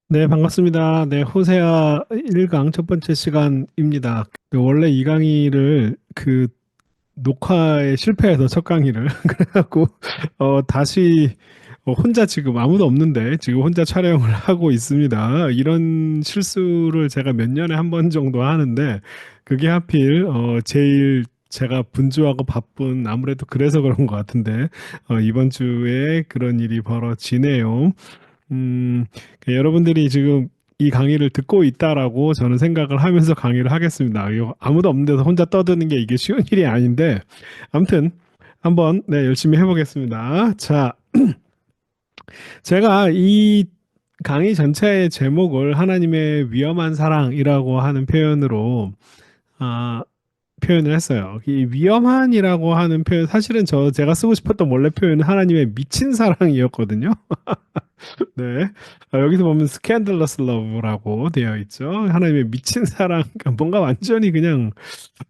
네, 반갑습니다. 네, 호세아 1강 첫 번째 시간입니다. 원래 이 강의를 녹화에 실패해서 첫 강의를 그래갖고 다시 혼자 지금 아무도 없는데 지금 혼자 촬영을 하고 있습니다. 이런 실수를 제가 몇 년에 한 번 정도 하는데 그게 하필 제일 제가 분주하고 바쁜 아무래도 그래서 그런 것 같은데 이번 주에 그런 일이 벌어지네요. 음, 여러분들이 지금 이 강의를 듣고 있다라고 저는 생각을 하면서 강의를 하겠습니다. 이거 아무도 없는 데서 혼자 떠드는 게 이게 쉬운 일이 아닌데, 아무튼 한번 네, 열심히 해보겠습니다. 자, 제가 이 강의 전체의 제목을 하나님의 위험한 사랑이라고 하는 표현으로 아, 표현을 했어요. 이 위험한이라고 하는 표현, 사실은 제가 쓰고 싶었던 원래 표현은 하나님의 미친 사랑이었거든요. 네. 여기서 보면 스캔들러스 러브라고 되어 있죠. 하나님의 미친 사랑, 그러니까 뭔가 완전히 그냥,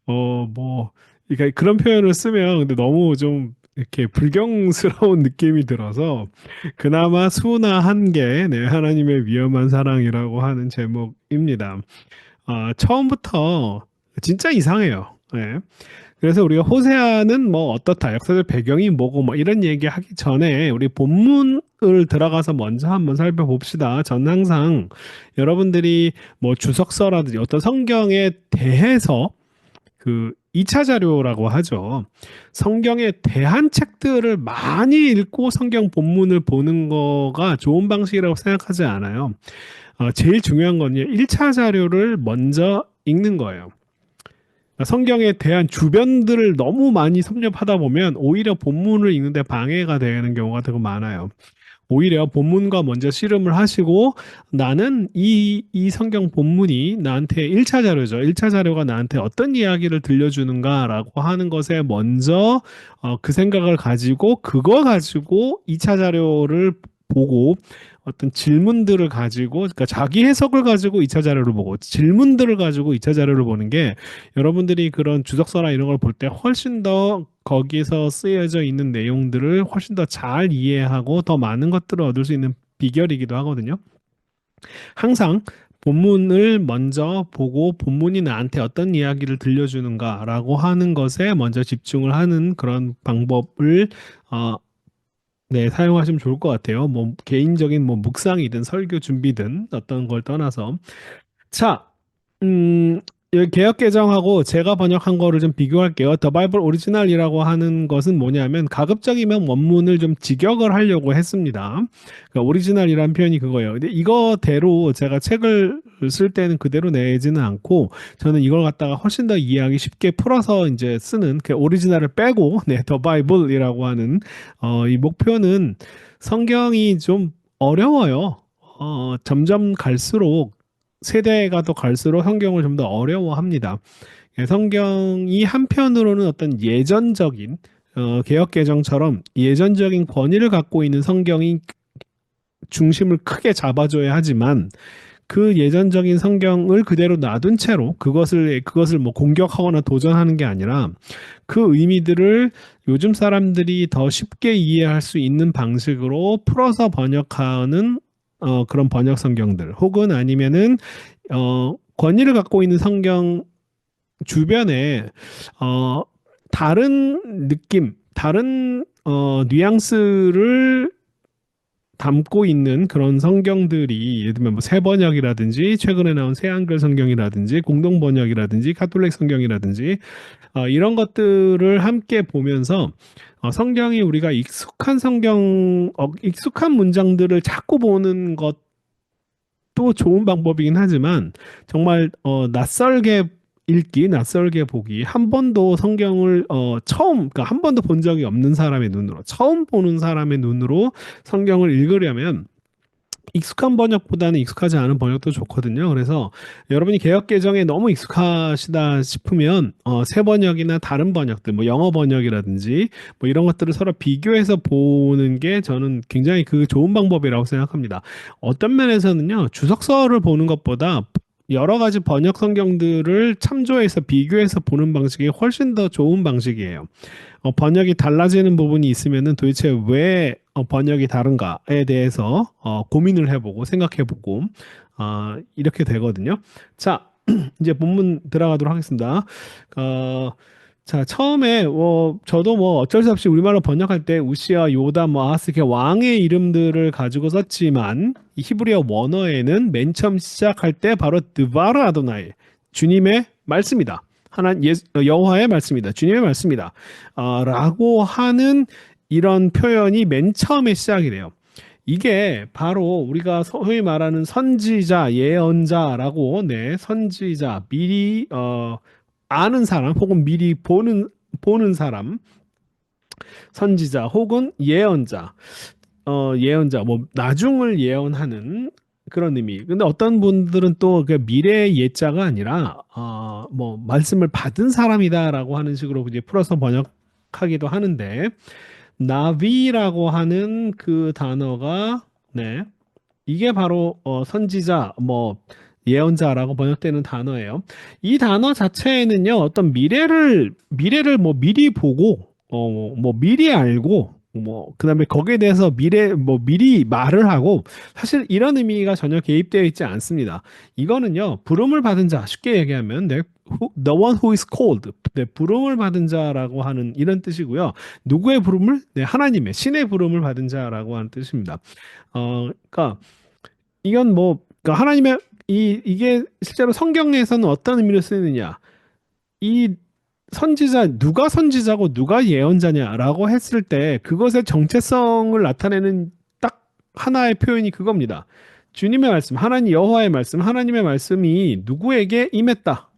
그러니까 그런 표현을 쓰면 근데 너무 좀 이렇게 불경스러운 느낌이 들어서 그나마 순화한 게, 네, 하나님의 위험한 사랑이라고 하는 제목입니다. 처음부터 진짜 이상해요. 네. 그래서 우리가 호세아는 뭐 어떻다, 역사적 배경이 뭐고 뭐 이런 얘기하기 전에 우리 본문을 들어가서 먼저 한번 살펴봅시다. 전 항상 여러분들이 뭐 주석서라든지 어떤 성경에 대해서 2차 자료라고 하죠. 성경에 대한 책들을 많이 읽고 성경 본문을 보는 거가 좋은 방식이라고 생각하지 않아요. 제일 중요한 건요, 1차 자료를 먼저 읽는 거예요. 성경에 대한 주변들을 너무 많이 섭렵하다 보면 오히려 본문을 읽는데 방해가 되는 경우가 되게 많아요. 오히려 본문과 먼저 씨름을 하시고 나는 이 성경 본문이 나한테 1차 자료죠. 1차 자료가 나한테 어떤 이야기를 들려주는가라고 하는 것에 먼저 그 생각을 가지고 그거 가지고 2차 자료를 보고 어떤 질문들을 가지고 그러니까 자기 해석을 가지고 2차 자료를 보고 질문들을 가지고 2차 자료를 보는 게 여러분들이 그런 주석서나 이런 걸 볼 때 훨씬 더 거기서 쓰여져 있는 내용들을 훨씬 더 잘 이해하고 더 많은 것들을 얻을 수 있는 비결이기도 하거든요. 항상 본문을 먼저 보고 본문이 나한테 어떤 이야기를 들려주는가라고 하는 것에 먼저 집중을 하는 그런 방법을 어, 네, 사용하시면 좋을 것 같아요. 뭐 개인적인 뭐 묵상이든 설교 준비든 어떤 걸 떠나서 자, 음, 여기 개역 개정하고 제가 번역한 거를 좀 비교할게요. 더 바이블 오리지널이라고 하는 것은 뭐냐면 가급적이면 원문을 좀 직역을 하려고 했습니다. 그러니까 오리지널이라는 표현이 그거예요. 근데 이거대로 제가 책을 쓸 때는 그대로 내지는 않고 저는 이걸 갖다가 훨씬 더 이해하기 쉽게 풀어서 이제 쓰는 그 오리지널을 빼고 네, 더 바이블이라고 하는 이 목표는 성경이 좀 어려워요. 점점 갈수록 세대가 더 갈수록 성경을 좀 더 어려워합니다. 성경이 한편으로는 어떤 예전적인 개역 개정처럼 예전적인 권위를 갖고 있는 성경이 중심을 크게 잡아줘야 하지만 그 예전적인 성경을 그대로 놔둔 채로 그것을 뭐 공격하거나 도전하는 게 아니라 그 의미들을 요즘 사람들이 더 쉽게 이해할 수 있는 방식으로 풀어서 번역하는 그런 번역 성경들 혹은 아니면은 권위를 갖고 있는 성경 주변에 어, 다른 느낌, 다른 뉘앙스를 담고 있는 그런 성경들이 예를 들면 뭐 새번역이라든지 최근에 나온 새한글 성경이라든지 공동 번역이라든지 카톨릭 성경이라든지 이런 것들을 함께 보면서 성경이 우리가 익숙한 익숙한 문장들을 자꾸 보는 것도 좋은 방법이긴 하지만 정말 낯설게 읽기, 낯설게 보기, 한 번도 성경을 그러니까 한 번도 본 적이 없는 사람의 눈으로, 처음 보는 사람의 눈으로 성경을 읽으려면 익숙한 번역보다는 익숙하지 않은 번역도 좋거든요. 그래서 여러분이 개역 개정에 너무 익숙하시다 싶으면 새 번역이나 다른 번역들, 뭐 영어 번역이라든지 뭐 이런 것들을 서로 비교해서 보는 게 저는 굉장히 그 좋은 방법이라고 생각합니다. 어떤 면에서는요, 주석서를 보는 것보다 여러 가지 번역 성경들을 참조해서 비교해서 보는 방식이 훨씬 더 좋은 방식이에요. 번역이 달라지는 부분이 있으면은 도대체 왜 번역이 다른가에 대해서 고민을 해보고 생각해보고 이렇게 되거든요. 자, 이제 본문 들어가도록 하겠습니다. 어, 자, 처음에 저도 뭐 어쩔 수 없이 우리말로 번역할 때 우시아, 요담, 뭐 아하스 이렇게 왕의 이름들을 가지고 썼지만 이 히브리어 원어에는 맨 처음 시작할 때 바로 드바르 아도나이 주님의 말씀이다. 여호와의 말씀이다. 주님의 말씀이다. 라고 하는 이런 표현이 맨 처음에 시작이 돼요. 이게 바로 우리가 소위 말하는 선지자, 예언자라고, 네, 선지자, 미리 아는 사람 혹은 미리 보는 사람, 선지자 혹은 예언자, 예언자, 뭐 나중을 예언하는 그런 의미. 근데 어떤 분들은 또 그 미래의 예자가 아니라 뭐 말씀을 받은 사람이다라고 하는 식으로 이제 풀어서 번역하기도 하는데 나비라고 하는 그 단어가 네. 이게 바로 선지자 뭐 예언자라고 번역되는 단어예요. 이 단어 자체에는요, 어떤 미래를 뭐 미리 보고, 뭐 미리 알고, 뭐, 그다음에 거기에 대해서 미리 말을 하고, 사실 이런 의미가 전혀 개입되어 있지 않습니다. 이거는요, 부름을 받은 자, 쉽게 얘기하면, 네, the one who is called, 네, 부름을 받은 자라고 하는 이런 뜻이고요. 누구의 부름을? 네, 하나님의, 신의 부름을 받은 자라고 하는 뜻입니다. 그러니까, 이건 뭐, 그러니까 하나님의 이게 실제로 성경에서는 어떤 의미로 쓰느냐? 이 선지자 누가 선지자고 누가 예언자냐라고 했을 때 그것의 정체성을 나타내는 딱 하나의 표현이 그겁니다. 주님의 말씀, 하나님 여호와의 말씀, 하나님의 말씀이 누구에게 임했다.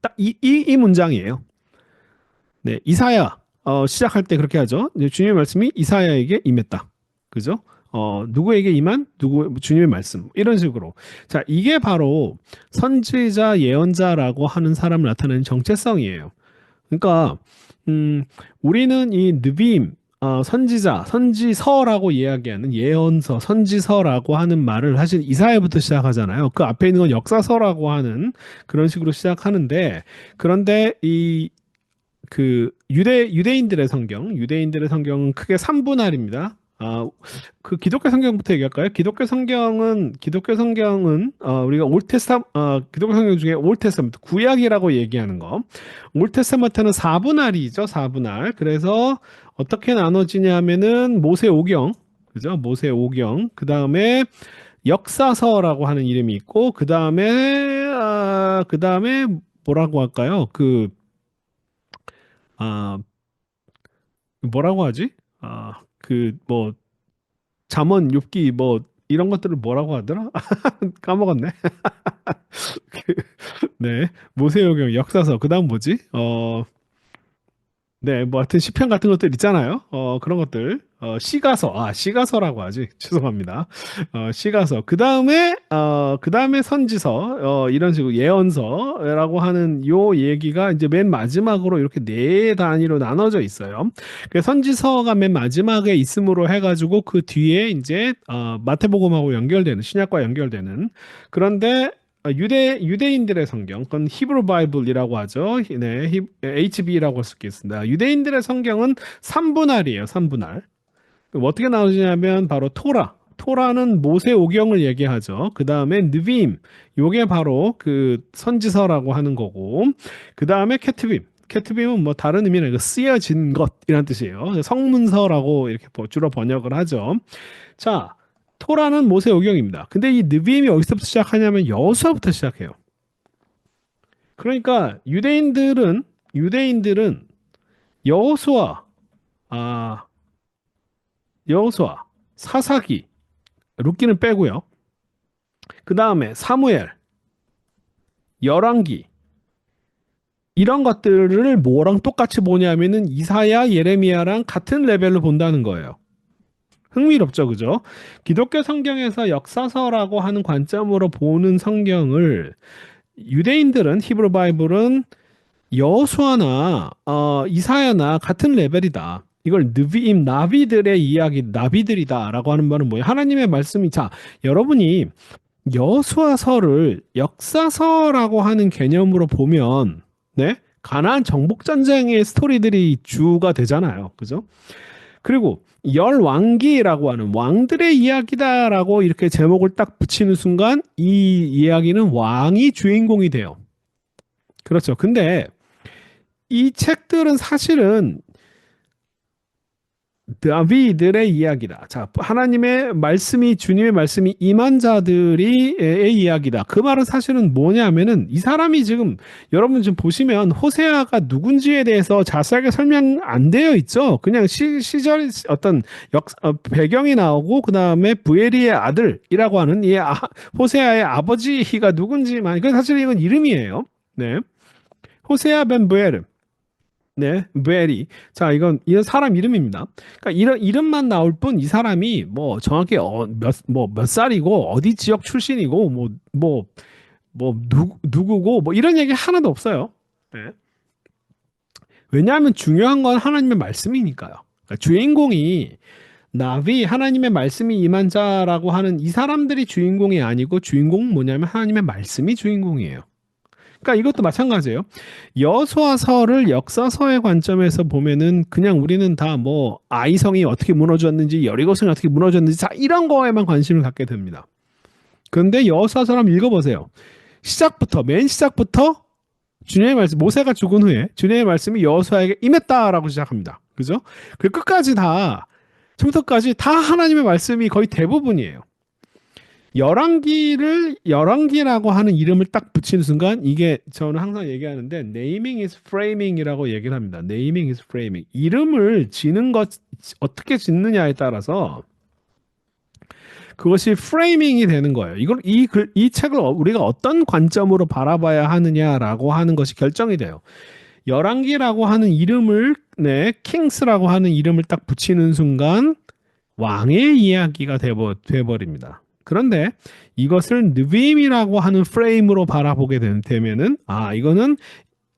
딱 이 문장이에요. 네, 이사야 시작할 때 그렇게 하죠. 이제 주님의 말씀이 이사야에게 임했다. 그죠? 누구에게 임한 주님의 말씀 이런 식으로. 자, 이게 바로 선지자 예언자라고 하는 사람을 나타내는 정체성이에요. 그러니까 우리는 이 느빔 선지자, 선지서라고 이야기하는 예언서, 선지서라고 하는 말을 사실 이사야부터 시작하잖아요. 그 앞에 있는 건 역사서라고 하는 그런 식으로 시작하는데 그런데 이 그 유대인들의 성경은 크게 3분할입니다. 그 기독교 성경부터 얘기할까요? 기독교 성경은 우리가 기독교 성경 중에 올테스타먼트 구약이라고 얘기하는 거. 올테스타먼트는 4분할이죠, 4분할. 그래서 어떻게 나눠지냐면은 모세오경, 그죠? 모세오경. 그다음에 역사서라고 하는 이름이 있고 그다음에 뭐라고 할까요? 아, 뭐라고 하지? 뭐 잠언, 욥기 뭐 이런 것들을 뭐라고 하더라? 까먹었네. 그, 네, 모세오경 역사서. 그다음 뭐지? 네, 뭐 하여튼 시편 같은 것들 있잖아요. 그런 것들. 시가서라고 하지. 죄송합니다. 시가서. 그다음에 선지서. 이런 식으로 예언서라고 하는 요 얘기가 이제 맨 마지막으로 이렇게 네 단위로 나눠져 있어요. 그 선지서가 맨 마지막에 있음으로 해가지고 그 뒤에 이제 마태복음하고 연결되는 신약과 연결되는 그런데 유대인들의 성경, 그건 히브리 바이블이라고 하죠. 네, HB라고 할 수 있겠습니다. 유대인들의 성경은 3분할이에요, 3분할. 어떻게 나오냐면 바로 토라는 모세 오경을 얘기하죠. 그 다음에 느빔, 요게 바로 그 선지서라고 하는 거고, 그 다음에 케트빔은 뭐 다른 의미는 아니고 쓰여진 것이란 뜻이에요. 성문서라고 이렇게 주로 번역을 하죠. 자, 토라는 모세 오경입니다. 근데 이 느빔이 어디서부터 시작하냐면 여호수아부터 시작해요. 그러니까 유대인들은 여호수아, 아, 여호수아, 사사기, 룻기는 빼고요. 그 다음에 사무엘, 열왕기 이런 것들을 뭐랑 똑같이 보냐면은 이사야, 예레미야랑 같은 레벨로 본다는 거예요. 흥미롭죠, 그죠? 기독교 성경에서 역사서라고 하는 관점으로 보는 성경을 유대인들은 히브리 바이블은 여호수아나 이사야나 같은 레벨이다. 이걸 느비임 나비들의 이야기 나비들이다라고 하는 말은 뭐예요? 하나님의 말씀이 자 여러분이 여수와서를 역사서라고 하는 개념으로 보면, 네, 가나안 정복 전쟁의 스토리들이 주가 되잖아요, 그죠? 그리고 열왕기라고 하는 왕들의 이야기다라고 이렇게 제목을 딱 붙이는 순간 이 이야기는 왕이 주인공이 돼요. 그렇죠. 근데 이 책들은 사실은 다비들의 이야기다. 자, 하나님의 말씀이 주님의 말씀이 임한 자들이의 이야기다. 그 말은 사실은 뭐냐면은 이 사람이 지금 여러분 지금 보시면 호세아가 누군지에 대해서 자세하게 설명 안 되어 있죠. 그냥 시절 어떤 배경이 나오고 그 다음에 부엘리의 아들이라고 하는 호세아의 아버지가 누군지만 이건 사실 이건 이름이에요. 네, 호세아 벤 부엘. 네, 베리. 자, 이건 사람 이름입니다. 그러니까 이런 이름만 나올 뿐 이 사람이 뭐 정확히 몇 살이고 어디 지역 출신이고 누구고 뭐 이런 얘기 하나도 없어요. 네. 왜냐하면 중요한 건 하나님의 말씀이니까요. 그러니까 주인공이 나비 하나님의 말씀이 임한 자라고 하는 이 사람들이 주인공이 아니고 주인공은 뭐냐면 하나님의 말씀이 주인공이에요. 그러니까 이것도 마찬가지예요. 여수와서를 역사서의 관점에서 보면은 그냥 우리는 다 뭐 아이성이 어떻게 무너졌는지 여리고성이 어떻게 무너졌는지 자 이런 거에만 관심을 갖게 됩니다. 그런데 여수와서 한번 읽어보세요. 맨 시작부터 주님의 말씀 모세가 죽은 후에 주님의 말씀이 여호수아에게 임했다라고 시작합니다. 그죠? 그 끝까지 다 처음부터까지 다 하나님의 말씀이 거의 대부분이에요. 열왕기라고 하는 이름을 딱 붙이는 순간 이게 저는 항상 얘기하는데 네이밍 is framing이라고 얘기를 합니다. 네이밍 is framing. 이름을 지는 것 어떻게 짓느냐에 따라서 그것이 프레이밍이 되는 거예요. 이 책을 우리가 어떤 관점으로 바라봐야 하느냐라고 하는 것이 결정이 돼요. 열왕기라고 하는 이름을 킹스라고 하는 이름을 딱 붙이는 순간 왕의 이야기가 돼버립니다. 그런데 이것을 느빔이라고 하는 프레임으로 바라보게 되면은 이거는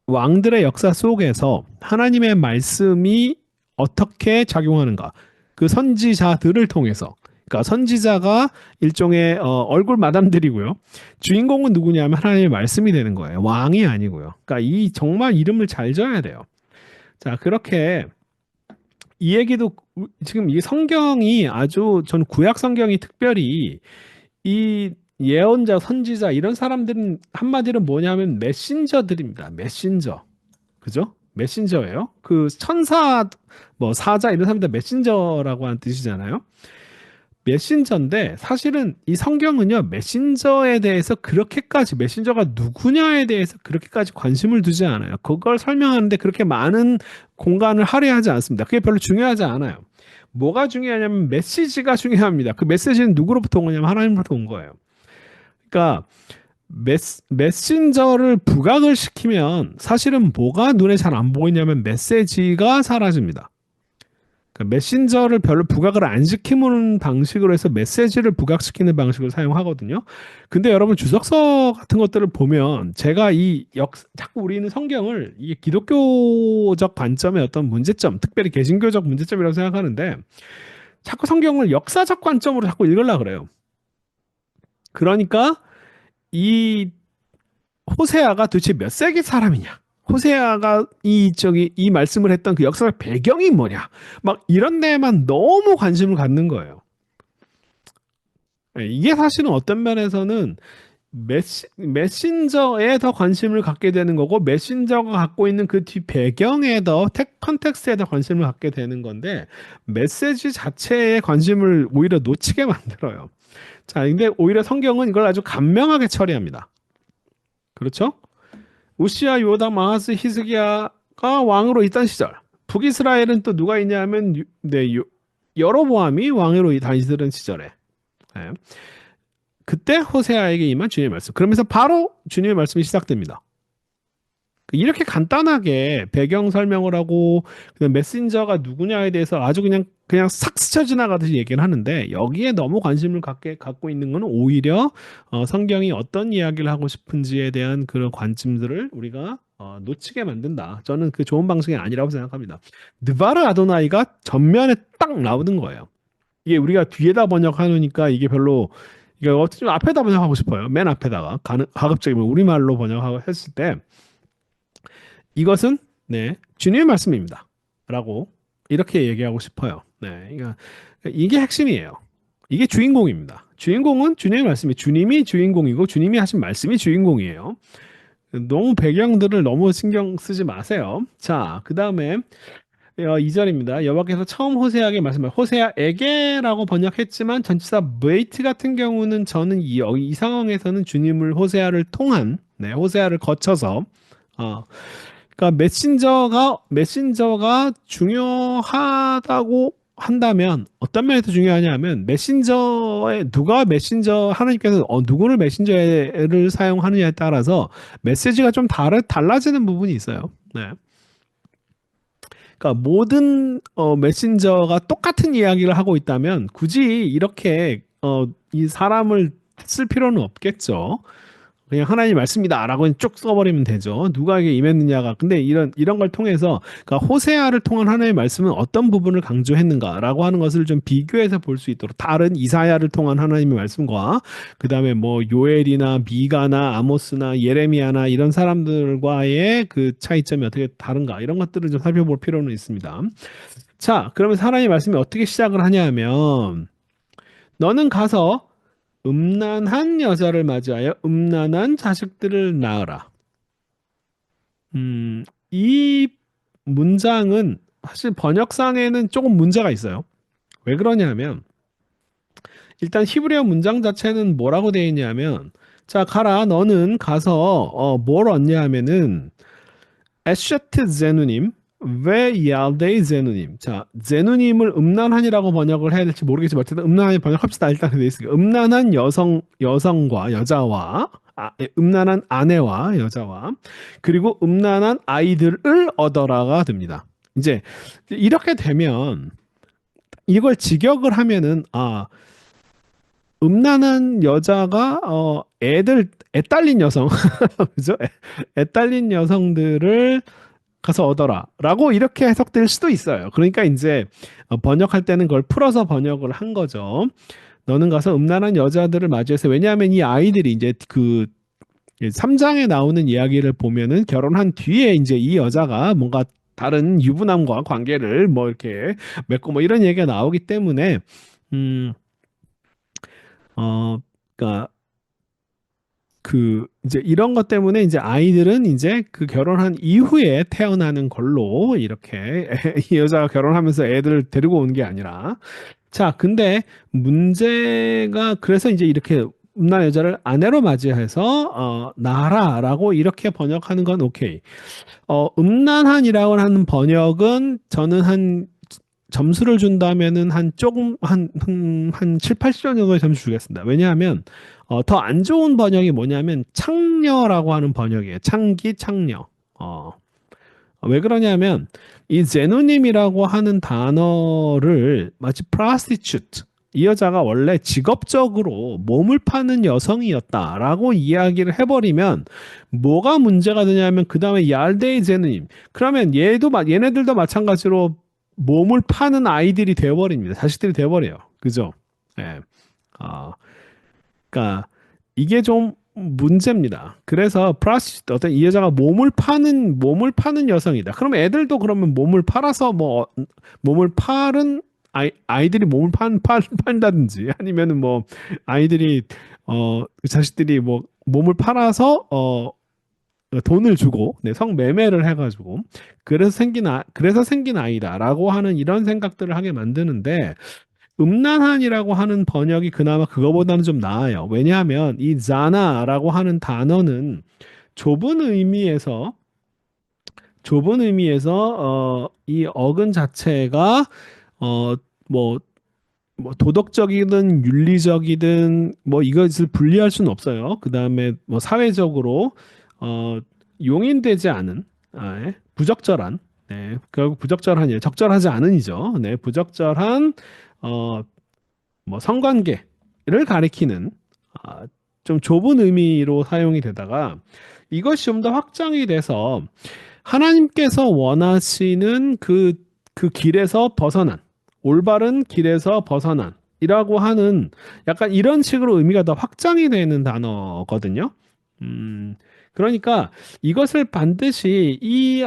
왕들의 역사 속에서 하나님의 말씀이 어떻게 작용하는가 그 선지자들을 통해서 그러니까 선지자가 일종의 얼굴 마담들이고요. 주인공은 누구냐면 하나님의 말씀이 되는 거예요. 왕이 아니고요. 그러니까 이 정말 이름을 잘 져야 돼요. 자, 그렇게 이 얘기도 지금 이 성경이 아주 전 구약 성경이 특별히 이 예언자, 선지자 이런 사람들은 한마디로 뭐냐면 메신저들입니다. 메신저. 그죠? 메신저예요. 그 천사 뭐 사자 이런 사람들 메신저라고 하는 뜻이잖아요. 메신저인데 사실은 이 성경은요 메신저에 대해서 그렇게까지 메신저가 누구냐에 대해서 그렇게까지 관심을 두지 않아요. 그걸 설명하는데 그렇게 많은 공간을 할애하지 않습니다. 그게 별로 중요하지 않아요. 뭐가 중요하냐면 메시지가 중요합니다. 그 메시지는 누구로부터 온 거냐면 하나님으로부터 온 거예요. 그러니까 메신저를 부각을 시키면 사실은 뭐가 눈에 잘 안 보이냐면 메시지가 사라집니다. 메신저를 별로 부각을 안 시키는 방식으로 해서 메시지를 부각시키는 방식을 사용하거든요. 근데 여러분 주석서 같은 것들을 보면 제가 자꾸 우리는 성경을 이게 기독교적 관점의 어떤 문제점, 특별히 개신교적 문제점이라고 생각하는데 자꾸 성경을 역사적 관점으로 자꾸 읽으려고 그래요. 그러니까 이 호세아가 도대체 몇 세기 사람이냐? 호세아가 이 말씀을 했던 그 역사의 배경이 뭐냐? 막 이런 데에만 너무 관심을 갖는 거예요. 이게 사실은 어떤 면에서는 메신저에 더 관심을 갖게 되는 거고 메신저가 갖고 있는 그 뒤 배경에 더 컨텍스트에 더 관심을 갖게 되는 건데 메시지 자체에 관심을 오히려 놓치게 만들어요. 자, 근데 오히려 성경은 이걸 아주 간명하게 처리합니다. 그렇죠? 우시야, 요담, 아하스, 히스기야가 왕으로 있던 시절. 북이스라엘은 또 누가 있냐면 여로보암이 왕으로 다니던 시절에. 네. 그때 호세아에게 임한 주님의 말씀. 그러면서 바로 주님의 말씀이 시작됩니다. 이렇게 간단하게 배경 설명을 하고 메신저가 누구냐에 대해서 아주 그냥 싹 스쳐 지나가듯이 얘기를 하는데 여기에 너무 관심을 갖고 있는 건 오히려 성경이 어떤 이야기를 하고 싶은지에 대한 그런 관점들을 우리가 놓치게 만든다. 저는 그 좋은 방식이 아니라고 생각합니다. 느바르 아도나이가 전면에 딱 나오는 거예요. 이게 우리가 뒤에다 번역하니까 이게 별로 이거 어떻게 좀 앞에다 번역하고 싶어요. 맨 앞에다가 가급적이면 우리말로 번역하고 했을 때 이것은 네, 주님의 말씀입니다. 라고 이렇게 얘기하고 싶어요. 네, 그러니까 이게 핵심이에요. 이게 주인공입니다. 주인공은 주님의 말씀이 주님이 주인공이고 주님이 하신 말씀이 주인공이에요. 너무 배경들을 너무 신경 쓰지 마세요. 자, 그 다음에 2절입니다. 여호와께서 처음 호세아에게 말씀하셨 호세아에게라고 번역했지만 전치사 웨이트 같은 경우는 저는 이 상황에서는 주님을 호세아를 통한 네, 호세아를 거쳐서 그러니까 메신저가 중요하다고 한다면 어떤 면에서 중요하냐면 메신저에 누가 메신저 하나님께서 누구를 메신저를 사용하느냐에 따라서 메시지가 좀 달라지는 부분이 있어요. 네. 그러니까 모든 메신저가 똑같은 이야기를 하고 있다면 굳이 이렇게 이 사람을 쓸 필요는 없겠죠. 그냥 하나님 말씀이다라고 쭉 써버리면 되죠. 누가에게 임했느냐가. 근데 이런 걸 통해서 그러니까 호세아를 통한 하나님의 말씀은 어떤 부분을 강조했는가라고 하는 것을 좀 비교해서 볼 수 있도록 다른 이사야를 통한 하나님의 말씀과 그 다음에 뭐 요엘이나 미가나 아모스나 예레미야나 이런 사람들과의 그 차이점이 어떻게 다른가 이런 것들을 좀 살펴볼 필요는 있습니다. 자, 그러면 하나님의 말씀이 어떻게 시작을 하냐면 너는 가서 음란한 여자를 맞이하여 음란한 자식들을 낳으라. 이 문장은 사실 번역상에는 조금 문제가 있어요. 왜 그러냐면 일단 히브리어 문장 자체는 뭐라고 되어 있냐면 자 가라 너는 가서 뭘 얻냐 하면은 에쉐트 제누님 왜 얄데이 제누님 자 제누님을 음란한이라고 번역을 해야 될지 모르겠지만 어쨌든 음란한 번역합시다. 일단 돼 있으니까 음란한 여성과 여자와 음란한 아내와 여자와 그리고 음란한 아이들을 얻어라가 됩니다. 이제 이렇게 되면 이걸 직역을 하면은 음란한 여자가 애 딸린 여성 그죠? 애 딸린 여성들을 가서 얻어라라고 이렇게 해석될 수도 있어요. 그러니까 이제 번역할 때는 그걸 풀어서 번역을 한 거죠. 너는 가서 음란한 여자들을 맞이해서 왜냐하면 이 아이들이 이제 그 3장에 나오는 이야기를 보면은 결혼한 뒤에 이제 이 여자가 뭔가 다른 유부남과 관계를 뭐 이렇게 맺고 뭐 이런 얘기가 나오기 때문에 음, 그러니까 그 이제 이런 것 때문에 이제 아이들은 이제 그 결혼한 이후에 태어나는 걸로 이렇게 이 여자가 결혼하면서 애들을 데리고 온 게 아니라 자 근데 문제가 그래서 이제 이렇게 음란 여자를 아내로 맞이해서 나라라고 이렇게 번역하는 건 오케이. 음란한이라고 하는 번역은 저는 한 점수를 준다면은 한 조금 한 7, 80점 정도의 점수 주겠습니다. 왜냐하면 더 안 좋은 번역이 뭐냐면 창녀라고 하는 번역이에요. 창기 창녀. 왜 그러냐면 이 제노님이라고 하는 단어를 마치 prostitute 이 여자가 원래 직업적으로 몸을 파는 여성이었다라고 이야기를 해버리면 뭐가 문제가 되냐면 그 다음에 얄데이 제누님 그러면 얘네들도 마찬가지로 몸을 파는 아이들이 되어버립니다. 자식들이 되어버려요. 그죠? 예. 아, 그러니까 이게 좀 문제입니다. 그래서 프라시스트 어떤 이 여자가 몸을 파는 여성이다. 그러면 애들도 그러면 몸을 팔아서 뭐 몸을 파는 아이들이 몸을 판다든지 아니면은 뭐 아이들이 그 자식들이 뭐 몸을 팔아서 돈을 주고 네, 성매매를 해가지고 그래서 생긴 아이다라고 하는 이런 생각들을 하게 만드는데 음란한이라고 하는 번역이 그나마 그거보다는 좀 나아요. 왜냐하면 이 자나라고 하는 단어는 좁은 의미에서 이 어근 자체가 어 뭐 뭐 도덕적이든 윤리적이든 뭐 이것을 분리할 수는 없어요. 그다음에 뭐 사회적으로 어 용인되지 않은 부적절한 결국 부적절한 적절하지 않은이죠. 네, 부적절한 어 뭐 성관계를 가리키는 아, 좀 좁은 의미로 사용이 되다가 이것이 좀 더 확장이 돼서 하나님께서 원하시는 그 길에서 벗어난 올바른 길에서 벗어난 이라고 하는 약간 이런 식으로 의미가 더 확장이 되는 단어거든요. 음, 그러니까 이것을 반드시 이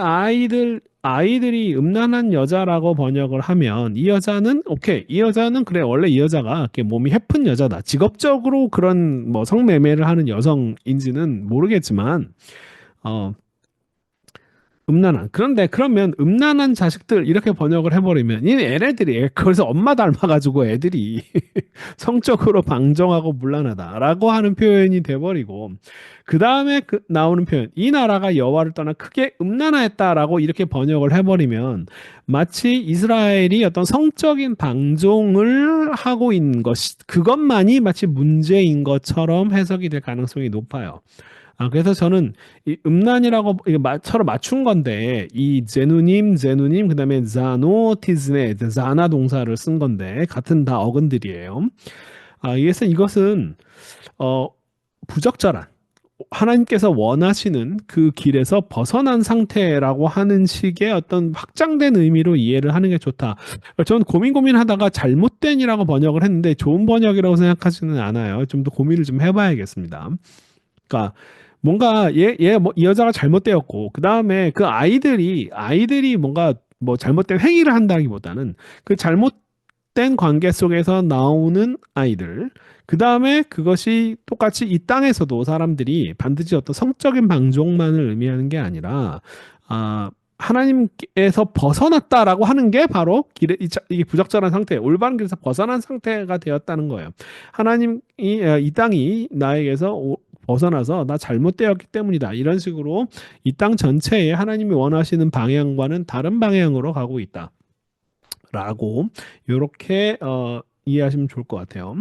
아이들이 음란한 여자라고 번역을 하면 이 여자는 오케이, 이 여자는 그래, 원래 이 여자가 이렇게 몸이 해픈 여자다. 직업적으로 그런 뭐 성매매를 하는 여성인지는 모르겠지만 어, 음란한. 그런데 그러면 음란한 자식들 이렇게 번역을 해버리면 이 애네들이 그래서 엄마 닮아가지고 애들이 성적으로 방종하고 문란하다라고 하는 표현이 돼버리고 그 다음에 나오는 표현 이 나라가 여호와를 떠나 크게 음란하였다라고 이렇게 번역을 해버리면 마치 이스라엘이 어떤 성적인 방종을 하고 있는 것 그것만이 마치 문제인 것처럼 해석이 될 가능성이 높아요. 그래서 저는 이 음란이라고 이게 서로 맞춘 건데 이 제누님 그다음에 자노티즈네 자나 동사를 쓴 건데 같은 다 어근들이에요. 이것은 어 부적절한 하나님께서 원하시는 그 길에서 벗어난 상태라고 하는 식의 어떤 확장된 의미로 이해를 하는 게 좋다. 저는 고민하다가 잘못된이라고 번역을 했는데 좋은 번역이라고 생각하지는 않아요. 좀 더 고민을 좀 해봐야겠습니다. 그러니까 뭔가 이 여자가 잘못되었고 그 다음에 그 아이들이 뭔가 뭐 잘못된 행위를 한다기보다는 그 잘못된 관계 속에서 나오는 아이들 그 다음에 그것이 똑같이 이 땅에서도 사람들이 반드시 어떤 성적인 방종만을 의미하는 게 아니라 하나님께서 벗어났다라고 하는 게 바로 이게 부적절한 상태, 올바른 길에서 벗어난 상태가 되었다는 거예요. 하나님이 이 땅이 나에게서 벗어나서 나 잘못되었기 때문이다. 이런 식으로 이 땅 전체에 하나님이 원하시는 방향과는 다른 방향으로 가고 있다. 라고 이렇게 이해하시면 좋을 것 같아요.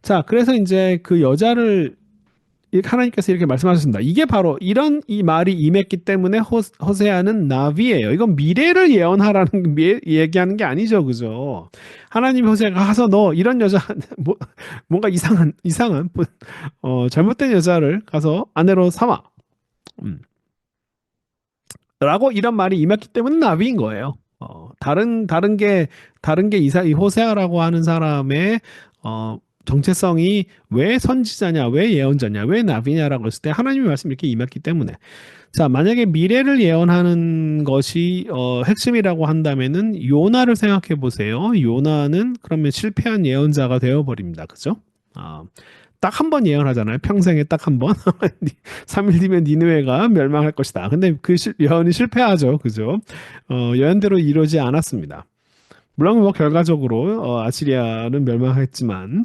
자, 그래서 이제 그 여자를 하나님께서 이렇게 말씀하셨습니다. 이게 바로 이 말이 임했기 때문에 호세아는 나비예요. 이건 미래를 예언하라는 얘기하는 게 아니죠, 그죠? 하나님 호세아가 가서 너 이런 여자 뭔가 이상한 잘못된 여자를 가서 아내로 삼아. 음. 라고 이런 말이 임했기 때문에 나비인 거예요. 다른 게 이 호세아라고 하는 사람의 정체성이 왜 선지자냐, 왜 예언자냐, 왜 나비냐라고 했을 때 하나님의 말씀이 이렇게 임했기 때문에. 자, 만약에 미래를 예언하는 것이 핵심이라고 한다면은 요나를 생각해 보세요. 요나는 그러면 실패한 예언자가 되어 버립니다. 그죠? 딱 한 번 예언하잖아요. 평생에 딱 한 번. 3일 뒤면 니느웨가 멸망할 것이다. 근데 그 예언이 실패하죠. 그죠? 예언대로 이루어지지 않았습니다. 물론 뭐 결과적으로 아시리아는 멸망했지만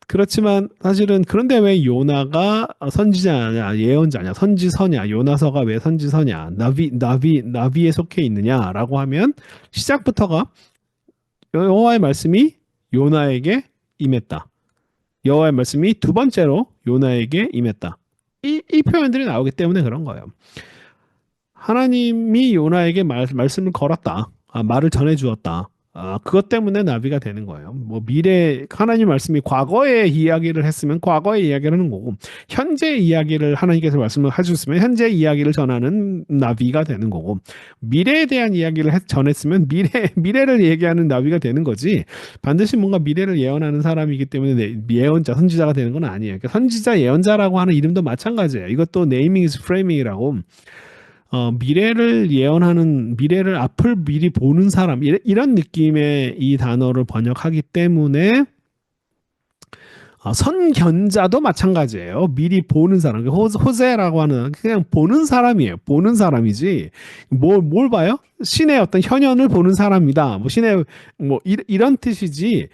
그렇지만 사실은 그런데 왜 요나가 선지자냐, 예언자냐, 선지서냐, 요나서가 왜 선지서냐, 나비에 속해 있느냐라고 하면 시작부터가 여호와의 말씀이 요나에게 임했다. 여호와의 말씀이 두 번째로 요나에게 임했다. 이 표현들이 나오기 때문에 그런 거예요. 하나님이 요나에게 말씀을 걸었다. 말을 전해 주었다. 그것 때문에 나비가 되는 거예요. 뭐 하나님 말씀이 과거의 이야기를 했으면 과거의 이야기를 하는 거고, 현재 이야기를 하나님께서 말씀을 해주셨으면 현재 이야기를 전하는 나비가 되는 거고, 미래에 대한 이야기를 전했으면 미래를 얘기하는 나비가 되는 거지, 반드시 뭔가 미래를 예언하는 사람이기 때문에 예언자, 선지자가 되는 건 아니에요. 그러니까 선지자, 예언자라고 하는 이름도 마찬가지예요. 이것도 네이밍 이즈 프레이밍이라고 미래를 앞을 미리 보는 사람, 이런 느낌의 이 단어를 번역하기 때문에 선견자도 마찬가지예요. 미리 보는 사람. 호세라고 하는 그냥 보는 사람이에요. 보는 사람이지. 뭘 봐요? 신의 어떤 현현을 보는 사람이다. 뭐 신의 뭐 이런 뜻이지.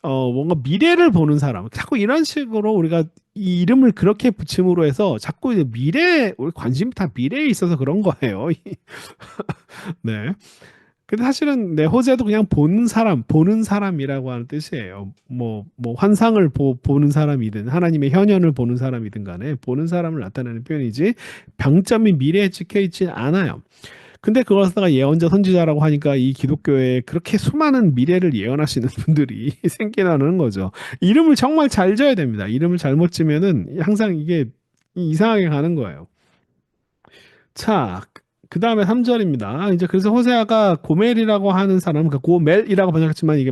뭔가 미래를 보는 사람. 자꾸 이런 식으로 우리가 이 이름을 그렇게 붙임으로 해서 자꾸 이제 우리 관심이 다 미래에 있어서 그런 거예요. 네. 근데 사실은 네, 호세도 그냥 보는 사람이라고 하는 뜻이에요. 뭐 환상을 보는 사람이든 하나님의 현현을 보는 사람이든 간에 보는 사람을 나타내는 표현이지 방점이 미래에 찍혀 있지 않아요. 근데 그걸 갖다가 예언자 선지자라고 하니까 이 기독교에 그렇게 수많은 미래를 예언하시는 분들이 생겨나는 거죠. 이름을 정말 잘 지어야 됩니다. 이름을 잘못 지면은 항상 이게 이상하게 가는 거예요. 자, 그 다음에 3절입니다. 이제 그래서 호세아가 고멜이라고 하는 사람, 그러니까 고멜이라고 번역했지만 이게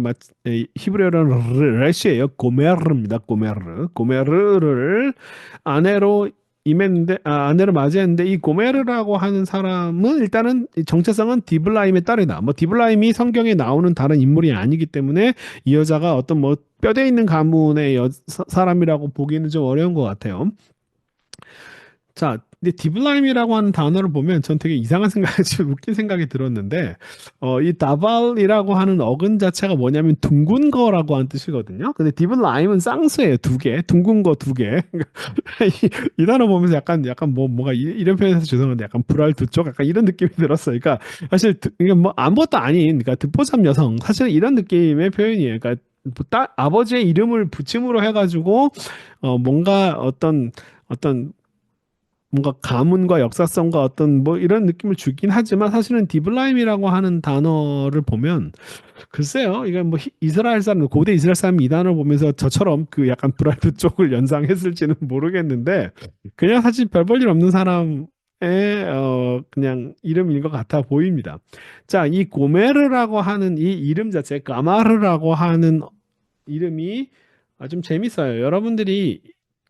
히브리어로는 레시예요. 고메르입니다. 고메르. 고메르를 아내로 임했는데, 아내를 맞이했는데 이 고메르라고 하는 사람은 일단은 이 정체성은 디블라임의 딸이다. 뭐 디블라임이 성경에 나오는 다른 인물이 아니기 때문에 이 여자가 어떤 뭐 뼈대 있는 가문의 사람이라고 보기는 좀 어려운 것 같아요. 자, 근데 디블라임이라고 하는 단어를 보면 전 되게 이상한 생각이, 좀 웃긴 생각이 들었는데, 이 다발이라고 하는 어근 자체가 뭐냐면 둥근 거라고 하는 뜻이거든요. 근데 디블라임은 쌍수예요. 두 개. 둥근 거 두 개. 이 단어 보면서 약간 뭐가 이런 표현해서 죄송한데 약간 불알 두 쪽? 약간 이런 느낌이 들었어요. 그러니까 사실 이게 뭐 아무것도 아닌, 그러니까 듣보잡 여성. 사실 이런 느낌의 표현이에요. 그러니까 아버지의 이름을 붙임으로 해가지고, 뭔가 어떤 뭔가 가문과 역사성과 어떤 뭐 이런 느낌을 주긴 하지만 사실은 디블라임이라고 하는 단어를 보면 글쎄요, 이게 뭐 이스라엘 사람, 고대 이스라엘 사람이 이 단어를 보면서 저처럼 그 약간 브라이트 쪽을 연상했을지는 모르겠는데 그냥 사실 별 볼 일 없는 사람의 그냥 이름인 것 같아 보입니다. 자, 이 고메르라고 하는 이 이름 자체, 가마르라고 하는 이름이 좀 재밌어요. 여러분들이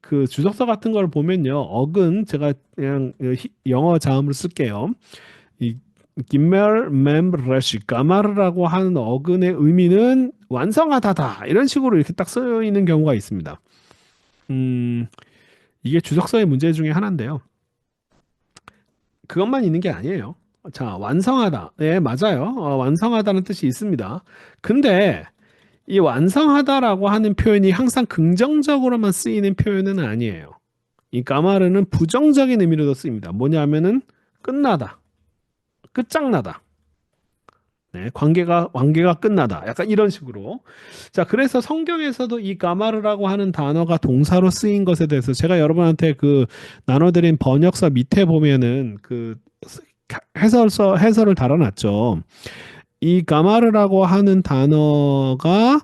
그 주석서 같은 걸 보면요. 어근 제가 그냥 영어 자음을 쓸게요. 이 김멜 멤브레시 가마르라고 하는 어근의 의미는 완성하다다 이런 식으로 이렇게 딱 쓰이는 경우가 있습니다. 음, 이게 주석서의 문제 중에 하나인데요. 그것만 있는 게 아니에요. 자, 완성하다. 예, 맞아요. 완성하다는 뜻이 있습니다. 근데 이 완성하다라고 하는 표현이 항상 긍정적으로만 쓰이는 표현은 아니에요. 이 까마르는 부정적인 의미로도 쓰입니다. 뭐냐면은 끝나다, 끝장나다. 네, 관계가 끝나다. 약간 이런 식으로. 자, 그래서 성경에서도 이 가마르라고 하는 단어가 동사로 쓰인 것에 대해서 제가 여러분한테 그 나눠드린 번역서 밑에 보면은 그 해설을 달아놨죠. 이 가마르라고 하는 단어가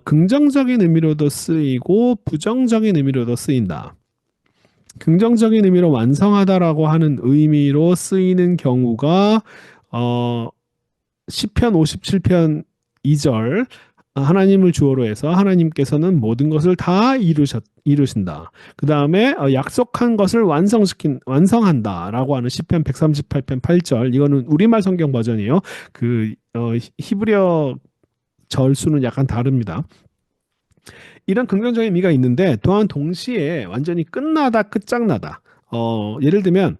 긍정적인 의미로도 쓰이고 부정적인 의미로도 쓰인다. 긍정적인 의미로 완성하다라고 하는 의미로 쓰이는 경우가 어, 시편 57편 2절 하나님을 주어로 해서 하나님께서는 모든 것을 다 이루신다. 그 다음에 약속한 것을 완성한다라고 하는 시편 138편 8절. 이거는 우리말 성경 버전이에요. 그 히브리어 절수는 약간 다릅니다. 이런 긍정적인 의미가 있는데 또한 동시에 완전히 끝나다, 끝장나다. 예를 들면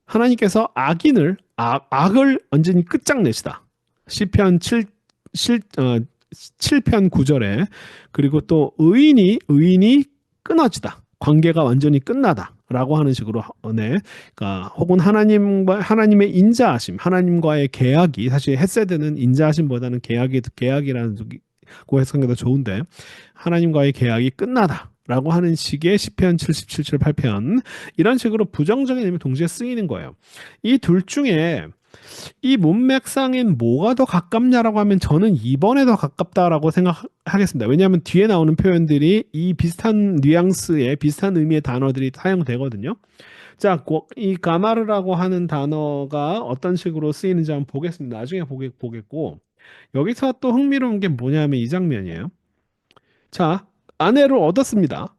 하나님께서 악을 완전히 끝장내시다. 시편 7편 9절에 그리고 또 의인이 끊어지다. 관계가 완전히 끝나다라고 하는 식으로 네. 그러니까 혹은 하나님의 인자하심, 하나님과의 계약이 사실 헤세드는 인자하심보다는 계약이라는 고 해석하는 게 더 좋은데 하나님과의 계약이 끝나다. 라고 하는 식의 시편 77절 8편 이런 식으로 부정적인 의미 동시에 쓰이는 거예요. 이 둘 중에 이 문맥상엔 뭐가 더 가깝냐라고 하면 저는 2번에 더 가깝다라고 생각하겠습니다. 왜냐하면 뒤에 나오는 표현들이 이 비슷한 뉘앙스의 비슷한 의미의 단어들이 사용되거든요. 자, 이 가마르라고 하는 단어가 어떤 식으로 쓰이는지 한번 보겠습니다. 나중에 보겠고 여기서 또 흥미로운 게 뭐냐면 이 장면이에요. 자, 아내를 얻었습니다.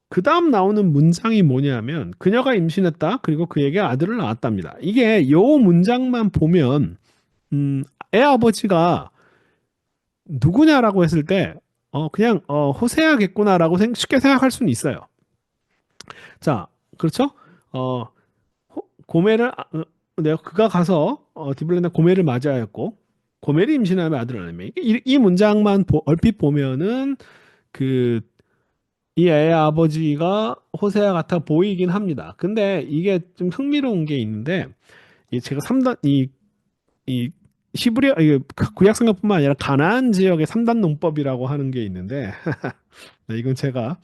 그 다음 나오는 문장이 뭐냐면 그녀가 임신했다. 그리고 그에게 아들을 낳았답니다. 이게 요 문장만 보면 애 아버지가 누구냐라고 했을 때 그냥 호세아겠구나라고 쉽게 생각할 수는 있어요. 자, 그렇죠? 어, 고멜을 그가 가서 디블레나 고멜을 맞이하였고 고멜이 임신하면 아들을 낳으며 이 문장만 얼핏 보면은 그 이 애의 아버지가 호세아 같아 보이긴 합니다. 근데 이게 좀 흥미로운 게 있는데 제가 3단 이 시브리아 이 구약 성경뿐만 아니라 가나안 지역의 3단 농법이라고 하는 게 있는데 네, 이건 제가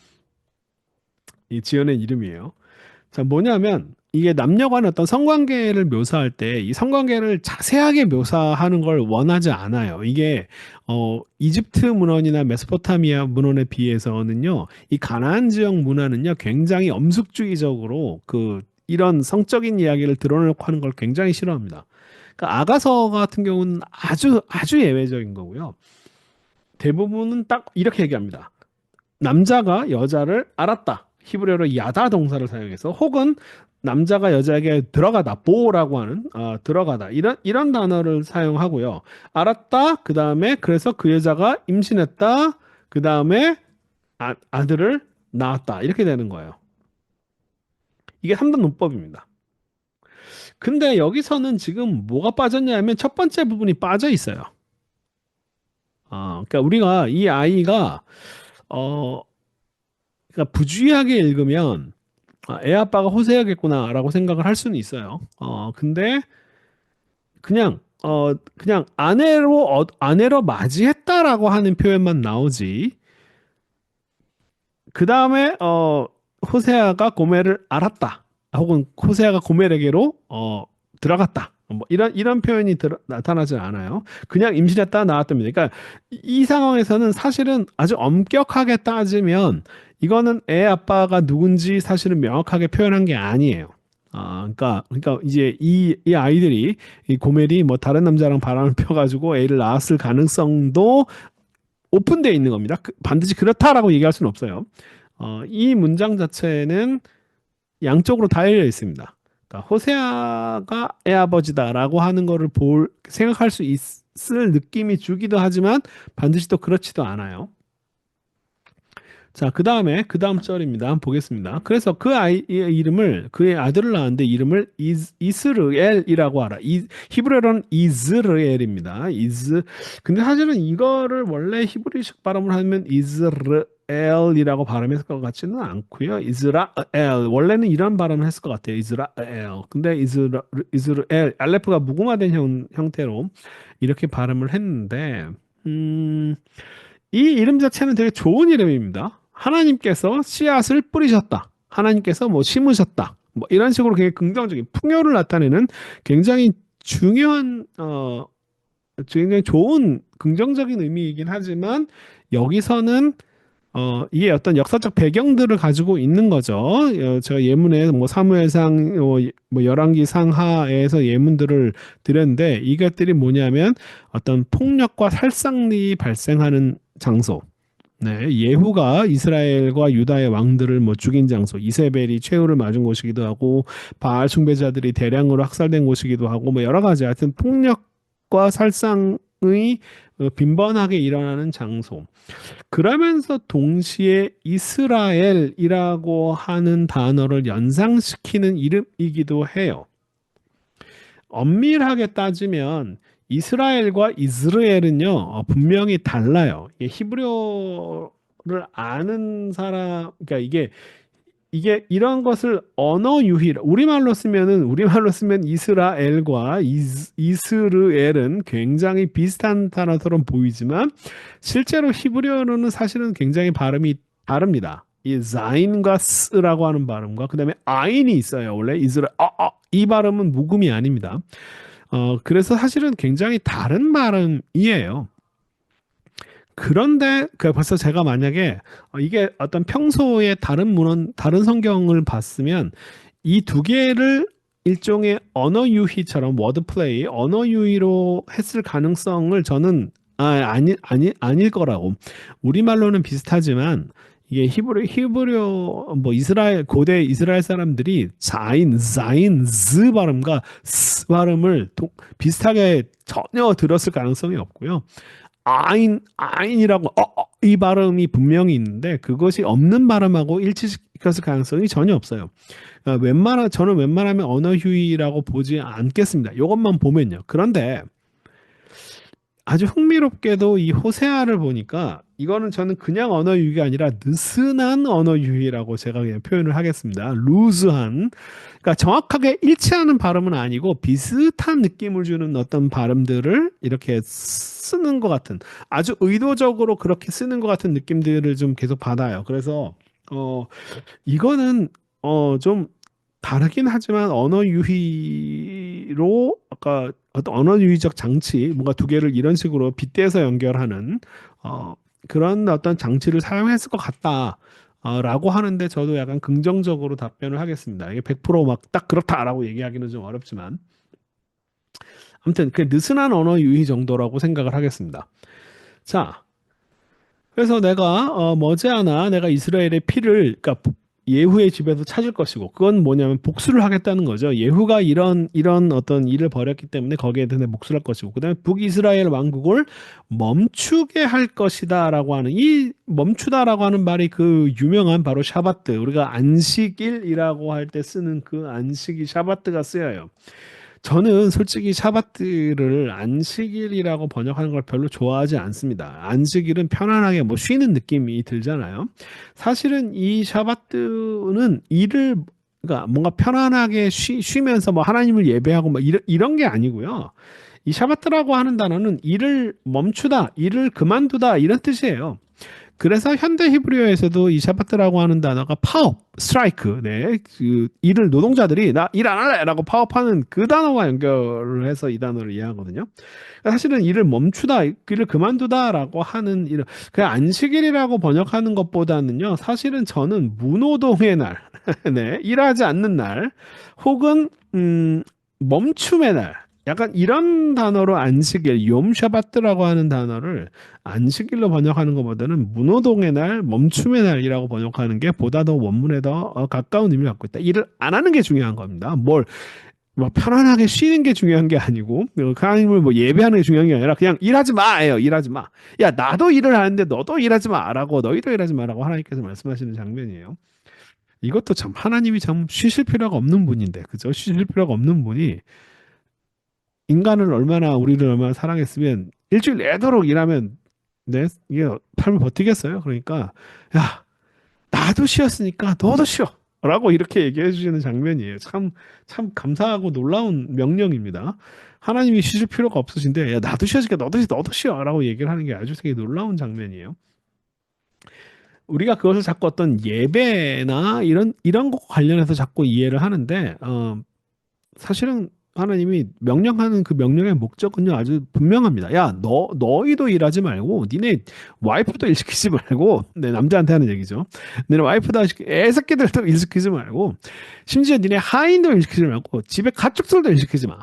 지어낸 이름이에요. 자, 뭐냐면 이게 남녀 간의 어떤 성관계를 묘사할 때 이 성관계를 자세하게 묘사하는 걸 원하지 않아요. 이게 이집트 문헌이나 메소포타미아 문헌에 비해서는요. 이 가나안 지역 문화는요. 굉장히 엄숙주의적으로 그 이런 성적인 이야기를 드러내놓고 하는 걸 굉장히 싫어합니다. 그러니까 아가서 같은 경우는 아주 예외적인 거고요. 대부분은 딱 이렇게 얘기합니다. 남자가 여자를 알았다. 히브리어로 야다 동사를 사용해서 혹은 남자가 여자에게 들어가다 보라고 하는 들어가다 이런 단어를 사용하고요. 알았다. 그 다음에 그래서 그 여자가 임신했다. 그 다음에 아들을 낳았다. 이렇게 되는 거예요. 이게 3단 문법입니다. 근데 여기서는 지금 뭐가 빠졌냐면 첫 번째 부분이 빠져 있어요. 그러니까 우리가 이 아이가 어, 그러니까 부주의하게 읽으면 애 아빠가 호세아겠구나라고 생각을 할 수는 있어요. 근데 그냥 아내로 맞이했다라고 하는 표현만 나오지. 그 다음에 호세아가 고멜을 알았다. 혹은 호세아가 고멜에게로 들어갔다. 뭐 이런 표현이 나타나지 않아요. 그냥 임신했다 나왔답니다. 그러니까 이 상황에서는 사실은 아주 엄격하게 따지면 이거는 애 아빠가 누군지 사실은 명확하게 표현한 게 아니에요. 그러니까 이제 이 아이들이 이 고멜이 뭐 다른 남자랑 바람을 펴가지고 애를 낳았을 가능성도 오픈되어 있는 겁니다. 반드시 그렇다라고 얘기할 수는 없어요. 이 문장 자체는 양쪽으로 다 열려 있습니다. 그러니까 호세아가 애아버지다라고 하는 거를 생각할 수 있을 느낌이 주기도 하지만 반드시 또 그렇지도 않아요. 자, 그 다음 절입니다. 한번 보겠습니다. 그래서 그 아이의 이름을, 그의 아들을 낳았는데 이름을 이스르엘이라고 하라. 히브리어로는 이스르엘입니다. 근데 사실은 이거를 원래 히브리식 발음을 하면 이스라엘이라고 발음했을 것 같지는 않고요. 이스라엘. 원래는 이런 발음을 했을 것 같아요. 이스라엘. 근데 이스라엘, 알레프가 무궁화된 형태로 이렇게 발음을 했는데, 이 이름 자체는 되게 좋은 이름입니다. 하나님께서 씨앗을 뿌리셨다. 하나님께서 뭐 심으셨다. 뭐 이런 식으로 굉장히 긍정적인 풍요를 나타내는 굉장히 중요한 굉장히 좋은 긍정적인 의미이긴 하지만 여기서는 이게 어떤 역사적 배경들을 가지고 있는 거죠. 제가 예문에 뭐 사무엘상, 뭐 열왕기 상하에서 예문들을 드렸는데 이것들이 뭐냐면 어떤 폭력과 살상이 발생하는 장소. 네, 예후가 이스라엘과 유다의 왕들을 뭐 죽인 장소, 이세벨이 최후를 맞은 곳이기도 하고, 바알 숭배자들이 대량으로 학살된 곳이기도 하고, 뭐 여러 가지 하여튼 폭력과 살상의 빈번하게 일어나는 장소. 그러면서 동시에 이스라엘이라고 하는 단어를 연상시키는 이름이기도 해요. 엄밀하게 따지면 이스라엘과 이스라엘은요, 분명히 달라요. 히브리어를 아는 사람, 그러니까 이게 이런 것을 언어 유희, 우리말로 쓰면 이스라엘과 이스르엘은 굉장히 비슷한 단어처럼 보이지만 실제로 히브리어로는 사실은 굉장히 발음이 다릅니다. 이 자인과 스라고 하는 발음과 그다음에 아인이 있어요. 원래 이 발음은 묵음이 아닙니다. 그래서 사실은 굉장히 다른 발음이에요. 그런데 벌써 제가 만약에 이게 어떤 평소에 다른 성경을 봤으면 이 두 개를 일종의 언어 유희처럼 워드플레이, 언어 유희로 했을 가능성을 저는 아닐 거라고. 우리말로는 비슷하지만 이게 히브리어 뭐 고대 이스라엘 사람들이 자인, 즈 발음과 스 발음을 비슷하게 전혀 들었을 가능성이 없고요. 아인이라고 이 발음이 분명히 있는데 그것이 없는 발음하고 일치시켰을 가능성이 전혀 없어요. 저는 웬만하면 언어 휴이라고 보지 않겠습니다. 이것만 보면요. 그런데 아주 흥미롭게도 이 호세아를 보니까 이거는 저는 그냥 언어 유희가 아니라 느슨한 언어 유희라고 제가 그냥 표현을 하겠습니다. 루즈한. 그러니까 정확하게 일치하는 발음은 아니고 비슷한 느낌을 주는 어떤 발음들을 이렇게 쓰는 것 같은 아주 의도적으로 그렇게 쓰는 것 같은 느낌들을 좀 계속 받아요. 그래서 이거는 좀 다르긴 하지만 언어 유희로 아까 어떤 언어 유희적 장치 뭔가 두 개를 이런 식으로 빗대서 연결하는 그런 어떤 장치를 사용했을 것 같다. 라고 하는데 저도 약간 긍정적으로 답변을 하겠습니다. 이게 100%막 딱 그렇다라고 얘기하기는 좀 어렵지만 아무튼 그 느슨한 언어 유희 정도라고 생각을 하겠습니다. 자, 그래서 내가 머지않아 내가 이스라엘의 피를 그러니까 예후의 집에서 찾을 것이고 그건 뭐냐면 복수를 하겠다는 거죠. 예후가 이런 어떤 일을 벌였기 때문에 거기에 대해 복수를 할 것이고 그다음에 북이스라엘 왕국을 멈추게 할 것이다라고 하는 이 멈추다라고 하는 말이 그 유명한 바로 샤바트 우리가 안식일이라고 할 때 쓰는 그 안식이 샤바트가 쓰여요. 저는 솔직히 샤바트를 안식일이라고 번역하는 걸 별로 좋아하지 않습니다. 안식일은 편안하게 뭐 쉬는 느낌이 들잖아요. 사실은 이 샤바트는 일을 그러니까 뭔가 편안하게 쉬면서 뭐 하나님을 예배하고 뭐 이런 게 아니고요. 이 샤바트라고 하는 단어는 일을 멈추다, 일을 그만두다 이런 뜻이에요. 그래서 현대 히브리어에서도 이 샤바트라고 하는 단어가 파업, 스트라이크, 네, 그 일을 노동자들이 나 일 안 할래라고 파업하는 그 단어와 연결을 해서 이 단어를 이해하거든요. 그러니까 사실은 일을 멈추다, 일을 그만두다라고 하는 일, 그냥 안식일이라고 번역하는 것보다는요, 사실은 저는 무노동의 날, 네, 일하지 않는 날, 혹은 멈춤의 날. 약간 이런 단어로 안식일, 욤샤바트라고 하는 단어를 안식일로 번역하는 것보다는 무노동의 날, 멈춤의 날이라고 번역하는 게 보다 더 원문에 더 가까운 의미를 갖고 있다. 일을 안 하는 게 중요한 겁니다. 뭐 편안하게 쉬는 게 중요한 게 아니고 하나님을 뭐 예배하는 게 중요한 게 아니라 그냥 일하지 마예요. 일하지 마. 야 나도 일을 하는데 너도 일하지 마라고 너희도 일하지 마라고 하나님께서 말씀하시는 장면이에요. 이것도 참 하나님이 참 쉬실 필요가 없는 분인데 그죠? 쉬실 필요가 없는 분이 인간을 얼마나 우리를 얼마나 사랑했으면 일주일 내도록 일하면 내 이게 삶을 버티겠어요. 그러니까 야 나도 쉬었으니까 너도 쉬어. 라고 이렇게 얘기해 주시는 장면이에요. 참 감사하고 놀라운 명령입니다. 하나님이 쉬실 필요가 없으신데, 야, 나도 쉬어줄게, 너도 쉬어. 라고 얘기를 하는 게 아주 되게 놀라운 장면이에요. 우리가 그것을 자꾸 어떤 예배나 이런 것과 관련해서 자꾸 이해를 하는데, 사실은 하나님이 명령하는 그 명령의 목적은요 아주 분명합니다. 야, 너희도 일하지 말고 니네 와이프도 일 시키지 말고 내 남자한테 하는 얘기죠. 니네 와이프도 애 새끼들도 일 시키지 말고 심지어 니네 하인도 일 시키지 말고 집에 가축들도 일 시키지 마.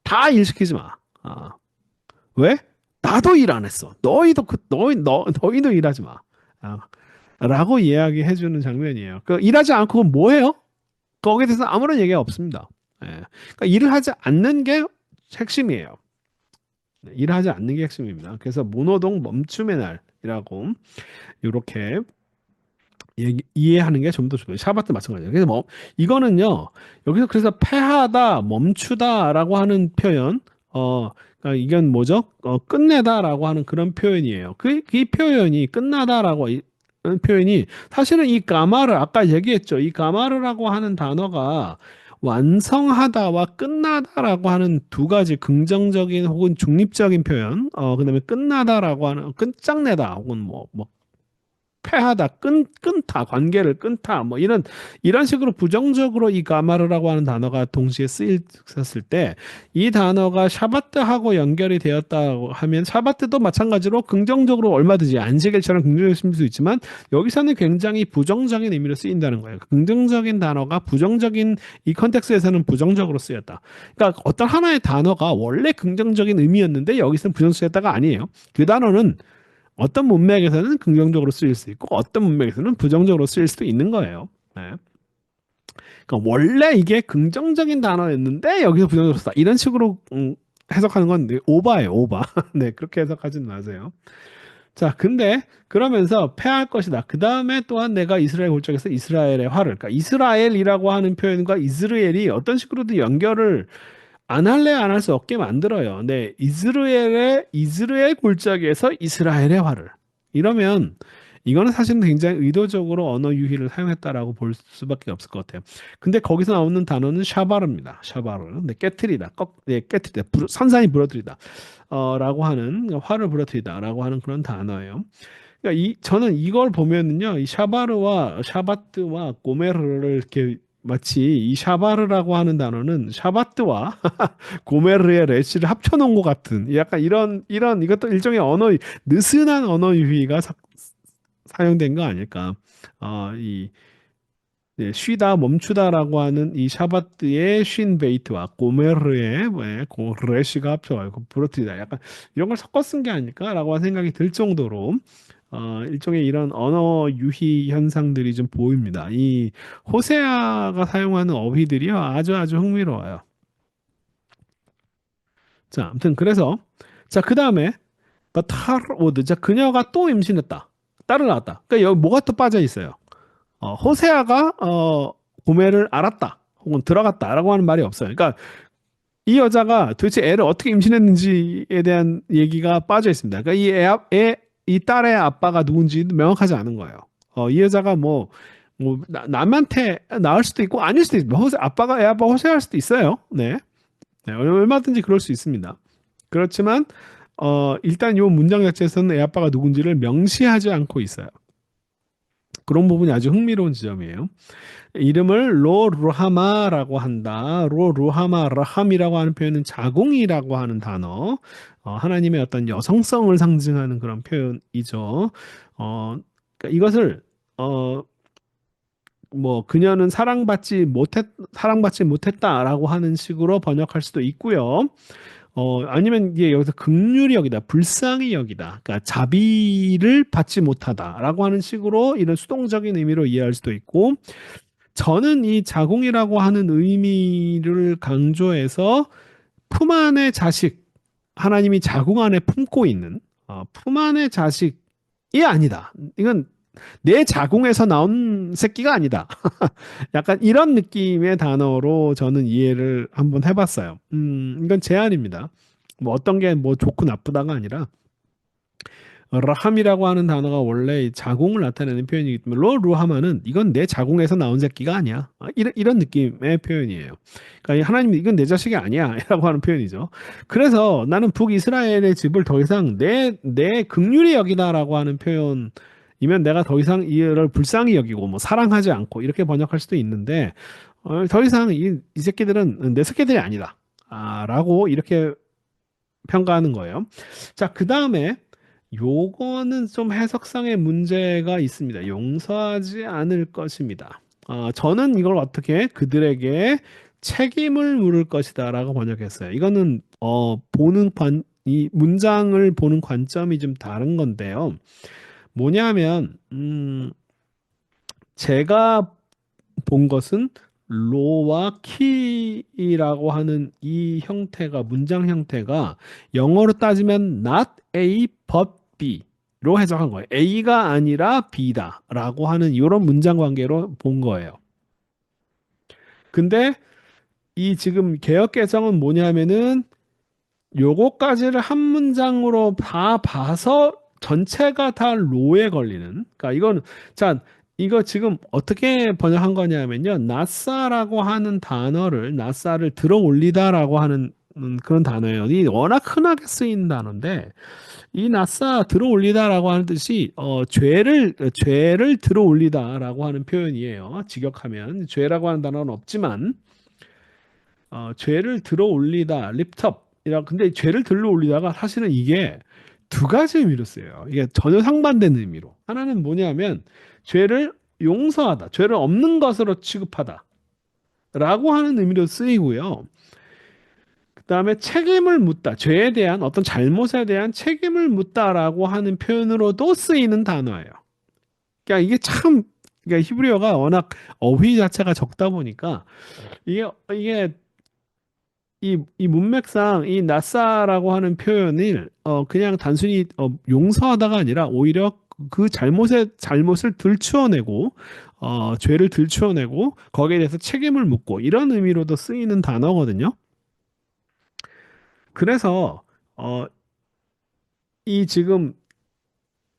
다 일 시키지 마. 왜? 나도 일 안 했어. 너희도 일하지 마. 라고 이야기해 주는 장면이에요. 그 일하지 않고 뭐 해요? 거기에 대해서 아무런 얘기가 없습니다. 예. 그러니까 일을 하지 않는 게 핵심이에요. 네, 일을 하지 않는 게 핵심입니다. 그래서 무노동 멈춤의 날이라고 이렇게 이해하는 게 좀 더 좋아요. 샤바트 마찬가지예요. 그래서 뭐 이거는요. 여기서 그래서 패하다, 멈추다라고 하는 표현, 그러니까 이건 뭐죠? 끝내다라고 하는 그런 표현이에요. 이 표현이 끝나다라고 하는 표현이 사실은 이 가마를 아까 얘기했죠. 이 가마르라고 하는 단어가 완성하다와 끝나다라고 하는 두 가지 긍정적인 혹은 중립적인 표현, 그다음에 끝나다라고 하는 끝장내다 혹은 뭐 패하다, 끊다, 관계를 끊다, 뭐 이런 식으로 부정적으로 이 가마르라고 하는 단어가 동시에 쓰였을 때 이 단어가 샤바트하고 연결이 되었다고 하면 샤바트도 마찬가지로 긍정적으로 얼마든지 안식일처럼 긍정적일 수 있지만 여기서는 굉장히 부정적인 의미로 쓰인다는 거예요. 긍정적인 단어가 부정적인 이 컨텍스트에서는 부정적으로 쓰였다. 그러니까 어떤 하나의 단어가 원래 긍정적인 의미였는데 여기서는 부정적으로 쓰였다가 아니에요. 그 단어는 어떤 문맥에서는 긍정적으로 쓰일 수 있고 어떤 문맥에서는 부정적으로 쓰일 수도 있는 거예요. 네. 그러니까 원래 이게 긍정적인 단어였는데 여기서 부정적으로 썼다. 이런 식으로 해석하는 건 오바예요, 오바. 네, 그렇게 해석하진 마세요. 자, 근데 그러면서 패할 것이다. 그 다음에 또한 내가 이스라엘 골짜기에서 이스라엘의 화를, 그러니까 이스라엘이라고 하는 표현과 이스라엘이 어떤 식으로든 연결을 안 할래 안 할 수 없게 만들어요. 네, 이스라엘 골짜기에서 이스라엘의 화를. 이러면 이거는 사실은 굉장히 의도적으로 언어 유희를 사용했다라고 볼 수밖에 없을 것 같아요. 근데 거기서 나오는 단어는 샤바르입니다. 샤바르. 네, 깨트리다. 네, 깨트리다. 산산이 부러뜨리다. 라고 하는 화를 부러뜨리다라고 하는 그런 단어예요. 그러니까 저는 이걸 보면은요, 이 샤바르와 샤바트와 고메르를 이렇게 마치 이 샤바르라고 하는 단어는 샤바트와 고메르의 레시를 합쳐놓은 것 같은 약간 이것도 일종의 느슨한 언어 유희가 사용된 거 아닐까. 이 네, 쉬다 멈추다라고 하는 이 샤바트의 쉰 베이트와 고메르의 레시가 합쳐가지고 부러뜨리다 약간 이런 걸 섞어 쓴 게 아닐까라고 하는 생각이 들 정도로 일종의 이런 언어 유희 현상들이 좀 보입니다. 이 호세아가 사용하는 어휘들이요 아주 아주 흥미로워요. 자, 아무튼 그래서 자, 그다음에 바타르오드 자, 그녀가 또 임신했다. 딸을 낳았다. 그러니까 여기 뭐가 또 빠져 있어요. 호세아가 고매를 알았다. 혹은 들어갔다라고 하는 말이 없어요. 그러니까 이 여자가 도대체 애를 어떻게 임신했는지에 대한 얘기가 빠져 있습니다. 그러니까 이 딸의 아빠가 누군지 명확하지 않은 거예요. 이 여자가 남한테 낳을 수도 있고 아닐 수도 있고 아빠가 애 아빠 호세할 수도 있어요. 네. 네, 얼마든지 그럴 수 있습니다. 그렇지만 일단 이 문장 자체에서는 애 아빠가 누군지를 명시하지 않고 있어요. 그런 부분이 아주 흥미로운 지점이에요. 이름을 로 루하마라고 한다. 로 루하마 라함이라고 하는 표현은 자궁이라고 하는 단어. 하나님의 어떤 여성성을 상징하는 그런 표현이죠. 그러니까 이것을 어, 그녀는 사랑받지 못했다라고 하는 식으로 번역할 수도 있고요. 아니면 이게 여기서 긍휼히 여기다, 불쌍히 여기다, 그러니까 자비를 받지 못하다라고 하는 식으로 이런 수동적인 의미로 이해할 수도 있고, 저는 이 자궁이라고 하는 의미를 강조해서 품 안의 자식, 하나님이 자궁 안에 품고 있는 품 안의 자식이 아니다. 이건 내 자궁에서 나온 새끼가 아니다. 약간 이런 느낌의 단어로 저는 이해를 한번 해봤어요. 이건 제안입니다. 어떤 게 좋고 나쁘다가 아니라 라함이라고 하는 단어가 원래 이 자궁을 나타내는 표현이기 때문에 루하마는 이건 내 자궁에서 나온 새끼가 아니야. 이런 느낌의 표현이에요. 그러니까 하나님이 이건 내 자식이 아니야 라고 하는 표현이죠. 그래서 나는 북이스라엘의 집을 더 이상 내 긍휼히 여기다라고 하는 표현이면 내가 더 이상 이를 불쌍히 여기고 사랑하지 않고 이렇게 번역할 수도 있는데 더 이상 이 새끼들은 내 새끼들이 아니다. 라고 이렇게 평가하는 거예요. 자, 그 다음에 요거는 좀 해석상의 문제가 있습니다. 용서하지 않을 것입니다. 저는 이걸 어떻게 그들에게 책임을 물을 것이다라고 번역했어요. 이거는 이 문장을 보는 관점이 좀 다른 건데요. 뭐냐면 제가 본 것은 로와 키라고 하는 이 형태가 문장 형태가 영어로 따지면 not A but B로 해석한 거예요. A가 아니라 B다라고 하는 이런 문장 관계로 본 거예요. 근데 이 지금 개역 개정은 뭐냐면은 요거까지를 한 문장으로 다 봐서 전체가 다 로에 걸리는. 그러니까 이거 지금 어떻게 번역한 거냐면요. 나사라고 하는 나사를 들어 올리다라고 하는 그런 단어예요. 이 워낙 흔하게 쓰인 단어인데 이 나사 들어 올리다라고 하는 뜻이 죄를 들어 올리다라고 하는 표현이에요. 직역하면 죄라고 하는 단어는 없지만 죄를 들어 올리다, 립텁이라 근데 죄를 들어 올리다가 사실은 이게 두 가지 의미로 쓰여요. 이게 전혀 상반된 의미로. 하나는 뭐냐면 죄를 용서하다, 죄를 없는 것으로 취급하다 라고 하는 의미로 쓰이고요. 그 다음에 책임을 묻다, 죄에 대한 어떤 잘못에 대한 책임을 묻다라고 하는 표현으로도 쓰이는 단어예요. 그러니까 그러니까 히브리어가 워낙 어휘 자체가 적다 보니까 이게 이 문맥상 이 나사라고 하는 표현을 그냥 단순히 용서하다가 아니라 오히려 그 잘못을 들추어내고 죄를 들추어내고 거기에 대해서 책임을 묻고 이런 의미로도 쓰이는 단어거든요. 그래서 이 지금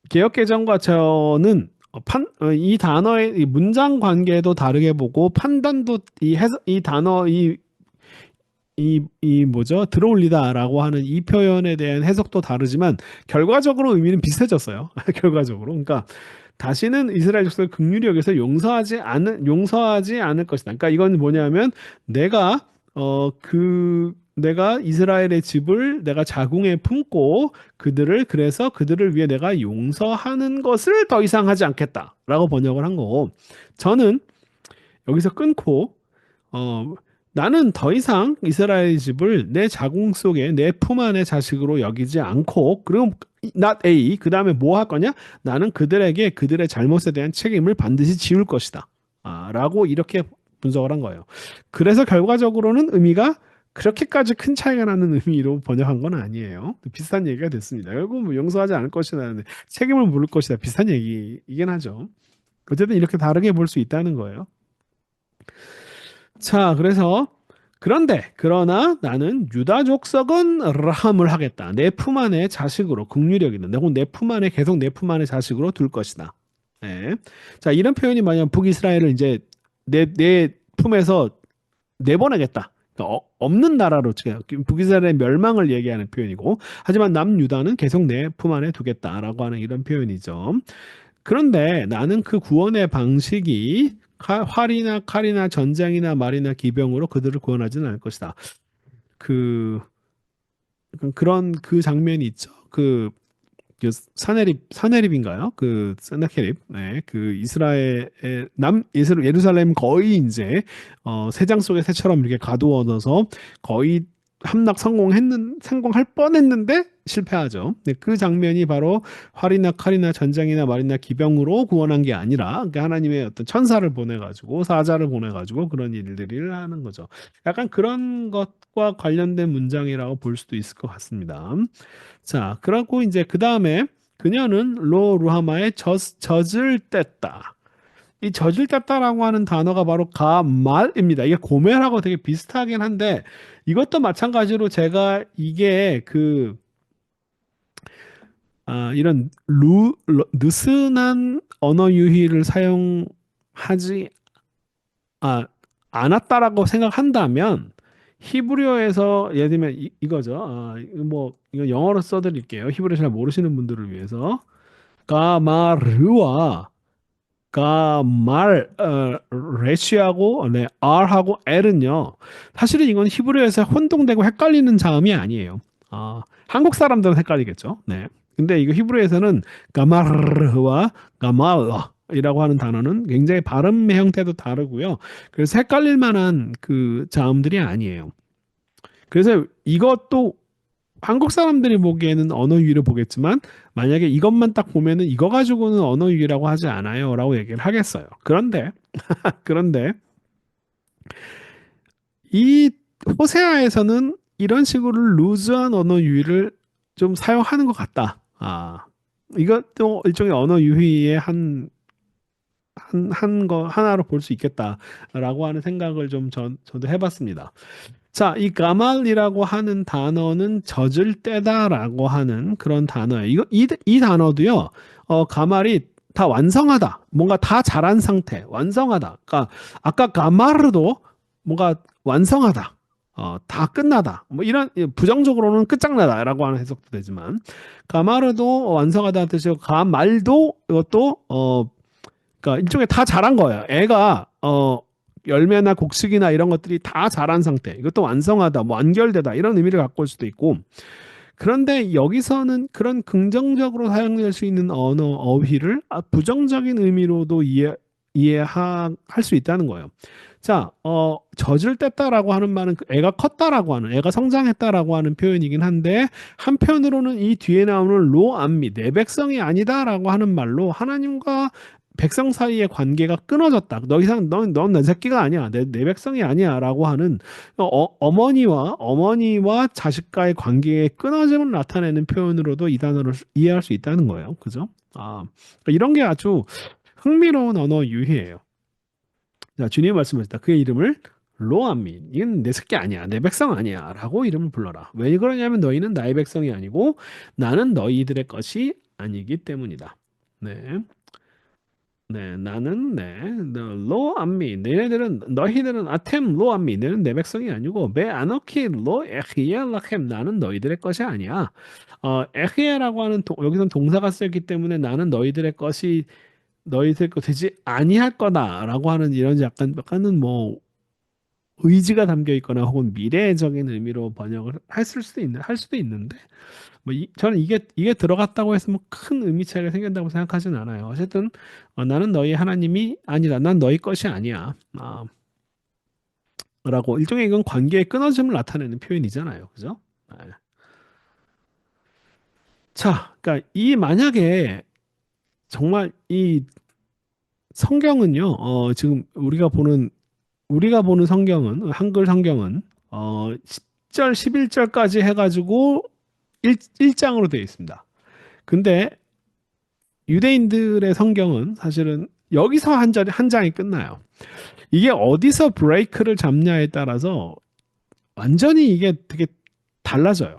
개혁개정과 이 단어의 이 문장 관계도 다르게 보고 판단도 이 단어 뭐죠? 들어올리다라고 하는 이 표현에 대한 해석도 다르지만 결과적으로 의미는 비슷해졌어요. 결과적으로. 그러니까 다시는 이스라엘 족속을 긍휼히 여기서 용서하지 않을 것이다. 그러니까 이건 뭐냐면 내가 내가 이스라엘의 집을 내가 자궁에 품고 그래서 그들을 위해 내가 용서하는 것을 더 이상 하지 않겠다라고 번역을 한 거고 저는 여기서 끊고 어, 나는 더 이상 이스라엘 집을 내 자궁 속에 내 품 안의 자식으로 여기지 않고 그럼 not A 그 다음에 뭐 할 거냐? 나는 그들에게 그들의 잘못에 대한 책임을 반드시 지울 것이다. 라고 이렇게 분석을 한 거예요. 그래서 결과적으로는 의미가 그렇게까지 큰 차이가 나는 의미로 번역한 건 아니에요. 비슷한 얘기가 됐습니다. 결국 뭐 용서하지 않을 것이다. 책임을 물을 것이다. 비슷한 얘기이긴 하죠. 어쨌든 이렇게 다르게 볼 수 있다는 거예요. 자, 그러나 나는 유다 족속은 라함을 하겠다. 내 품 안에 자식으로 국유력 있는 내 품 안에 계속 내 품 안에 자식으로 둘 것이다. 예. 자, 이런 표현이 만약 북이스라엘을 이제 내 품에서 내보내겠다. 그러니까 없는 나라로 북이스라엘의 멸망을 얘기하는 표현이고 하지만 남유다는 계속 내 품 안에 두겠다라고 하는 이런 표현이죠. 그런데 나는 그 구원의 방식이 활이나 칼이나 전쟁이나 말이나 기병으로 그들을 구원하지는 않을 것이다. 그 그런 그 장면이 있죠. 사네립인가요? 그 세나케립, 네, 그 이스라엘 예루살렘 거의 이제 새장 속의 새처럼 이렇게 가두어 넣어서 거의 성공할 뻔했는데 실패하죠. 네, 그 장면이 바로 활이나 칼이나 전장이나 말이나 기병으로 구원한 게 아니라 그러니까 하나님의 어떤 천사를 보내가지고 사자를 보내가지고 그런 일들을 하는 거죠. 약간 그런 것과 관련된 문장이라고 볼 수도 있을 것 같습니다. 자, 그러고 이제 그 다음에 그녀는 로 루하마의 젖을 뗐다. 이 젖을 뗐다라고 하는 단어가 바로 가말입니다. 이게 고멜하고 되게 비슷하긴 한데 이것도 마찬가지로 제가 이게 이런 느슨한 언어 유희를 사용하지 않았다라고 생각한다면 히브리어에서 예를 들면 이거죠. 이거 영어로 써드릴게요. 히브리어 잘 모르시는 분들을 위해서 가마르와 가말 레시하고 네, R하고 L은요. 사실은 이건 히브리어에서 혼동되고 헷갈리는 자음이 아니에요. 한국 사람들은 헷갈리겠죠. 네. 근데 이거 히브리어에서는 가마르와 가말이라고 하는 단어는 굉장히 발음의 형태도 다르고요. 그래서 헷갈릴 만한 그 자음들이 아니에요. 그래서 이것도 한국 사람들이 보기에는 언어 유희를 보겠지만 만약에 이것만 딱 보면은 이거 가지고는 언어 유희라고 하지 않아요라고 얘기를 하겠어요. 그런데 이 호세아에서는 이런 식으로 루즈한 언어 유희를 좀 사용하는 것 같다. 이것도 일종의 언어 유희의 하나로 볼 수 있겠다라고 하는 생각을 저도 해봤습니다. 자, 이 가말이라고 하는 단어는 젖을 떼다라고 하는 그런 단어예요. 이 단어도요, 가말이 다 완성하다. 뭔가 다 자란 상태. 완성하다. 그러니까 아까 가마르도 뭔가 완성하다. 다 끝나다. 뭐 이런 부정적으로는 끝장나다라고 하는 해석도 되지만 가마르도 완성하다 뜻이고 가말도 이것도 그러니까 일종의 다 자란 거예요. 애가 열매나 곡식이나 이런 것들이 다 자란 상태. 이것도 완성하다, 뭐 완결되다 이런 의미를 갖고 올 수도 있고. 그런데 여기서는 그런 긍정적으로 사용될 수 있는 어휘를 부정적인 의미로도 이해할 수 있다는 거예요. 자, 젖을 뗐다라고 하는 말은 애가 컸다라고 하는, 애가 성장했다라고 하는 표현이긴 한데, 한편으로는 이 뒤에 나오는 로암미, 내 백성이 아니다라고 하는 말로 하나님과 백성 사이의 관계가 끊어졌다. 너 이상 넌 내 새끼가 아니야. 내 백성이 아니야라고 하는 어머니와 자식과의 관계의 끊어짐을 나타내는 표현으로도 이 단어를 이해할 수 있다는 거예요. 그죠? 그러니까 이런 게 아주 흥미로운 언어 유희예요. 자, 주님이 말씀하셨다. 그의 이름을 로암민. 이건 내 새끼 아니야. 내 백성 아니야. 라고 이름을 불러라. 왜 그러냐면 너희는 나의 백성이 아니고 나는 너희들의 것이 아니기 때문이다. 네. 네, 너희들은 아템 로 암미, 너는 내 백성이 아니고 베 아너키 로 에히엘라켐, 나는 너희들의 것이 아니야. 에히엘라고 하는 여기서는 동사가 쓰였기 때문에 나는 너희들 것 되지 아니할 거다라고 하는 이런 약간은 뭐 의지가 담겨 있거나 혹은 미래적인 의미로 번역을 할 수도 있는데 저는 이게 들어갔다고 해서 뭐 큰 의미 차이가 생긴다고 생각하진 않아요. 어쨌든 나는 너희 하나님이 아니다. 난 너희 것이 아니야. 라고 일종의 이건 관계의 끊어짐을 나타내는 표현이잖아요. 그죠? 네. 자, 그러니까 이 만약에 정말 이 성경은요. 지금 우리가 보는 성경은 한글 성경은 10절, 11절까지 해가지고 1장으로 되어 있습니다. 근데 유대인들의 성경은 사실은 여기서 한 장이 끝나요. 이게 어디서 브레이크를 잡냐에 따라서 완전히 이게 되게 달라져요.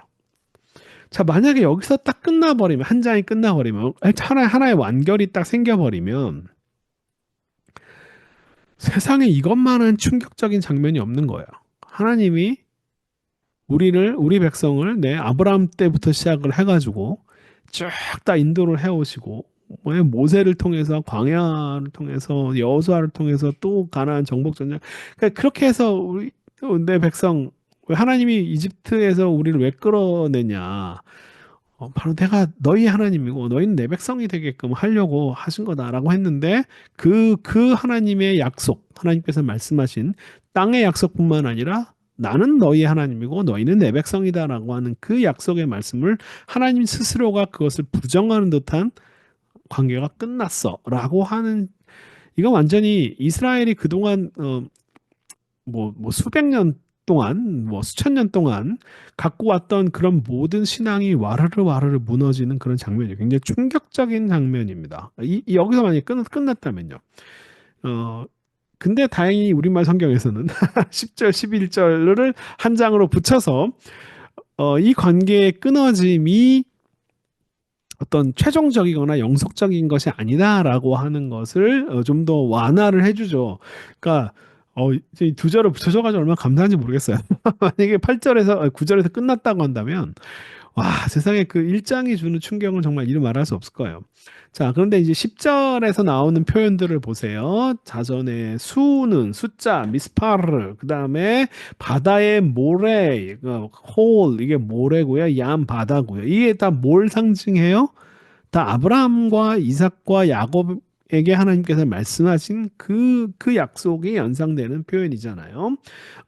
자, 만약에 여기서 딱 끝나버리면, 한 장이 끝나버리면, 하나의 완결이 딱 생겨버리면 세상에 이것만한 충격적인 장면이 없는 거예요. 하나님이 우리 백성을 아브라함 때부터 시작을 해가지고 쭉 다 인도를 해오시고 모세를 통해서 광야를 통해서 여호수아를 통해서 또 가나안 정복 전쟁 그러니까 그렇게 해서 내 백성 왜 하나님이 이집트에서 우리를 왜 끌어내냐 바로 내가 너희 하나님이고 너희는 내 백성이 되게끔 하려고 하신 거다라고 했는데 그 하나님의 약속 하나님께서 말씀하신 땅의 약속뿐만 아니라 나는 너희 하나님이고 너희는 내 백성이다라고 하는 그 약속의 말씀을 하나님 스스로가 그것을 부정하는 듯한 관계가 끝났어라고 하는 이건 완전히 이스라엘이 그동안 뭐 수백 년 동안 뭐 수천 년 동안 갖고 왔던 그런 모든 신앙이 와르르 와르르 무너지는 그런 장면이에요. 굉장히 충격적인 장면입니다. 여기서 만약에 끝났다면요. 어 근데 다행히 우리말 성경에서는 10절, 11절을 한 장으로 붙여서 이 관계의 끊어짐이 어떤 최종적이거나 영속적인 것이 아니다라고 하는 것을 좀 더 완화를 해주죠. 그러니까 이제 두 절을 붙여줘가지고 얼마나 감사한지 모르겠어요. 만약에 8절에서 9절에서 끝났다고 한다면 와 세상에 그 1장이 주는 충격은 정말 이루 말할 수 없을 거예요. 자 그런데 이제 10절에서 나오는 표현들을 보세요. 자전의 수는 숫자 미스파르 그 다음에 바다의 모래 홀 이게 모래고요. 얌 바다고요. 이게 다 뭘 상징해요? 다 아브라함과 이삭과 야곱에게 하나님께서 말씀하신 그 약속이 연상되는 표현이잖아요.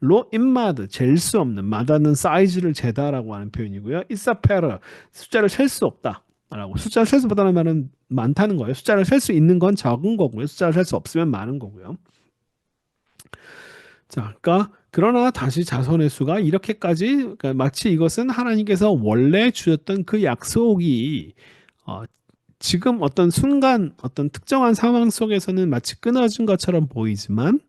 로 임마드 잴 수 없는 마다는 사이즈를 재다라고 하는 표현이고요. 이사페르 숫자를 셀 수 없다. 라고 숫자를 셀 수 없다는 말은 많다는 거예요. 숫자를 셀 수 있는 건 적은 거고요. 숫자를 셀 수 없으면 많은 거고요. 자, 그러니까 그러나 다시 자손의 수가 이렇게까지 그러니까 마치 이것은 하나님께서 원래 주셨던 그 약속이 어, 지금 어떤 순간 어떤 특정한 상황 속에서는 마치 끊어진 것처럼 보이지만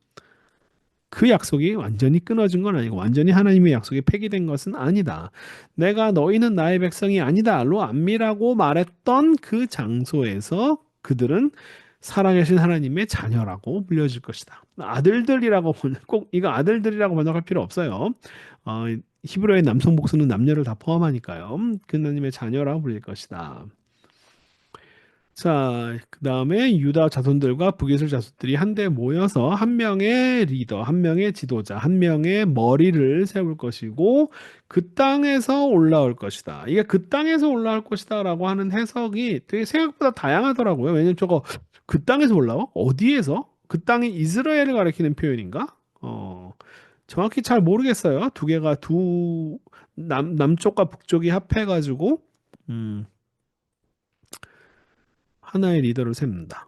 그 약속이 완전히 끊어진 건 아니고 완전히 하나님의 약속이 폐기된 것은 아니다. 내가 너희는 나의 백성이 아니다로 안미라고 말했던 그 장소에서 그들은 살아계신 하나님의 자녀라고 불려질 것이다. 아들들이라고 꼭 이거 아들들이라고 번역할 필요 없어요. 어, 히브리어의 남성 복수는 남녀를 다 포함하니까요. 그 하나님의 자녀라고 불릴 것이다. 자, 그 다음에 유다 자손들과 북이스라엘 자손들이 한데 모여서 한 명의 리더, 한 명의 지도자, 한 명의 머리를 세울 것이고 그 땅에서 올라올 것이다. 이게 그 땅에서 올라올 것이다라고 하는 해석이 되게 생각보다 다양하더라고요. 왜냐면 저거 그 땅에서 올라와? 어디에서? 그 땅이 이스라엘을 가리키는 표현인가? 정확히 잘 모르겠어요. 두 개가 남쪽과 북쪽이 합해가지고 음. 하나의 리더를 세운다.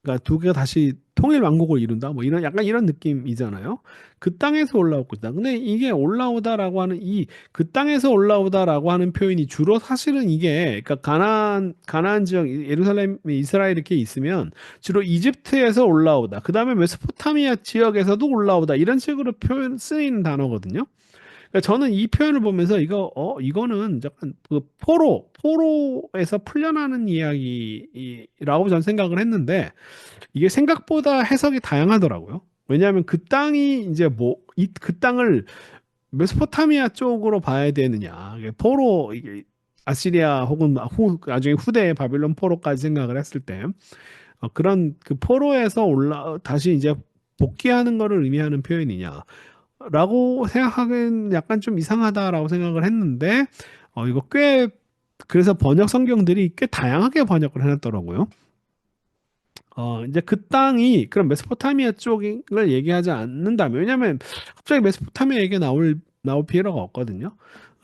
그러니까 두 개가 다시 통일 왕국을 이룬다. 뭐 이런 약간 이런 느낌이잖아요. 그 땅에서 올라올 것이다. 근데 이게 올라오다라고 하는 그 땅에서 올라오다라고 하는 표현이 주로 사실은 이게 그러니까 가나안 지역 예루살렘 이스라엘 이렇게 있으면 주로 이집트에서 올라오다. 그다음에 메소포타미아 지역에서도 올라오다. 이런 식으로 표현 쓰이는 단어거든요. 그러니까 저는 이 표현을 보면서 이거는 약간 그 포로에서 풀려나는 이야기라고 저는 생각을 했는데 이게 생각보다 해석이 다양하더라고요. 왜냐하면 그 땅이 이제 그 땅을 메소포타미아 쪽으로 봐야 되느냐. 이게 이게 아시리아 혹은 나중에 후대 바빌론 포로까지 생각을 했을 때 그런 그 포로에서 다시 이제 복귀하는 거를 의미하는 표현이냐? 라고 생각하기엔 약간 좀 이상하다라고 생각을 했는데, 이거 꽤, 그래서 번역 성경들이 꽤 다양하게 번역을 해놨더라고요. 이제 그 땅이 그럼 메소포타미아 쪽을 얘기하지 않는다면, 왜냐면 갑자기 메소포타미아 얘기가 나올 필요가 없거든요.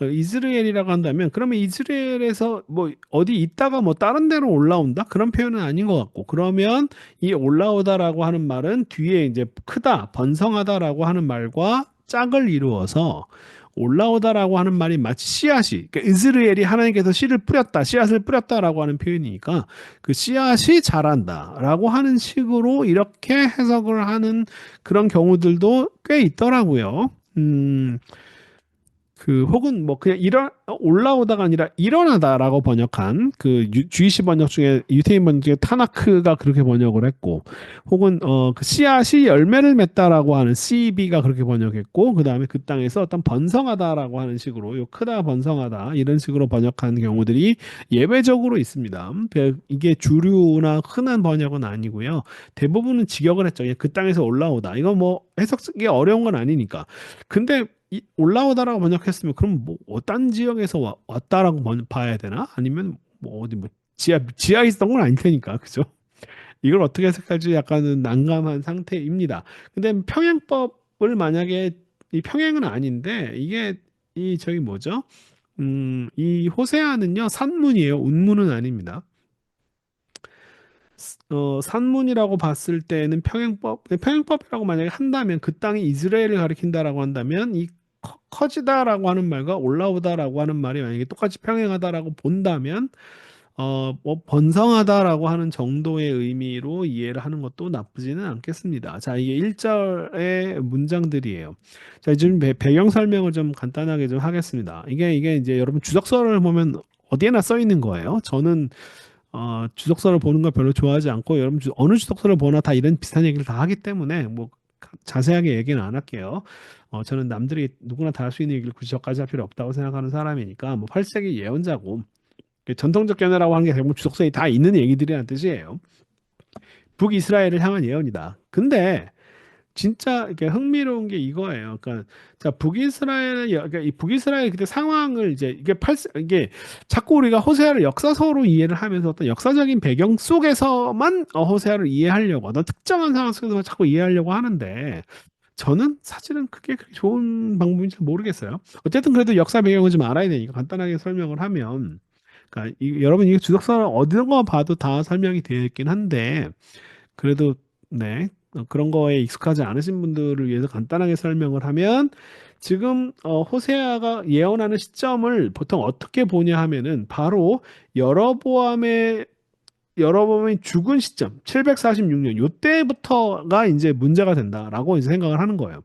이스라엘이라고 한다면, 그러면 이스라엘에서 뭐 어디 있다가 뭐 다른 데로 올라온다? 그런 표현은 아닌 것 같고, 그러면 이 올라오다라고 하는 말은 뒤에 이제 크다, 번성하다라고 하는 말과 짝을 이루어서 올라오다라고 하는 말이 마치 씨앗이, 그러니까 이스라엘이 하나님께서 씨를 뿌렸다, 씨앗을 뿌렸다라고 하는 표현이니까 그 씨앗이 자란다라고 하는 식으로 이렇게 해석을 하는 그런 경우들도 꽤 있더라고요. 혹은 뭐 그냥 올라오다가 아니라 일어나다라고 번역한 GC 번역 중에 유태인 번역 중에 타나크가 그렇게 번역을 했고, 혹은 그 씨앗이 열매를 맺다라고 하는 CB가 그렇게 번역했고, 그 다음에 그 땅에서 어떤 번성하다라고 하는 식으로 요 크다 번성하다 이런 식으로 번역한 경우들이 예외적으로 있습니다. 이게 주류나 흔한 번역은 아니고요. 대부분은 직역을 했죠. 그 땅에서 올라오다. 이거 뭐 해석이 어려운 건 아니니까. 근데 올라오다라고 번역했으면 그럼 뭐 어떤 지역에서 왔다라고 봐야 되나? 아니면 뭐 어디 뭐 지하에 있었던 건 아닐 테니까, 그죠? 이걸 어떻게 해석할지 약간은 난감한 상태입니다. 근데 평행법을 만약에 이 평행은 아닌데 이게 이 저기 뭐죠? 이 호세아는요 산문이에요. 운문은 아닙니다. 산문이라고 봤을 때는 평행법이라고 만약에 한다면 그 땅이 이스라엘을 가리킨다라고 한다면 이 커지다라고 하는 말과 올라오다라고 하는 말이 만약에 똑같이 평행하다라고 본다면 뭐 번성하다라고 하는 정도의 의미로 이해를 하는 것도 나쁘지는 않겠습니다. 자, 이게 1절의 문장들이에요. 자, 좀 배경 설명을 좀 간단하게 좀 하겠습니다. 이게 이제 여러분 주석서를 보면 어디에나 써 있는 거예요. 저는 주석서를 보는 걸 별로 좋아하지 않고 여러분 어느 주석서를 보나 다 이런 비슷한 얘기를 다 하기 때문에 뭐 자세하게 얘기는 안 할게요. 저는 남들이 누구나 다 할 수 있는 얘기를 굳이 저까지 할 필요 없다고 생각하는 사람이니까 뭐 8세기 예언자고 전통적 견해라고 하는 게 대부분 주석서에 다 있는 얘기들이란 뜻이에요. 북이스라엘을 향한 예언이다. 근데 진짜 이렇게 흥미로운 게 이거예요. 그러니까 자 그러니까 이 북이스라엘 그때 상황을 이제 이게 자꾸 우리가 호세아를 역사서로 이해를 하면서 어떤 역사적인 배경 속에서만 호세아를 이해하려고 어떤 특정한 상황 속에서만 자꾸 이해하려고 하는데 저는 사실은 그게 그렇게 좋은 방법인지 모르겠어요. 어쨌든 그래도 역사 배경을 좀 알아야 되니까 간단하게 설명을 하면, 그러니까 여러분 이게 주석서를 어디서 봐도 다 설명이 되어 있긴 한데 그래도 네 그런 거에 익숙하지 않으신 분들을 위해서 간단하게 설명을 하면 지금 호세아가 예언하는 시점을 보통 어떻게 보냐 하면은 바로 여로보암의 여로보암이 죽은 시점 746년 요때부터가 이제 문제가 된다라고 이제 생각을 하는 거예요.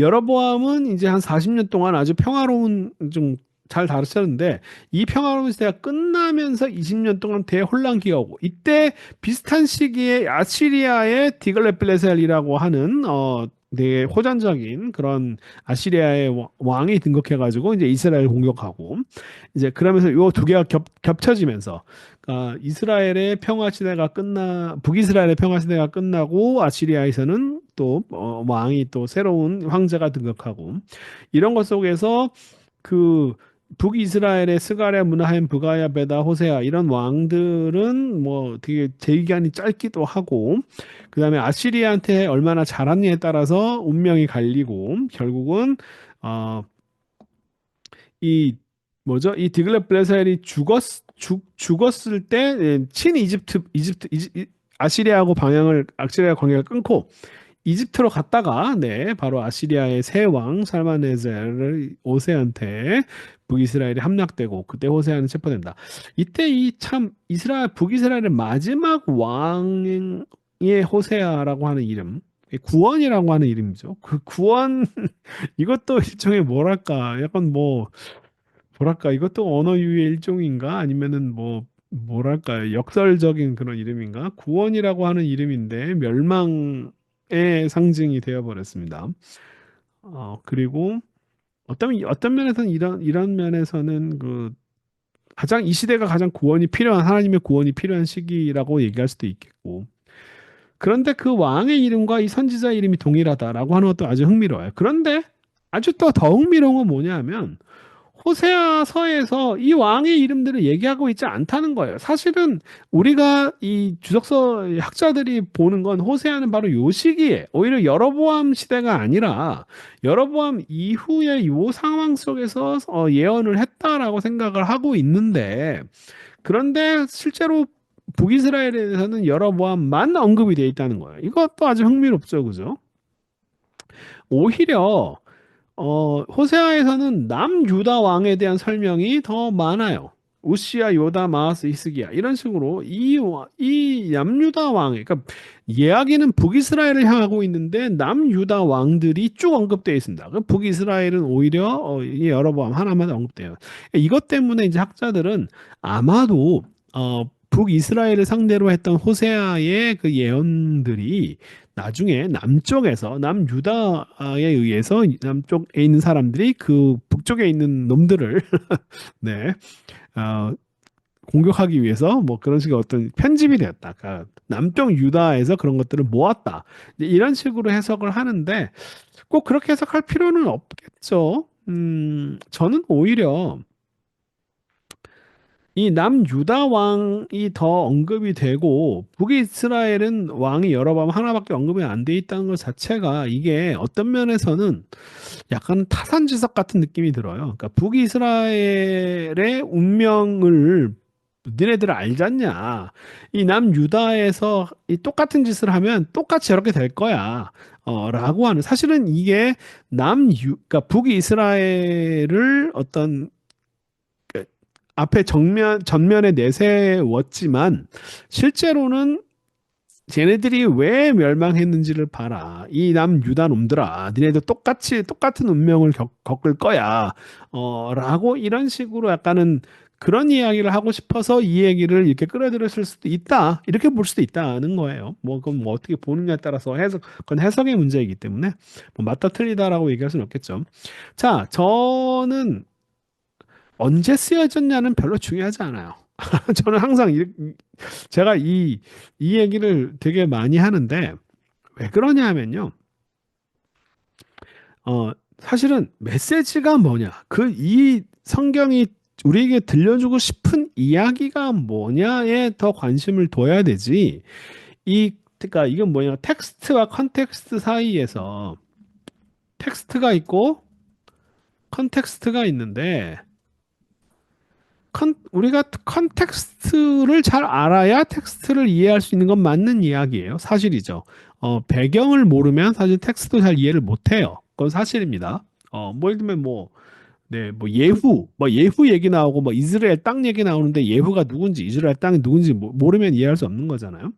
여로보암은 이제 한 40년 동안 아주 평화로운 좀 잘 다루셨는데 이 평화로운 시대가 끝나면서 20년 동안 대혼란 기가 오고 이때 비슷한 시기에 아시리아의 디글렛빌레셀이라고 하는 되게 호전적인 그런 아시리아의 왕이 등극해가지고 이제 이스라엘 공격하고 이제 그러면서 요 두 개가 겹쳐지면서 이스라엘의 평화 시대가 북이스라엘의 평화 시대가 끝나고 아시리아에서는 또 왕이 또 새로운 황제가 등극하고 이런 것 속에서 그 북이스라엘의 스가랴, 문하햄, 브가야, 베다, 호세아 이런 왕들은 뭐 되게 재기간이 짧기도 하고 그다음에 아시리아한테 얼마나 잘하느냐에 따라서 운명이 갈리고 결국은 어, 이 뭐죠? 이 디글렛빌레셀이 죽었을 때 친 아시리아하고 아시리아 관계를 끊고 이집트로 갔다가 바로 아시리아의 새 왕 살마네셀을 호세한테 북이스라엘이 함락되고 그때 호세아는 체포된다. 이때 이 참 북이스라엘의 마지막 왕의 호세아라고 하는 이름, 구원이라고 하는 이름이죠. 그 구원 이것도 일종의 뭐랄까 약간 뭐랄까 이것도 언어 유희의 일종인가 아니면은 뭐랄까 역설적인 그런 이름인가 구원이라고 하는 이름인데 멸망의 상징이 되어 버렸습니다. 그리고 어떤 면에서는 이런 면에서는 이 시대가 가장 구원이 필요한 하나님의 구원이 필요한 시기라고 얘기할 수도 있겠고 그런데 그 왕의 이름과 이 선지자 이름이 동일하다라고 하는 것도 아주 흥미로워요. 그런데 아주 또 더 흥미로운 건 뭐냐면 호세아서에서 이 왕의 이름들을 얘기하고 있지 않다는 거예요. 사실은 우리가 이 주석서 학자들이 보는 건 호세아는 바로 요 시기에 오히려 여로보암 시대가 아니라 여로보암 이후의 요 상황 속에서 예언을 했다라고 생각을 하고 있는데 그런데 실제로 북이스라엘에 대해서는 여로보암만 언급이 되어 있다는 거예요. 이것도 아주 흥미롭죠, 그죠? 오히려 호세아에서는 남유다 왕에 대한 설명이 더 많아요. 우시야, 요다, 마하스, 히스기야 이런 식으로 이 남유다 왕, 그러니까 이야기는 북이스라엘을 향하고 있는데 남유다 왕들이 쭉 언급되어 있습니다. 그 북이스라엘은 오히려 이 여로보암 하나만 언급돼요. 이것 때문에 이제 학자들은 아마도 북이스라엘을 상대로 했던 호세아의 그 예언들이 나중에 남쪽에서 남유다에 의해서 남쪽에 있는 사람들이 그 북쪽에 있는 놈들을 네, 어, 공격하기 위해서 뭐 그런 식의 어떤 편집이 되었다. 그러니까 남쪽 유다에서 그런 것들을 모았다. 이제 이런 식으로 해석을 하는데 꼭 그렇게 해석할 필요는 없겠죠. 저는 오히려 이 남유다 왕이 더 언급이 되고 북이스라엘은 왕이 여러 번 하나밖에 언급이 안 돼 있다는 것 자체가 이게 어떤 면에서는 약간 타산지석 같은 느낌이 들어요. 그러니까 북이스라엘의 운명을 니네들 알잖냐. 이 남유다에서 이 똑같은 짓을 하면 똑같이 저렇게 될 거야. 라고 하는 사실은 이게 그러니까 북이스라엘을 어떤 앞에 전면에 내세웠지만 실제로는 쟤네들이 왜 멸망했는지를 봐라. 이 남유다 놈들아, 니네도 똑같은 운명을 겪을 거야. 라고 이런 식으로 약간은 그런 이야기를 하고 싶어서 이 얘기를 이렇게 끌어들였을 수도 있다. 이렇게 볼 수도 있다는 거예요. 뭐 그건 뭐 어떻게 보느냐에 따라서 그건 해석의 문제이기 때문에 뭐 맞다 틀리다라고 얘기할 수는 없겠죠. 자, 저는 언제 쓰여졌냐는 별로 중요하지 않아요. 저는 항상 제가 이 얘기를 되게 많이 하는데 왜 그러냐 하면요. 사실은 메시지가 뭐냐. 이 성경이 우리에게 들려주고 싶은 이야기가 뭐냐에 더 관심을 둬야 되지. 그러니까 이건 뭐냐. 텍스트와 컨텍스트 사이에서 텍스트가 있고 컨텍스트가 있는데 우리가 컨텍스트를 잘 알아야 텍스트를 이해할 수 있는 건 맞는 이야기예요. 사실이죠. 배경을 모르면 사실 텍스트도 잘 이해를 못 해요. 그건 사실입니다. 뭐 예를 들면 뭐 예후 얘기 나오고 뭐 이스라엘 땅 얘기 나오는데 예후가 누군지 이스라엘 땅이 누군지 모르면 이해할 수 없는 거잖아요.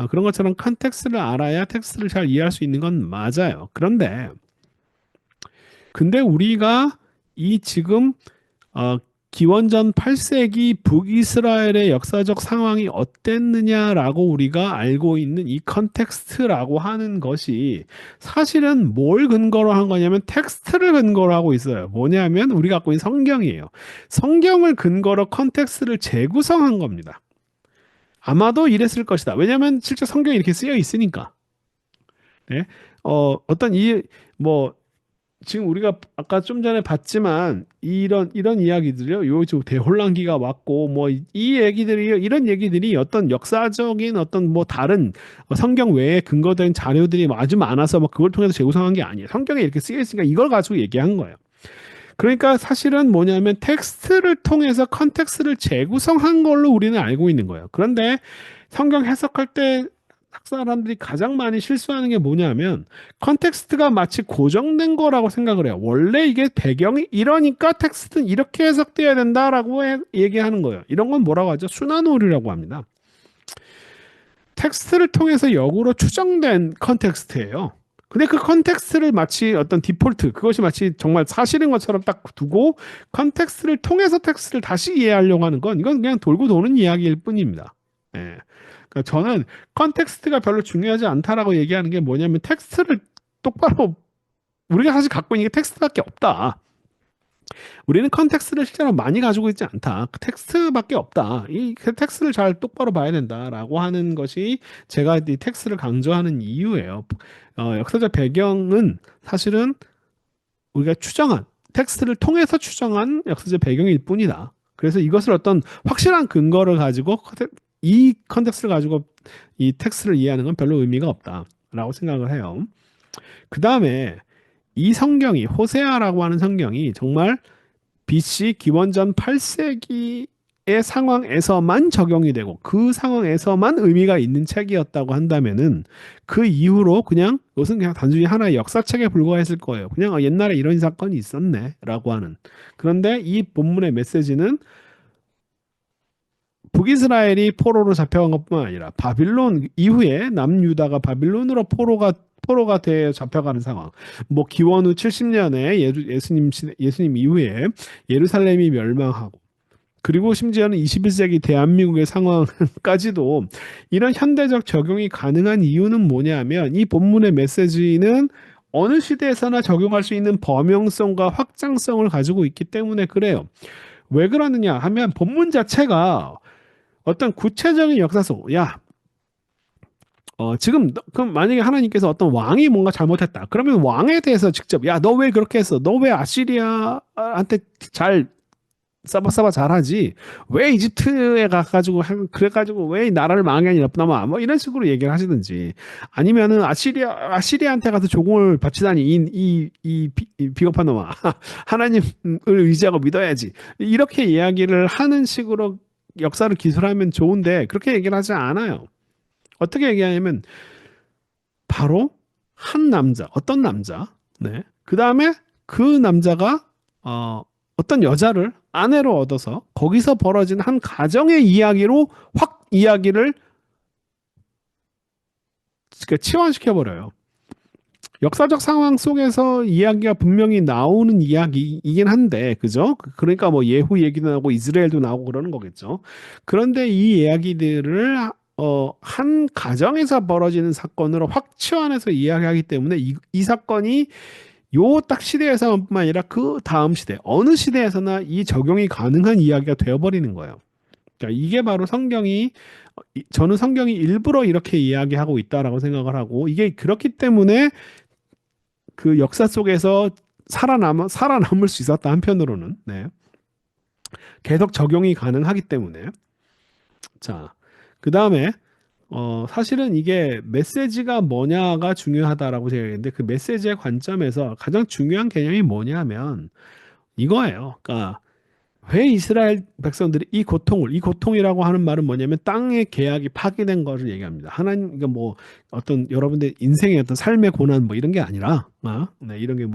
그런 것처럼 컨텍스트를 알아야 텍스트를 잘 이해할 수 있는 건 맞아요. 근데 우리가 이 지금 어, 기원전 8세기 북이스라엘의 역사적 상황이 어땠느냐라고 우리가 알고 있는 이 컨텍스트라고 하는 것이 사실은 뭘 근거로 한 거냐면 텍스트를 근거로 하고 있어요. 뭐냐면 우리가 갖고 있는 성경이에요. 성경을 근거로 컨텍스트를 재구성한 겁니다. 아마도 이랬을 것이다. 왜냐하면 실제 성경이 이렇게 쓰여 있으니까. 네? 어떤 뭐 지금 우리가 아까 좀 전에 봤지만 이런 이야기들이요. 요즘 대혼란기가 왔고 뭐 이 얘기들이 이런 얘기들이 어떤 역사적인 어떤 뭐 다른 성경 외에 근거된 자료들이 아주 많아서 뭐 그걸 통해서 재구성한 게 아니에요. 성경에 이렇게 쓰여 있으니까 이걸 가지고 얘기한 거예요. 그러니까 사실은 뭐냐면 텍스트를 통해서 컨텍스트를 재구성한 걸로 우리는 알고 있는 거예요. 그런데 성경 해석할 때 사람들이 가장 많이 실수하는 게 뭐냐면 컨텍스트가 마치 고정된 거라고 생각을 해요. 원래 이게 배경이 이러니까 텍스트는 이렇게 해석돼야 된다라고 얘기하는 거예요. 이런 건 뭐라고 하죠? 순환오류라고 합니다. 텍스트를 통해서 역으로 추정된 컨텍스트예요. 근데 그 컨텍스트를 마치 어떤 디폴트, 그것이 마치 정말 사실인 것처럼 딱 두고 컨텍스트를 통해서 텍스트를 다시 이해하려고 하는 건 이건 그냥 돌고 도는 이야기일 뿐입니다. 예. 그러니까 저는 컨텍스트가 별로 중요하지 않다라고 얘기하는 게 뭐냐면 텍스트를 똑바로 우리가 사실 갖고 있는 게 텍스트밖에 없다. 우리는 컨텍스트를 실제로 많이 가지고 있지 않다. 그 텍스트밖에 없다. 이 텍스트를 잘 똑바로 봐야 된다라고 하는 것이 제가 이 텍스트를 강조하는 이유예요. 역사적 배경은 사실은 우리가 추정한 텍스트를 통해서 추정한 역사적 배경일 뿐이다. 그래서 이것을 어떤 확실한 근거를 가지고 이 컨텍스트를 가지고 이 텍스트를 이해하는 건 별로 의미가 없다라고 생각을 해요. 그 다음에 이 성경이 호세아라고 하는 성경이 정말 BC 기원전 8세기의 상황에서만 적용이 되고 그 상황에서만 의미가 있는 책이었다고 한다면은 그 이후로 그냥 이것은 그냥 단순히 하나의 역사책에 불과했을 거예요. 그냥 옛날에 이런 사건이 있었네라고 하는. 그런데 이 본문의 메시지는 북이스라엘이 포로로 잡혀간 것뿐만 아니라 바빌론 이후에 남유다가 바빌론으로 포로가 돼 잡혀가는 상황. 뭐 기원 후 70년에 예수님 이후에 예루살렘이 멸망하고 그리고 심지어는 21세기 대한민국의 상황까지도 이런 현대적 적용이 가능한 이유는 뭐냐면 이 본문의 메시지는 어느 시대에서나 적용할 수 있는 범용성과 확장성을 가지고 있기 때문에 그래요. 왜 그러느냐 하면 본문 자체가 어떤 구체적인 역사 속, 지금 그럼 만약에 하나님께서 어떤 왕이 뭔가 잘못했다. 그러면 왕에 대해서 직접 너 왜 그렇게 했어? 너 왜 아시리아한테 잘 싸바싸바 잘하지? 왜 이집트에 가가지고 그래가지고 왜 이 나라를 망하니 나쁘나마 뭐 이런 식으로 얘기를 하시든지 아니면은 아시리아한테 가서 조공을 바치다니 이 비겁한 놈아 하나님을 의지하고 믿어야지 이렇게 이야기를 하는 식으로 역사를 기술하면 좋은데 그렇게 얘기를 하지 않아요. 어떻게 얘기하냐면 바로 한 남자, 어떤 남자, 네. 그 다음에 그 남자가 어떤 여자를 아내로 얻어서 거기서 벌어진 한 가정의 이야기로 확 이야기를 치환시켜 버려요. 역사적 상황 속에서 이야기가 분명히 나오는 이야기이긴 한데, 그죠? 그러니까 뭐 예후 얘기도 나오고 이스라엘도 나오고 그러는 거겠죠. 그런데 이 이야기들을 한 가정에서 벌어지는 사건으로 확 치환해서 이야기하기 때문에 이 사건이 요 딱 시대에서뿐만 아니라 그 다음 시대, 어느 시대에서나 이 적용이 가능한 이야기가 되어버리는 거예요. 그러니까 이게 바로 저는 성경이 일부러 이렇게 이야기하고 있다라고 생각을 하고, 이게 그렇기 때문에 그 역사 속에서 살아남을 수 있었다 한편으로는, 네. 계속 적용이 가능하기 때문에. 자, 그 다음에, 사실은 이게 메시지가 뭐냐가 중요하다라고 생각했는데, 그 메시지의 관점에서 가장 중요한 개념이 뭐냐면, 이거예요. 그러니까, 왜 이스라엘 백성들이 이 고통이라고 하는 말은 뭐냐면 땅의 계약이 파기된 것을 얘기합니다. 하나님, 그러니까 뭐 어떤 여러분들 인생의 어떤 삶의 고난 뭐 이런 게 아니라, 네, 이런 게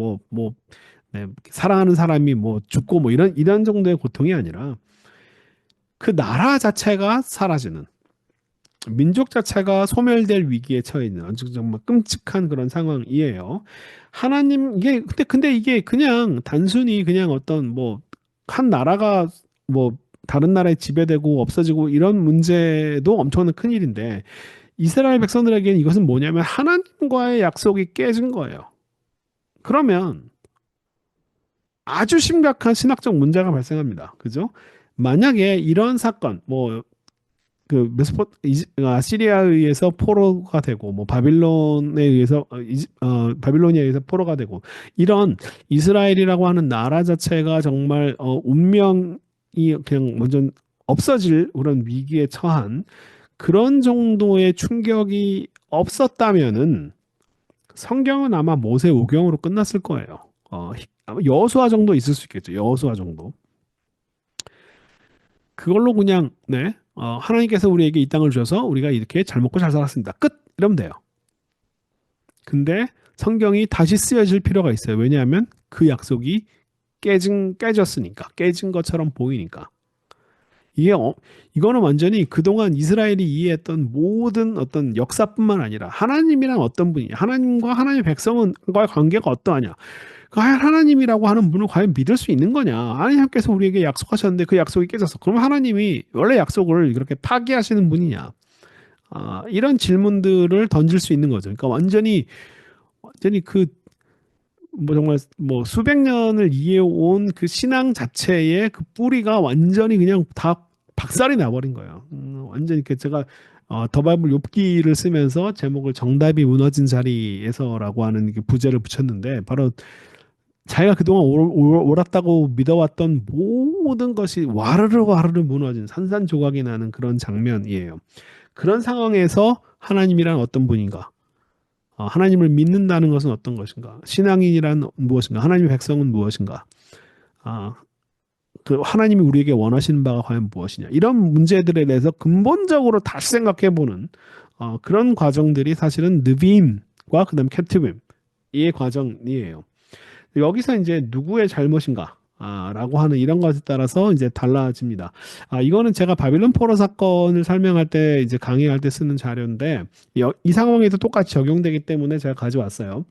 네, 사랑하는 사람이 뭐 죽고 뭐 이런 정도의 고통이 아니라 그 나라 자체가 사라지는, 민족 자체가 소멸될 위기에 처해 있는 아주 정말 끔찍한 그런 상황이에요. 근데 이게 그냥 단순히 그냥 어떤 뭐 한 나라가 뭐 다른 나라에 지배되고 없어지고 이런 문제도 엄청난 큰일인데 이스라엘 백성들에게는 이것은 뭐냐면 하나님과의 약속이 깨진 거예요. 그러면 아주 심각한 신학적 문제가 발생합니다. 그죠? 만약에 이런 사건, 뭐 아시리아에 의해서 포로가 되고 뭐 바빌론에 의해서 바빌로니아에 의해서 포로가 되고 이런 이스라엘이라고 하는 나라 자체가 정말 운명이 그냥 완전 없어질 그런 위기에 처한 그런 정도의 충격이 없었다면은 성경은 아마 모세 오경으로 끝났을 거예요. 아마 여호수아 정도 있을 수 있겠죠. 여호수아 정도. 그걸로 그냥 네 하나님께서 우리에게 이 땅을 주셔서 우리가 이렇게 잘 먹고 잘 살았습니다. 끝 이러면 돼요. 근데 성경이 다시 쓰여질 필요가 있어요. 왜냐하면 그 약속이 깨졌으니까 깨진 것처럼 보이니까 이게 이거는 완전히 그동안 이스라엘이 이해했던 모든 어떤 역사뿐만 아니라 하나님이란 어떤 분이 하나님과 하나님의 백성과의 관계가 어떠하냐 과연 하나님이라고 하는 분을 과연 믿을 수 있는 거냐? 하나님께서 우리에게 약속하셨는데 그 약속이 깨졌어. 그럼 하나님이 원래 약속을 그렇게 파기하시는 분이냐? 이런 질문들을 던질 수 있는 거죠. 그러니까 완전히 뭐 정말 뭐 수백 년을 이어온 그 신앙 자체의 그 뿌리가 완전히 그냥 다 박살이 나버린 거예요. 완전히 그 제가 더 바이블 욥기를 쓰면서 제목을 정답이 무너진 자리에서라고 하는 그 부제를 붙였는데 바로 자기가 그동안 옳았다고 믿어왔던 모든 것이 와르르 와르르 무너진 산산조각이 나는 그런 장면이에요. 그런 상황에서 하나님이란 어떤 분인가? 하나님을 믿는다는 것은 어떤 것인가? 신앙인이란 무엇인가? 하나님의 백성은 무엇인가? 아, 그 하나님이 우리에게 원하시는 바가 과연 무엇이냐? 이런 문제들에 대해서 근본적으로 다시 생각해보는 그런 과정들이 사실은 느비임과 그다음 캡티빔 이 과정이에요. 여기서 이제 누구의 잘못인가? 라고 하는 이런 것에 따라서 이제 달라집니다. 이거는 제가 바빌론 포로 사건을 설명할 때 이제 강의할 때 쓰는 자료인데 이 상황에도 똑같이 적용되기 때문에 제가 가져왔어요.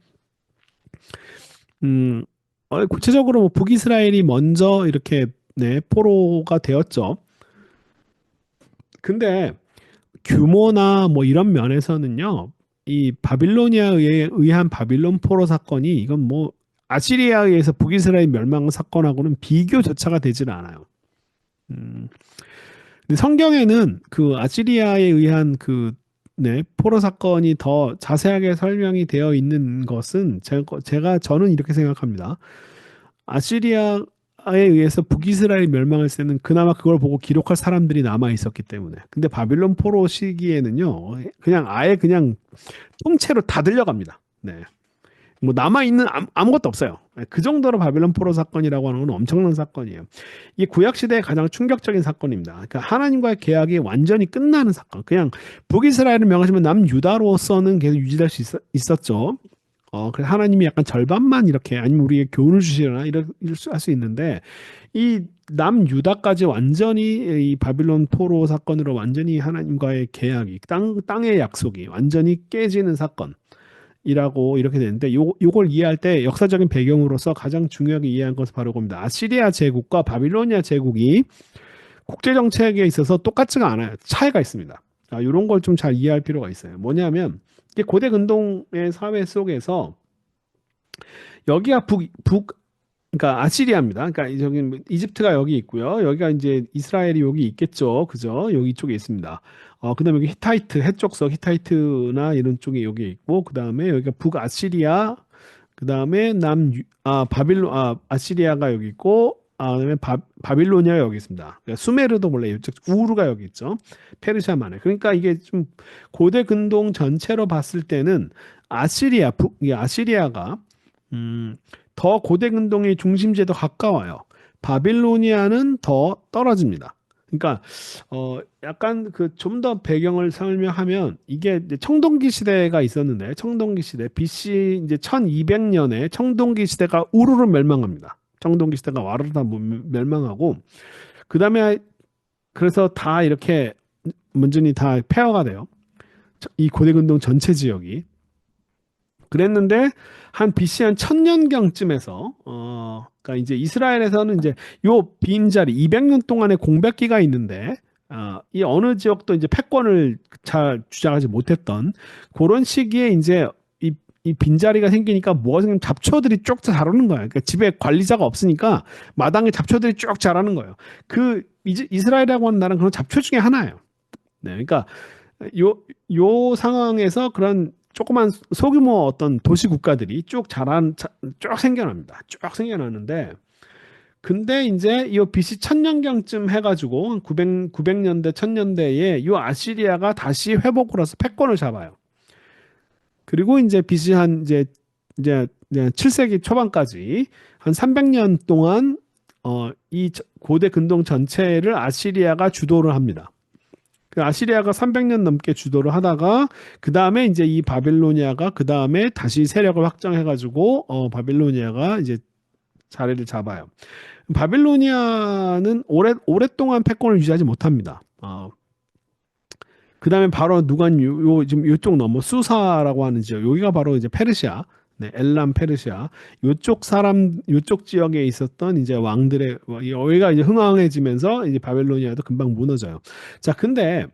음, 구체적으로 뭐 북이스라엘이 먼저 이렇게 네, 포로가 되었죠. 근데 규모나 뭐 이런 면에서는요, 이 바빌로니아에 의한 바빌론 포로 사건이 이건 뭐 아시리아에 의해서 북이스라엘 멸망 사건하고는 비교조차가 되질 않아요. 음, 근데 성경에는 그 아시리아에 의한 그 네, 포로 사건이 더 자세하게 설명이 되어 있는 것은 저는 이렇게 생각합니다. 아시리아에 의해서 북이스라엘 멸망을 때는 그나마 그걸 보고 기록할 사람들이 남아 있었기 때문에. 근데 바빌론 포로 시기에는요, 그냥 아예 그냥 통째로 다 들려갑니다. 네. 뭐 남아 있는 아무것도 없어요. 그 정도로 바빌론 포로 사건이라고 하는 건 엄청난 사건이에요. 이게 구약 시대의 가장 충격적인 사건입니다. 그러니까 하나님과의 계약이 완전히 끝나는 사건. 그냥 북이스라엘을 명하시면 남유다로서는 계속 유지될 수 있었죠. 그래서 하나님이 약간 절반만 이렇게 아니면 우리에게 교훈을 주시려나 이럴 수 있는데 이 남유다까지 완전히 이 바빌론 포로 사건으로 완전히 하나님과의 계약이 땅의 약속이 완전히 깨지는 사건이라고 이렇게 되는데 요걸 이해할 때 역사적인 배경으로서 가장 중요하게 이해한 것은 바로 겁니다. 아시리아 제국과 바빌로니아 제국이 국제 정책에 있어서 똑같지가 않아요. 차이가 있습니다. 이런 걸 좀 잘 이해할 필요가 있어요. 뭐냐면 이게 고대 근동의 사회 속에서 여기가 그러니까 아시리아입니다. 그러니까 저기 뭐 이집트가 여기 있고요. 여기가 이제 이스라엘이 여기 있겠죠. 그죠? 여기 쪽에 있습니다. 그다음에 여기 히타이트, 해족석 히타이트나 이런 쪽이 여기 있고, 그다음에 여기가 북아시리아, 그다음에 아시리아가 여기 있고, 그다음에 바빌로니아가 여기 있습니다. 그러니까 수메르도 몰래 이쪽 우르가 여기 있죠. 페르시아만에. 그러니까 이게 좀 고대 근동 전체로 봤을 때는 이 아시리아가 음, 더 고대 근동의 중심지에 더 가까워요. 바빌로니아는 더 떨어집니다. 그러니까 약간 그 좀 더 배경을 설명하면 이게 이제 청동기 시대가 있었는데 청동기 시대 BC 이제 1200년에 청동기 시대가 우르르 멸망합니다. 청동기 시대가 와르르 다 멸망하고 그다음에 그래서 다 이렇게 완전히 다 폐허가 돼요. 이 고대 근동 전체 지역이. 그랬는데 한 BC 한 1000년경쯤에서 그러니까 이제 이스라엘에서는 이제 요 빈자리 200년 동안의 공백기가 있는데 이 어느 지역도 이제 패권을 잘 주장하지 못했던 그런 시기에 이제 이 빈자리가 생기니까 뭐가 생기면 잡초들이 쭉 자라는 거예요. 그러니까 집에 관리자가 없으니까 마당에 잡초들이 쭉 자라는 거예요. 그 이스라엘이라고 하는 나라는 그런 잡초 중에 하나예요. 네, 그러니까 요 상황에서 그런 조그만 소규모 어떤 도시 국가들이 쭉 생겨납니다. 쭉 생겨나는데 근데 이제 이 BC 1000년경쯤 해가지고 900년대 1000년대에 이 아시리아가 다시 회복을 해서 패권을 잡아요. 그리고 이제 BC 한 이제 7세기 초반까지 한 300년 동안 이 고대 근동 전체를 아시리아가 주도를 합니다. 그 아시리아가 300년 넘게 주도를 하다가 그 다음에 이제 이 바빌로니아가 그 다음에 다시 세력을 확장해가지고 바빌로니아가 이제 자리를 잡아요. 바빌로니아는 오랫동안 패권을 유지하지 못합니다. 그 다음에 바로 지금 요쪽 넘어 수사라고 하는 지역 여기가 바로 이제 페르시아. 네, 엘람 페르시아 요쪽 지역에 있었던 이제 왕들의 여기가 이제 흥왕해지면서 이제 바빌로니아도 금방 무너져요. 자, 근데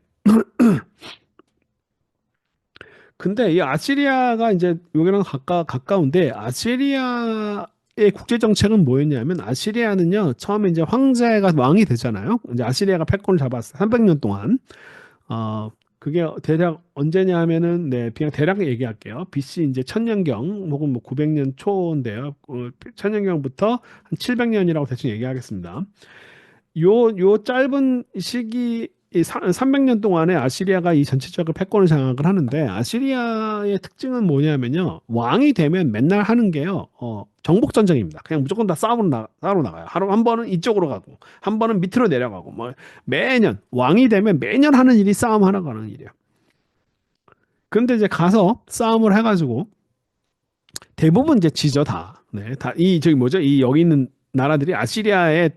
근데 이 아시리아가 이제 여기랑 가까운데 아시리아의 국제 정책은 뭐였냐면 아시리아는요 처음에 이제 황제가 왕이 되잖아요. 이제 아시리아가 패권을 잡았어요. 300년 동안. 어 그게 대략 언제냐 하면은 네 그냥 대략 얘기할게요. BC 이제 천년경 혹은 뭐 900년 초인데요. 천년경부터 한 700년이라고 대충 얘기하겠습니다. 요 짧은 시기 이 300년 동안에 아시리아가 이 전체적으로 패권을 장악을 하는데 아시리아의 특징은 뭐냐면요. 왕이 되면 맨날 하는 게요. 정복 전쟁입니다. 그냥 무조건 다 싸우러 나가요. 하루 한 번은 이쪽으로 가고 한 번은 밑으로 내려가고 뭐 매년 왕이 되면 매년 하는 일이 싸움 하러 가는 일이에요. 근데 이제 가서 싸움을 해가지고 대부분 이제 지죠 다. 네, 다 이 저기 뭐죠? 이 여기 있는 나라들이 아시리아의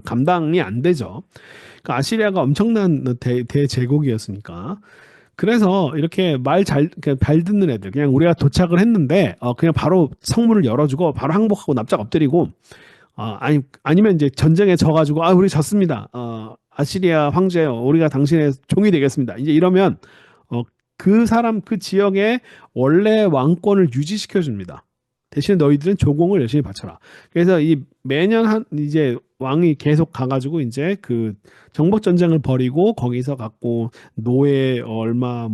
감당이 안 되죠. 그러니까 아시리아가 엄청난 대제국이었으니까. 그래서 이렇게 발 듣는 애들, 그냥 우리가 도착을 했는데, 그냥 바로 성문을 열어주고, 바로 항복하고 납작 엎드리고, 아니면 이제 전쟁에 져가지고, 우리 졌습니다. 아시리아 황제요. 우리가 당신의 종이 되겠습니다. 이제 이러면, 그 사람, 그 지역의 원래 왕권을 유지시켜 줍니다. 대신에 너희들은 조공을 열심히 바쳐라. 그래서 이 매년 이제 왕이 계속 가가지고 이제 그 정복 전쟁을 벌이고 거기서 갖고 노예 얼마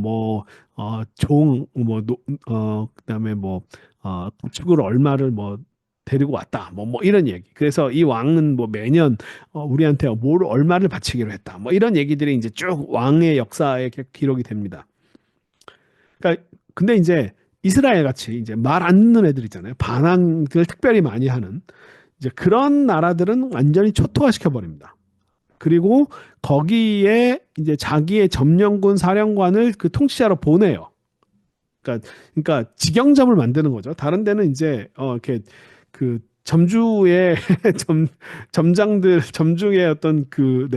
그다음에 부축을 얼마를 데리고 왔다 뭐 이런 얘기. 그래서 이 왕은 뭐 매년 우리한테 뭘 얼마를 바치기로 했다 뭐 이런 얘기들이 이제 쭉 왕의 역사에 기록이 됩니다. 그러니까 근데 이제 이스라엘 같이 이제 말 안 듣는 애들 있잖아요. 반항을 특별히 많이 하는 이제 그런 나라들은 완전히 초토화시켜 버립니다. 그리고 거기에 이제 자기의 점령군 사령관을 그 통치자로 보내요. 그러니까 직영점을 만드는 거죠. 다른 데는 이제 이렇게 그 점주의 점주의 어떤 그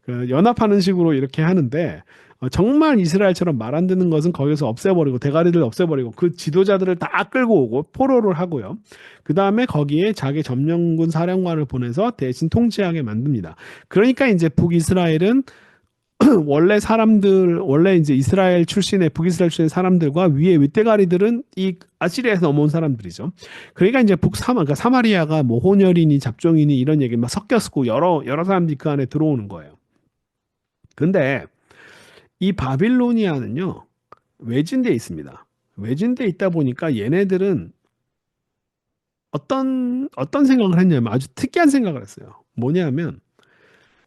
연합하는 식으로 이렇게 하는데 정말 이스라엘처럼 말 안 듣는 것은 거기서 없애버리고 대가리를 없애버리고 그 지도자들을 다 끌고 오고 포로를 하고요. 그 다음에 거기에 자기 점령군 사령관을 보내서 대신 통치하게 만듭니다. 그러니까 이제 북이스라엘은 원래 이제 북이스라엘 출신의 사람들과 위에 윗대가리들은 이 아시리아에서 넘어온 사람들이죠. 그러니까 이제 그러니까 사마리아가 뭐 혼혈이니 잡종이니 이런 얘기 막 섞였고 여러 사람들이 그 안에 들어오는 거예요. 근데 이 바빌로니아는요, 외진데 있습니다. 외진데 있다 보니까 얘네들은 어떤 생각을 했냐면 아주 특이한 생각을 했어요. 뭐냐면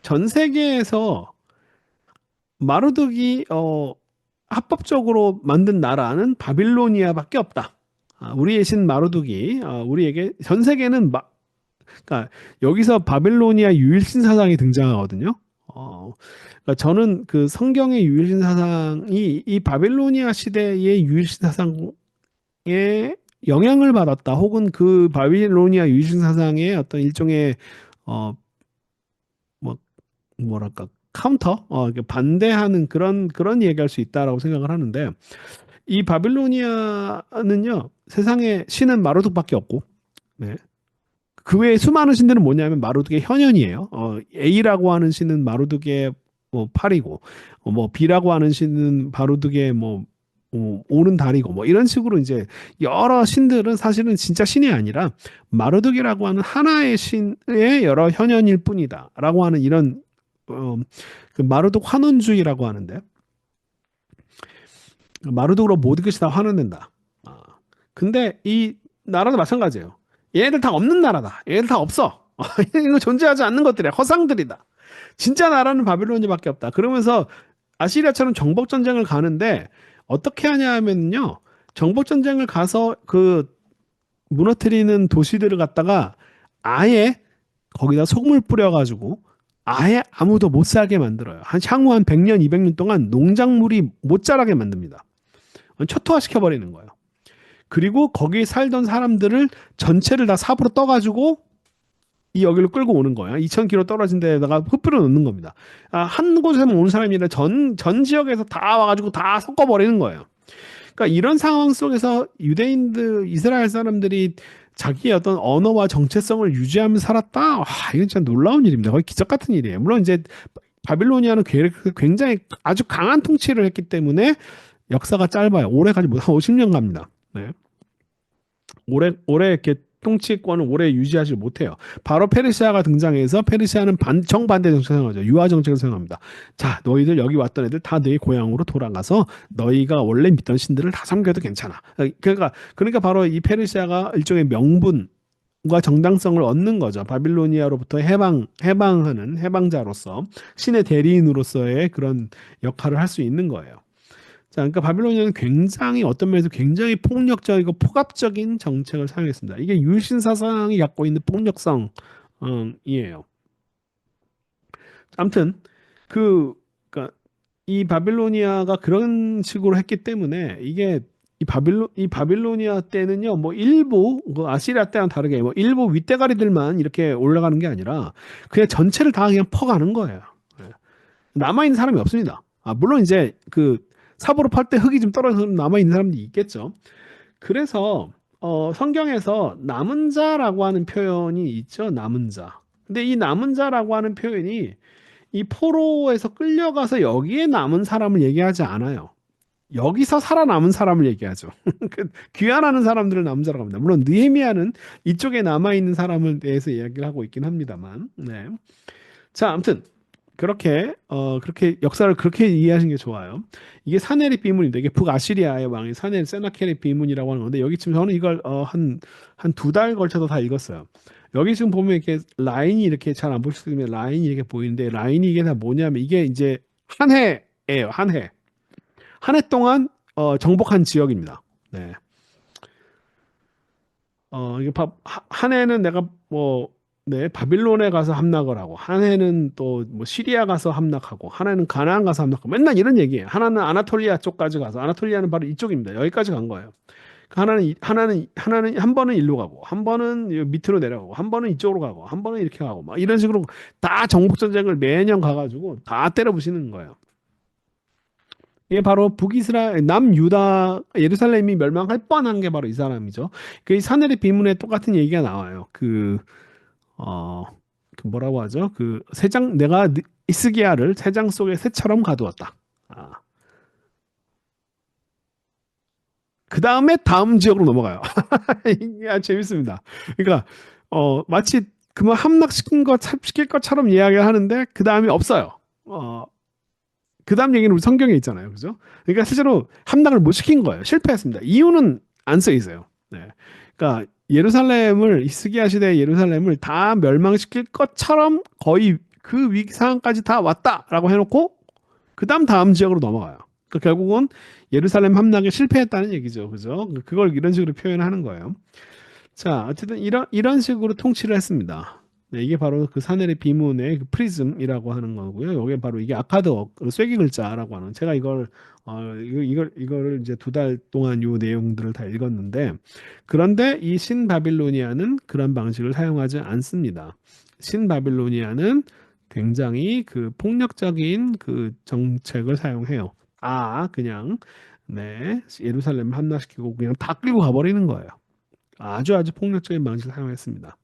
전 세계에서 마루득이 합법적으로 만든 나라는 바빌로니아밖에 없다. 우리의 신 마루득이 우리에게 전 세계는 그러니까 여기서 바빌로니아 유일신 사상이 등장하거든요. 그러니까 저는 그 성경의 유일신 사상이 이 바빌로니아 시대의 유일신 사상에 영향을 받았다. 혹은 그 바빌로니아 유일신 사상의 어떤 일종의 어, 뭐 뭐랄까 카운터, 반대하는 그런 얘기할 수 있다라고 생각을 하는데 이 바빌로니아는요 세상에 신은 마루득밖에 없고, 네. 그 외에 수많은 신들은 뭐냐면 마루득의 현현이에요. A라고 하는 신은 마루득의 팔이고, B라고 하는 신은 마루득의 오른 다리고, 이런 식으로 이제 여러 신들은 사실은 진짜 신이 아니라 마루득이라고 하는 하나의 신의 여러 현현일 뿐이다라고 하는 이런 그 마루득 환원주의라고 하는데 마루득으로 모든 것이 다 환원된다. 근데 이 나라도 마찬가지예요. 얘네들 다 없는 나라다. 얘네들 다 없어. 이거 존재하지 않는 것들이야. 허상들이다. 진짜 나라는 바빌론이밖에 없다. 그러면서 아시리아처럼 정복 전쟁을 가는데 어떻게 하냐 하면요. 정복 전쟁을 가서 그 무너뜨리는 도시들을 갖다가 아예 거기다 속물 뿌려가지고 아예 아무도 못 살게 만들어요. 향후 한 100년, 200년 동안 농작물이 못 자라게 만듭니다. 초토화시켜버리는 거예요. 그리고 거기 살던 사람들을 전체를 다 삽으로 떠가지고 이 여기로 끌고 오는 거야. 2,000km 떨어진 데다가 흩뿌려 놓는 겁니다. 한 곳에만 오는 사람이 아니라 전 지역에서 다 와가지고 다 섞어버리는 거예요. 그러니까 이런 상황 속에서 이스라엘 사람들이 자기의 어떤 언어와 정체성을 유지하면서 살았다. 이건 진짜 놀라운 일입니다. 거의 기적 같은 일이에요. 물론 이제 바빌로니아는 굉장히 아주 강한 통치를 했기 때문에 역사가 짧아요. 오래 가지 못한 50년 갑니다. 네. 오래 이렇게 통치권을 오래 유지하지 못해요. 바로 페르시아가 등장해서 페르시아는 정반대 정책을 사용하죠. 유화 정책을 사용합니다. 자, 너희들 여기 왔던 애들 다 너희 고향으로 돌아가서 너희가 원래 믿던 신들을 다 섬겨도 괜찮아. 그러니까 바로 이 페르시아가 일종의 명분과 정당성을 얻는 거죠. 바빌로니아로부터 해방하는 해방자로서 신의 대리인으로서의 그런 역할을 할 수 있는 거예요. 자, 그러니까 바빌로니아는 굉장히 어떤 면에서 굉장히 폭력적이고 폭압적인 정책을 사용했습니다. 이게 유신 사상이 갖고 있는 폭력성이에요. 아무튼 그러니까 이 바빌로니아가 그런 식으로 했기 때문에 이게 이 바빌로니아 때는요, 뭐 일부 그 아시리아 때랑 다르게 뭐 일부 윗대가리들만 이렇게 올라가는 게 아니라 그냥 전체를 다 그냥 퍼가는 거예요. 예. 남아 있는 사람이 없습니다. 물론 이제 그 삽으로 팔 때 흙이 좀 떨어져서 남아 있는 사람들이 있겠죠. 그래서 성경에서 남은 자라고 하는 표현이 있죠. 남은 자. 근데 이 남은 자라고 하는 표현이 이 포로에서 끌려가서 여기에 남은 사람을 얘기하지 않아요. 여기서 살아남은 사람을 얘기하죠. 귀환하는 사람들을 남은 자라고 합니다. 물론 느헤미야는 이쪽에 남아 있는 사람을 대해서 이야기를 하고 있긴 합니다만. 네. 자, 아무튼 그렇게 역사를 그렇게 이해하시는 게 좋아요. 이게 사네립 비문인데 이게 북아시리아의 왕이 세나케립 비문이라고 하는 건데 여기 지금 저는 이걸 한 두 달 걸쳐서 다 읽었어요. 여기 지금 보면 이렇게 라인이 이렇게 잘 안 보시면 라인이 이렇게 보이는데 라인이 이게 다 뭐냐면 이게 이제 한 해예요. 한 해. 한 해 동안 정복한 지역입니다. 네. 이게 한 해는 내가 뭐, 네, 바빌론에 가서 함락을 하고, 한 해는 또 뭐 시리아 가서 함락하고, 하나는 가나안 가서 함락하고, 맨날 이런 얘기예요. 하나는 아나톨리아 쪽까지 가서, 아나톨리아는 바로 이쪽입니다. 여기까지 간 거예요. 하나는 한 번은 일로 가고, 한 번은 밑으로 내려가고, 한 번은 이쪽으로 가고, 한 번은 이렇게 가고, 막 이런 식으로 다 정복 전쟁을 매년 가가지고 다 때려 부시는 거예요. 이게 바로 북이스라엘, 남유다, 예루살렘이 멸망할 뻔한 게 바로 이 사람이죠. 그 사내립 비문에 똑같은 얘기가 나와요. 어, 그 뭐라고 하죠? 내가 이스기야를 새장 속에 새처럼 가두었다. 아, 그 다음에 다음 지역으로 넘어가요. 이게 아주 재밌습니다. 그러니까, 마치 그만 시킬 것처럼 이야기를 하는데, 그 다음이 없어요. 그 다음 얘기는 우리 성경에 있잖아요. 그죠? 그러니까 실제로 함락을 못 시킨 거예요. 실패했습니다. 이유는 안 써 있어요. 네. 그러니까 히스기야 시대의 예루살렘을 다 멸망시킬 것처럼 거의 그 위기 상황까지 다 왔다라고 해놓고 그다음 다음 지역으로 넘어가요. 그러니까 결국은 예루살렘 함락에 실패했다는 얘기죠. 그죠? 그걸 이런 식으로 표현하는 거예요. 자, 어쨌든 이런 식으로 통치를 했습니다. 네, 이게 바로 그 사내의 비문의 그 프리즘이라고 하는 거고요. 이게 바로 이게 아카드어, 쐐기 글자라고 하는. 제가 이거를 이제 두 달 동안 요 내용들을 다 읽었는데, 그런데 이 신바빌로니아는 그런 방식을 사용하지 않습니다. 신바빌로니아는 굉장히 그 폭력적인 그 정책을 사용해요. 그냥 네, 예루살렘 함락시키고 그냥 다 끌고 가버리는 거예요. 아주 폭력적인 방식을 사용했습니다.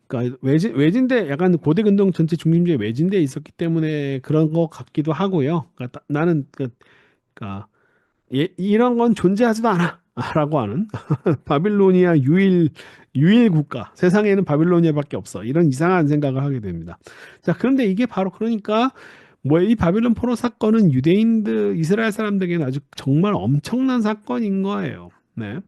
그러니까 외진데 약간 고대 근동 전체 중심지에 외진데에 있었기 때문에 그런 것 같기도 하고요. 그러니까 나는 그러니까 이런 건 존재하지도 않아라고 하는 바빌로니아 유일 국가 세상에는 바빌로니아밖에 없어 이런 이상한 생각을 하게 됩니다. 자, 그런데 이게 바로 그러니까 뭐 이 바빌론 포로 사건은 유대인들 이스라엘 사람들에게는 아주 정말 엄청난 사건인 거예요. 네.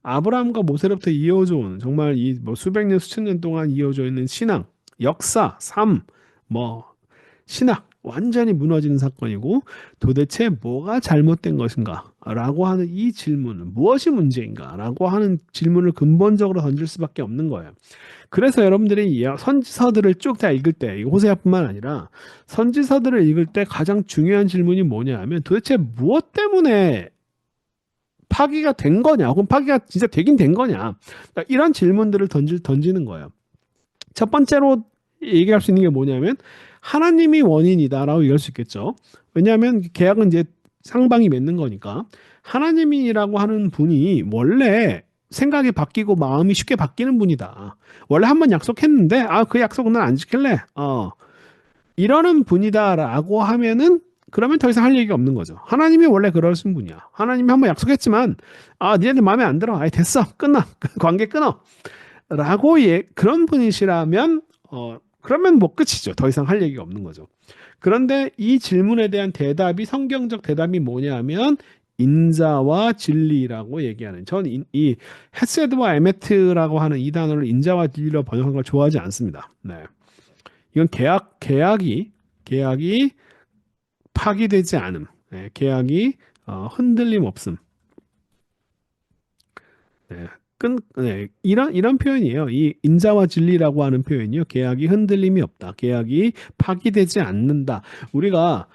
아브라함과 모세로부터 이어져 온 정말 이 뭐 수백 년 수천 년 동안 이어져 있는 신앙, 역사, 삶, 뭐 신학 완전히 무너지는 사건이고 도대체 뭐가 잘못된 것인가라고 하는 이 질문은 무엇이 문제인가라고 하는 질문을 근본적으로 던질 수밖에 없는 거예요. 그래서 여러분들이 이 선지서들을 쭉 다 읽을 때, 호세아뿐만 아니라 선지서들을 읽을 때 가장 중요한 질문이 뭐냐 하면 도대체 무엇 때문에 파기가 된 거냐, 혹은 파기가 진짜 되긴 된 거냐. 그러니까 이런 질문들을 던지는 거예요. 첫 번째로 얘기할 수 있는 게 뭐냐면 하나님이 원인이다라고 얘기할 수 있겠죠. 왜냐하면 계약은 이제 상방이 맺는 거니까 하나님이라고 하는 분이 원래 생각이 바뀌고 마음이 쉽게 바뀌는 분이다. 원래 한번 약속했는데 그 약속은 난 안 지킬래. 이러는 분이다라고 하면은 그러면 더 이상 할 얘기가 없는 거죠. 하나님이 원래 그러신 분이야. 하나님이 한번 약속했지만 니네들 마음에 안 들어. 됐어. 끊어. 관계 끊어. 라고 그런 분이시라면 그러면 뭐 끝이죠. 더 이상 할 얘기가 없는 거죠. 그런데 이 질문에 대한 대답이 성경적 대답이 뭐냐면 인자와 진리라고 얘기하는 저는 이 헤세드와 에메트라고 하는 이 단어를 인자와 진리로 번역한 걸 좋아하지 않습니다. 네. 이건 계약이 파기되지 않음. 네. 계약이 흔들림 없음. 네. 이런 표현이에요. 이 인자와 진리라고 하는 표현이요. 계약이 흔들림이 없다. 계약이 파기되지 않는다. 우리가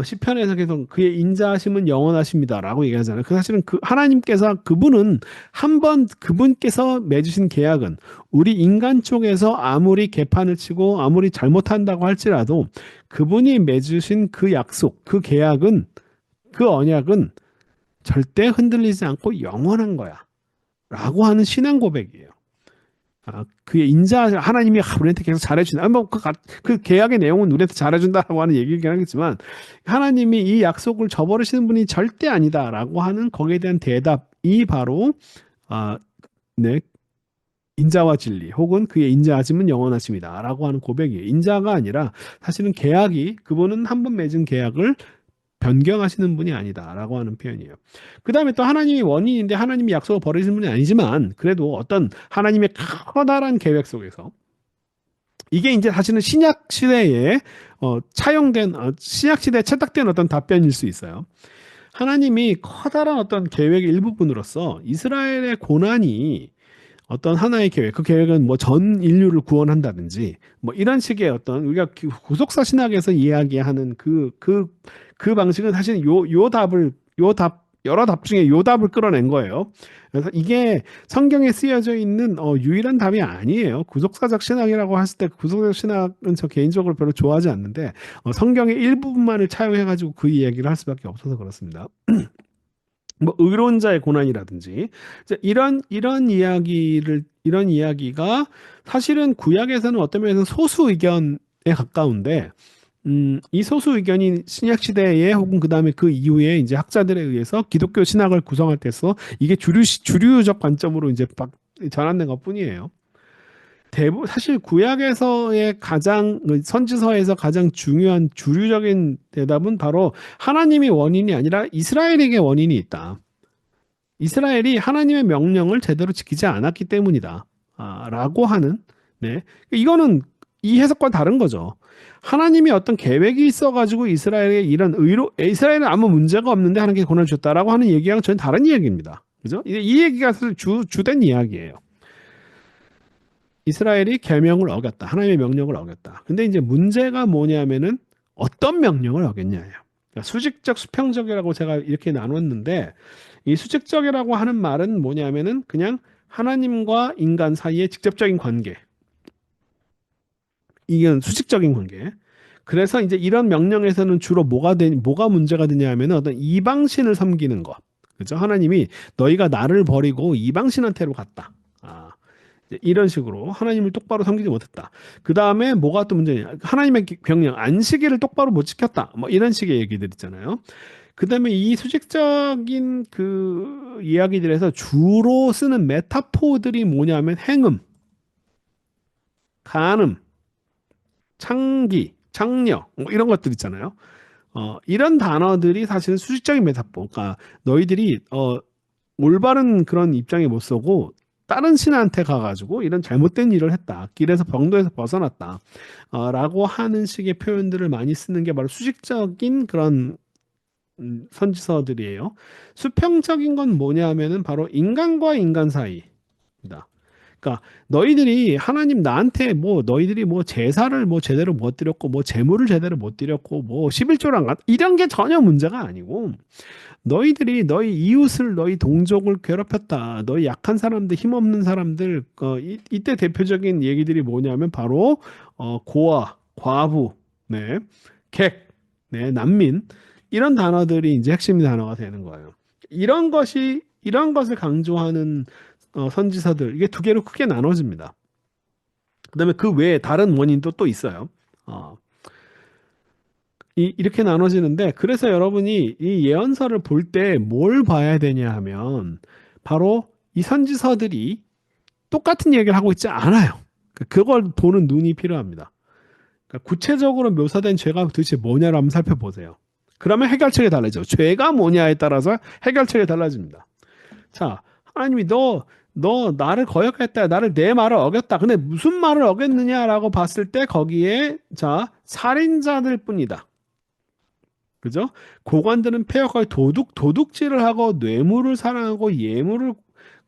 시편에서 계속 그의 인자하심은 영원하십니다라고 얘기하잖아요. 그 사실은 그 하나님께서 그분은 한번 그분께서 맺으신 계약은 우리 인간 쪽에서 아무리 개판을 치고 아무리 잘못한다고 할지라도 그분이 맺으신 그 약속, 그 계약은 그 언약은 절대 흔들리지 않고 영원한 거야. 라고 하는 신앙 고백이에요. 그의 하나님이 우리한테 계속 잘해준다. 그 계약의 내용은 우리한테 잘해준다라고 하는 얘기긴 하겠지만, 하나님이 이 약속을 저버리시는 분이 절대 아니다라고 하는 거기에 대한 대답이 바로, 네, 인자와 진리, 혹은 그의 인자하심은 영원하십니다. 라고 하는 고백이에요. 인자가 아니라, 사실은 그분은 한 번 맺은 계약을 변경하시는 분이 아니다라고 하는 표현이에요. 그 다음에 또 하나님이 원인인데 하나님이 약속을 버리시는 분이 아니지만 그래도 어떤 하나님의 커다란 계획 속에서 이게 이제 사실은 신약 시대에 차용된 신약 시대에 채택된 어떤 답변일 수 있어요. 하나님이 커다란 어떤 계획의 일부분으로서 이스라엘의 고난이 어떤 하나의 계획, 그 계획은 뭐 전 인류를 구원한다든지 뭐 이런 식의 어떤 우리가 구속사 신학에서 이야기하는 그 방식은 사실 여러 답 중에 요 답을 끌어낸 거예요. 그래서 이게 성경에 쓰여져 있는 유일한 답이 아니에요. 구속사적 신학이라고 했을 때 구속사적 신학은 저 개인적으로 별로 좋아하지 않는데 성경의 일부분만을 차용해가지고 그 이야기를 할 수밖에 없어서 그렇습니다. 뭐 의론자의 고난이라든지 이런 이야기가 사실은 구약에서는 어떤 면에서 소수 의견에 가까운데 이 소수 의견이 신약 시대에 혹은 그다음에 그 이후에 이제 학자들에 의해서 기독교 신학을 구성할 때서 이게 주류적 관점으로 이제 전환된 것뿐이에요. 사실 구약에서의 선지서에서 가장 중요한 주류적인 대답은 바로 하나님이 원인이 아니라 이스라엘에게 원인이 있다. 이스라엘이 하나님의 명령을 제대로 지키지 않았기 때문이다. 라고 하는, 네. 이거는 이 해석과 다른 거죠. 하나님이 어떤 계획이 있어가지고 이스라엘은 아무 문제가 없는데 하나님께 고난을 줬다라고 하는 얘기랑 전혀 다른 이야기입니다. 그죠? 이 얘기가 사실 주된 이야기예요. 이스라엘이 계명을 어겼다. 하나님의 명령을 어겼다. 근데 이제 문제가 뭐냐면은 어떤 명령을 어겼냐예요. 그러니까 수직적, 수평적이라고 제가 이렇게 나눴는데 이 수직적이라고 하는 말은 뭐냐면은 그냥 하나님과 인간 사이의 직접적인 관계. 이건 수직적인 관계. 그래서 이제 이런 명령에서는 주로 뭐가 문제가 되냐 하면 어떤 이방신을 섬기는 것. 그죠? 하나님이 너희가 나를 버리고 이방신한테로 갔다. 이런 식으로 하나님을 똑바로 섬기지 못했다. 그 다음에 뭐가 또 문제냐? 하나님의 명령, 안식일을 똑바로 못 지켰다. 뭐 이런 식의 얘기들 있잖아요. 그 다음에 이 수직적인 그 이야기들에서 주로 쓰는 메타포들이 뭐냐면 행음, 간음, 창기, 창녀, 뭐 이런 것들 있잖아요. 이런 단어들이 사실은 수직적인 메타포. 그러니까 너희들이 올바른 그런 입장에 못 서고 다른 신한테 가가지고 이런 잘못된 일을 했다. 길에서 병도에서 벗어났다. 라고 하는 식의 표현들을 많이 쓰는 게 바로 수직적인 그런 선지서들이에요. 수평적인 건 뭐냐 하면은 바로 인간과 인간 사이입니다. 그러니까 너희들이 하나님 나한테 너희들이 제사를 제대로 못 드렸고 제물을 제대로 못 드렸고 11조를 안 이런 게 전혀 문제가 아니고 너희들이 너희 이웃을 너희 동족을 괴롭혔다. 너희 약한 사람들 힘없는 사람들 이때 대표적인 얘기들이 뭐냐면 바로 고아, 과부, 네, 객, 네, 난민 이런 단어들이 이제 핵심 단어가 되는 거예요. 이런 것을 강조하는 선지서들 이게 두 개로 크게 나눠집니다. 그다음에 그 외에 다른 원인도 또 있어요. 이렇게 나눠지는데, 그래서 여러분이 이 예언서를 볼 때 뭘 봐야 되냐 하면 바로 이 선지서들이 똑같은 얘기를 하고 있지 않아요. 그걸 보는 눈이 필요합니다. 그러니까 구체적으로 묘사된 죄가 도대체 뭐냐를 한번 살펴보세요. 그러면 해결책이 달라져. 죄가 뭐냐에 따라서 해결책이 달라집니다. 자, 하나님이 너 나를 거역했다. 나를 내 말을 어겼다. 근데 무슨 말을 어겼느냐라고 봤을 때 거기에 자, 살인자들 뿐이다. 그죠? 고관들은 폐역하여 도둑질을 하고 뇌물을 사랑하고 예물을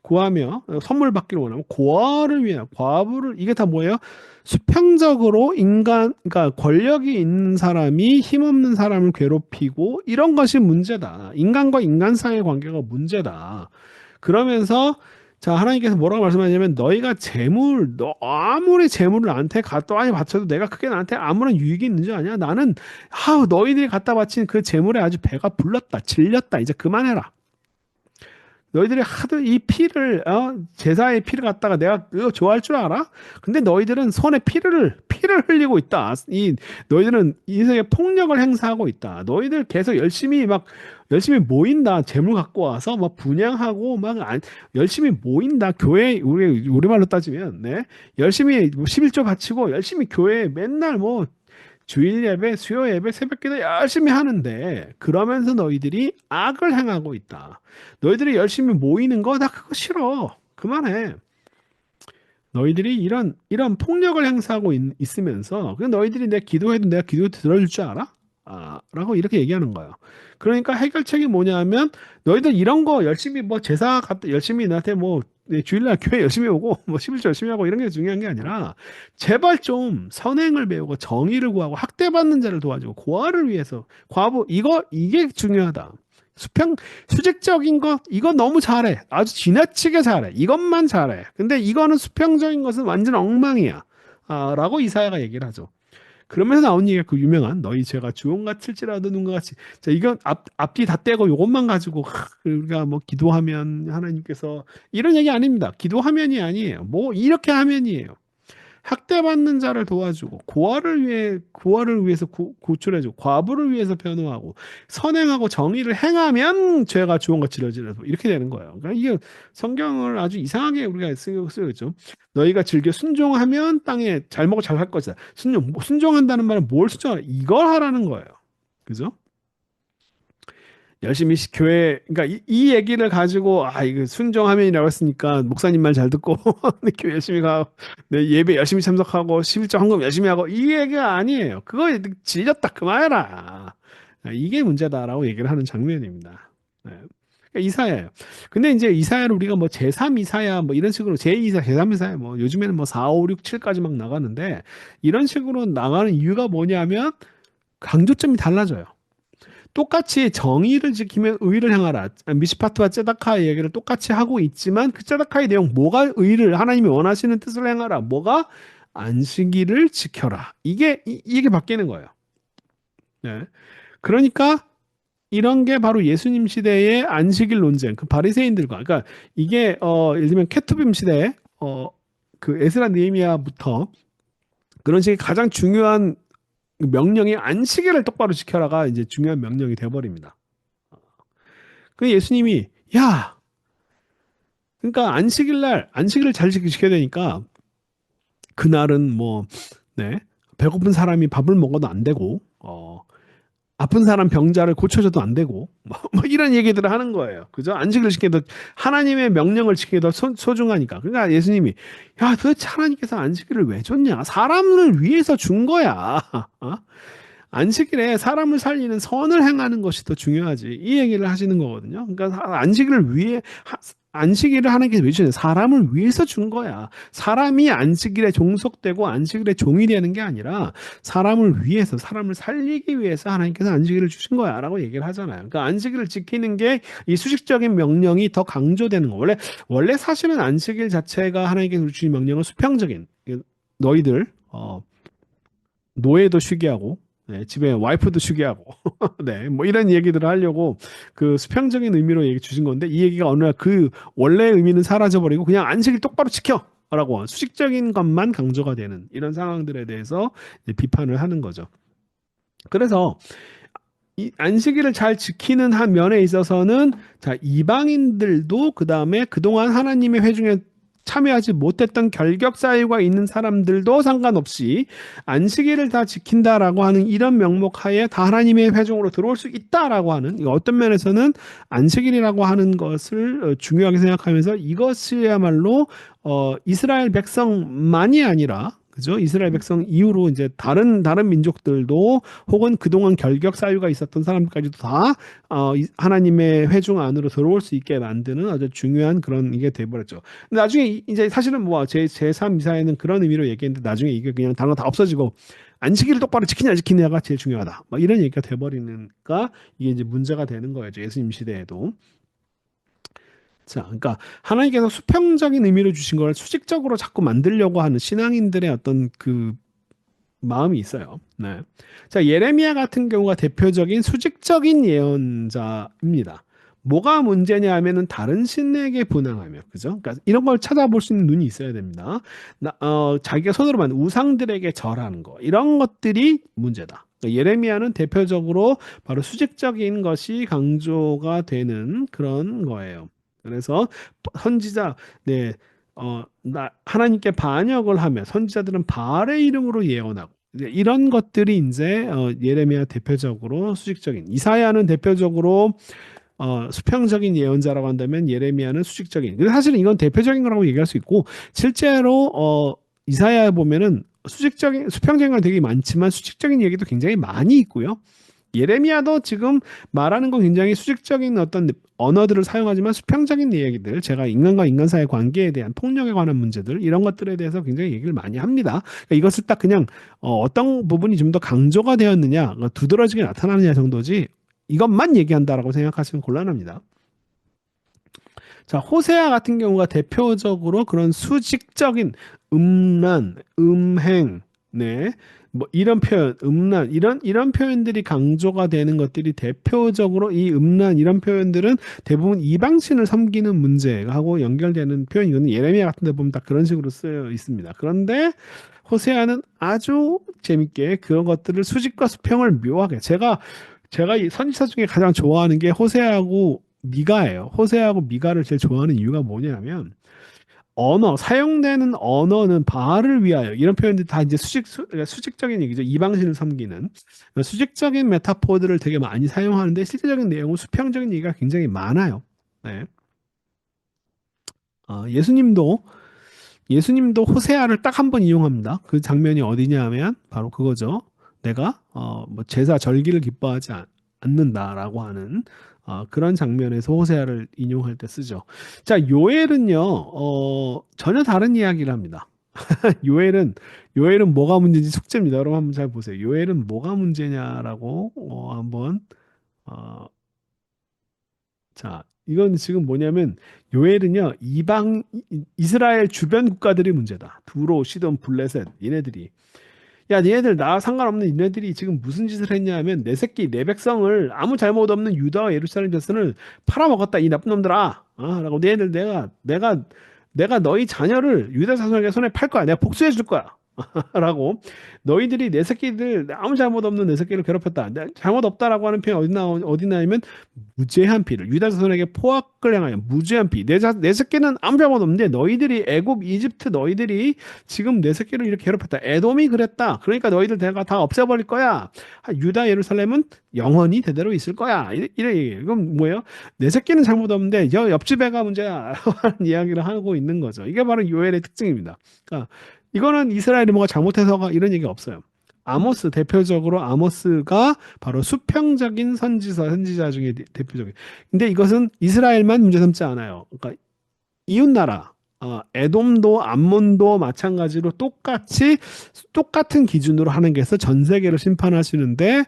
구하며 선물 받기를 원하고 고아를 위하여 과부를 이게 다 뭐예요? 수평적으로 그러니까 권력이 있는 사람이 힘없는 사람을 괴롭히고 이런 것이 문제다. 인간과 인간 사이의 관계가 문제다. 그러면서 자 하나님께서 뭐라고 말씀하냐면 너희가 너 아무리 재물을 나한테 갖다 많이 바쳐도 내가 그게 나한테 아무런 유익이 있는 줄 아냐? 나는 너희들이 갖다 바친 그 재물에 아주 배가 불렀다, 질렸다. 이제 그만해라. 너희들이 하도 이 피를 제사의 피를 갖다가 내가 이거 좋아할 줄 알아? 근데 너희들은 손에 피를 흘리고 있다. 너희들은 이 세상에 폭력을 행사하고 있다. 너희들 계속 열심히 모인다. 재물 갖고 와서 막 분양하고 열심히 모인다. 교회 우리말로 따지면 네. 열심히 11조 바치고 열심히 교회에 맨날 주일 예배, 수요 예배, 새벽기도 열심히 하는데 그러면서 너희들이 악을 행하고 있다. 너희들이 열심히 모이는 거 나 그거 싫어. 그만해. 너희들이 이런 폭력을 행사하고 있으면서 너희들이 내 기도해도 내가 기도 들어줄 줄 알아? 라고 이렇게 얘기하는 거예요. 그러니까 해결책이 뭐냐면 너희들 이런 거 열심히 제사 갖다 열심히 나한테 주일날 교회 열심히 오고 11조 열심히 하고 이런 게 중요한 게 아니라 제발 좀 선행을 배우고 정의를 구하고 학대받는 자를 도와주고 고아를 위해서 과부 이게 중요하다. 수직적인 것 이거 너무 잘해. 아주 지나치게 잘해. 이것만 잘해. 근데 이거는 수평적인 것은 완전 엉망이야. 라고 이사야가 얘기를 하죠. 그러면서 나온 얘기가 그 유명한 너희 죄가 주홍같을지라도 눈과 같이. 자, 이건 앞뒤 다 떼고 이것만 가지고 우리가 기도하면 하나님께서 이런 얘기 아닙니다. 기도하면이 아니에요. 이렇게 하면이에요. 학대받는 자를 도와주고 고아를 위해서 구출해주고 과부를 위해서 변호하고 선행하고 정의를 행하면 죄가 주홍같이 질러지라 이렇게 되는 거예요. 그러니까 이게 성경을 아주 이상하게 우리가 쓰고 있죠. 너희가 즐겨 순종하면 땅에 잘 먹고 잘 살 것이다. 순종한다는 말은 뭘 순종하라? 이걸 하라는 거예요. 그죠? 열심히 교회 그러니까 이 얘기를 가지고 이거 순종하면이라고 했으니까 목사님 말 잘 듣고 교회 열심히 가고 예배 열심히 참석하고 11조 헌금 열심히 하고 이 얘기가 아니에요. 그거 질렸다 그만해라. 이게 문제다라고 얘기를 하는 장면입니다. 네. 그러니까 이사야예요. 근데 이제 이사야를 우리가 제3 이사야 이런 식으로 제2 이사야, 제3 이사야 요즘에는 4, 5, 6, 7까지 막 나가는데 이런 식으로 나가는 이유가 뭐냐면 강조점이 달라져요. 똑같이 정의를 지키면 의를 행하라. 미시파트와 ጼ다카의 얘기를 똑같이 하고 있지만 그 ጼ다카의 내용 뭐가 의를 하나님이 원하시는 뜻을 행하라. 뭐가 안식일을 지켜라. 이게 바뀌는 거예요. 네. 그러니까 이런 게 바로 예수님 시대의 안식일 논쟁, 그 바리새인들과 그러니까 이게 예를 들면 케투빔 시대에 그 에스라 느헤미야부터 그런 식의 가장 중요한 명령이 안식일을 똑바로 지켜라가 이제 중요한 명령이 돼버립니다. 그 예수님이 그러니까 안식일을 잘 지켜야 되니까 그날은 네 배고픈 사람이 밥을 먹어도 안 되고 아픈 사람 병자를 고쳐줘도 안 되고 이런 얘기들을 하는 거예요. 그죠? 안식일을 지키기도 하나님의 명령을 지키기 더 소중하니까. 그러니까 예수님이 도대체 하나님께서 안식일을 왜 줬냐? 사람을 위해서 준 거야. 안식일에 사람을 살리는 선을 행하는 것이 더 중요하지. 이 얘기를 하시는 거거든요. 그러니까 안식일을 하나님께서 왜 주셨냐? 사람을 위해서 준 거야. 사람이 안식일에 종속되고 안식일에 종이 되는 게 아니라 사람을 위해서, 사람을 살리기 위해서 하나님께서 안식일을 주신 거야. 라고 얘기를 하잖아요. 그러니까 안식일을 지키는 게 이 수식적인 명령이 더 강조되는 거. 원래 사실은 안식일 자체가 하나님께서 주신 명령은 수평적인, 너희들, 노예도 쉬게 하고, 네, 집에 와이프도 쉬게 하고, 네, 이런 얘기들을 하려고 그 수평적인 의미로 얘기 주신 건데, 이 얘기가 어느 날 그 원래 의미는 사라져버리고 그냥 안식일 똑바로 지켜! 라고 수식적인 것만 강조가 되는 이런 상황들에 대해서 비판을 하는 거죠. 그래서 이 안식일을 잘 지키는 한 면에 있어서는 자 이방인들도 그 다음에 그동안 하나님의 회중에 참여하지 못했던 결격 사유가 있는 사람들도 상관없이 안식일을 다 지킨다라고 하는 이런 명목 하에 다 하나님의 회중으로 들어올 수 있다라고 하는 이거 어떤 면에서는 안식일이라고 하는 것을 중요하게 생각하면서 이것이야말로 이스라엘 백성만이 아니라 그죠? 이스라엘 백성 이후로 이제 다른 민족들도 혹은 그동안 결격 사유가 있었던 사람까지도 다 하나님의 회중 안으로 들어올 수 있게 만드는 아주 중요한 그런 이게 돼버렸죠. 근데 나중에 이제 사실은 뭐 제3 이사회는 그런 의미로 얘기했는데 나중에 이게 그냥 단어 다 없어지고 안식일을 똑바로 지키냐 안 지키냐가 제일 중요하다. 뭐 이런 얘기가 돼버리니까 이게 이제 문제가 되는 거예요. 예수님 시대에도. 자, 그러니까 하나님께서 수평적인 의미를 주신 걸 수직적으로 자꾸 만들려고 하는 신앙인들의 어떤 그 마음이 있어요. 네. 자, 예레미야 같은 경우가 대표적인 수직적인 예언자입니다. 뭐가 문제냐 하면은 다른 신에게 분향하며, 그죠? 그러니까 이런 걸 찾아볼 수 있는 눈이 있어야 됩니다. 자기가 손으로 만든 우상들에게 절하는 거, 이런 것들이 문제다. 그러니까 예레미야는 대표적으로 바로 수직적인 것이 강조가 되는 그런 거예요. 그래서 선지자, 네, 하나님께 반역을 하며 선지자들은 바알의 이름으로 예언하고 이런 것들이 이제 예레미야 대표적으로 수직적인 이사야는 대표적으로 수평적인 예언자라고 한다면 예레미야는 수직적인. 근데 사실은 이건 대표적인 거라고 얘기할 수 있고 실제로 이사야에 보면은 수평적인 건 되게 많지만 수직적인 얘기도 굉장히 많이 있고요. 예레미야도 지금 말하는 건 굉장히 수직적인 어떤 언어들을 사용하지만 수평적인 이야기들, 제가 인간과 인간 사이의 관계에 대한 폭력에 관한 문제들 이런 것들에 대해서 굉장히 얘기를 많이 합니다. 그러니까 이것을 딱 그냥 어떤 부분이 좀 더 강조가 되었느냐, 두드러지게 나타나느냐 정도지 이것만 얘기한다라고 생각하시면 곤란합니다. 자, 호세아 같은 경우가 대표적으로 그런 수직적인 음란, 음행, 네, 뭐 이런 표현, 음란 이런 표현들이 강조가 되는 것들이 대표적으로 이 음란 이런 표현들은 대부분 이방신을 섬기는 문제하고 연결되는 표현이거든요. 예레미야 같은 데 보면 다 그런 식으로 쓰여 있습니다. 그런데 호세아는 아주 재밌게 그런 것들을 수직과 수평을 묘하게 제가 이 선지자 중에 가장 좋아하는 게 호세아하고 미가예요. 호세아하고 미가를 제일 좋아하는 이유가 뭐냐면 사용되는 언어는 바알을 위하여 이런 표현들이 다 이제 그러니까 수직적인 얘기죠. 이방신을 섬기는 그러니까 수직적인 메타포들을 되게 많이 사용하는데 실제적인 내용은 수평적인 얘기가 굉장히 많아요. 네. 예수님도 호세아를 딱 한 번 이용합니다. 그 장면이 어디냐 하면 바로 그거죠. 내가 뭐 제사 절기를 기뻐하지 않는다라고 하는 그런 장면에서 호세아를 인용할 때 쓰죠. 자, 요엘은요. 전혀 다른 이야기를 합니다. 요엘은 요엘은 뭐가 문제인지 숙제입니다. 여러분 한번 잘 보세요. 요엘은 뭐가 문제냐라고 한번 어, 자, 이건 지금 뭐냐면 요엘은요. 이스라엘 주변 국가들이 문제다. 두로, 시돈, 블레셋 얘네들이 야, 얘네들 나 상관없는 얘네들이 지금 무슨 짓을 했냐 하면 내 새끼 내 백성을 아무 잘못 없는 유다와 예루살렘 자손을 팔아먹었다 이 나쁜 놈들아. 라고 얘네들 내가 너희 자녀를 유다 자손에게 손에 팔 거야. 내가 복수해 줄 거야. 라고 너희들이 내 새끼들 아무 잘못 없는 내 새끼를 괴롭혔다. 잘못 없다라고 하는 표현 어디 나냐면 무죄한 피를 유다 자손에게 포악을 행하여 무죄한 피. 내 새끼는 아무 잘못 없는데 너희들이 애굽 이집트 너희들이 지금 내 새끼를 이렇게 괴롭혔다. 에돔이 그랬다. 그러니까 너희들 내가 다 없애버릴 거야. 유다 예루살렘은 영원히 대대로 있을 거야. 이래 이건 뭐예요? 내 새끼는 잘못 없는데 옆집 애가 문제야. 하는 이야기를 하고 있는 거죠. 이게 바로 요엘의 특징입니다. 그러니까 이거는 이스라엘이 뭐가 잘못해서가 이런 얘기가 없어요. 대표적으로 아모스가 바로 수평적인 선지자 중에 대표적인. 근데 이것은 이스라엘만 문제 삼지 않아요. 그러니까 이웃나라, 에돔도 암몬도 마찬가지로 똑같은 기준으로 하는 게서 전 세계를 심판하시는데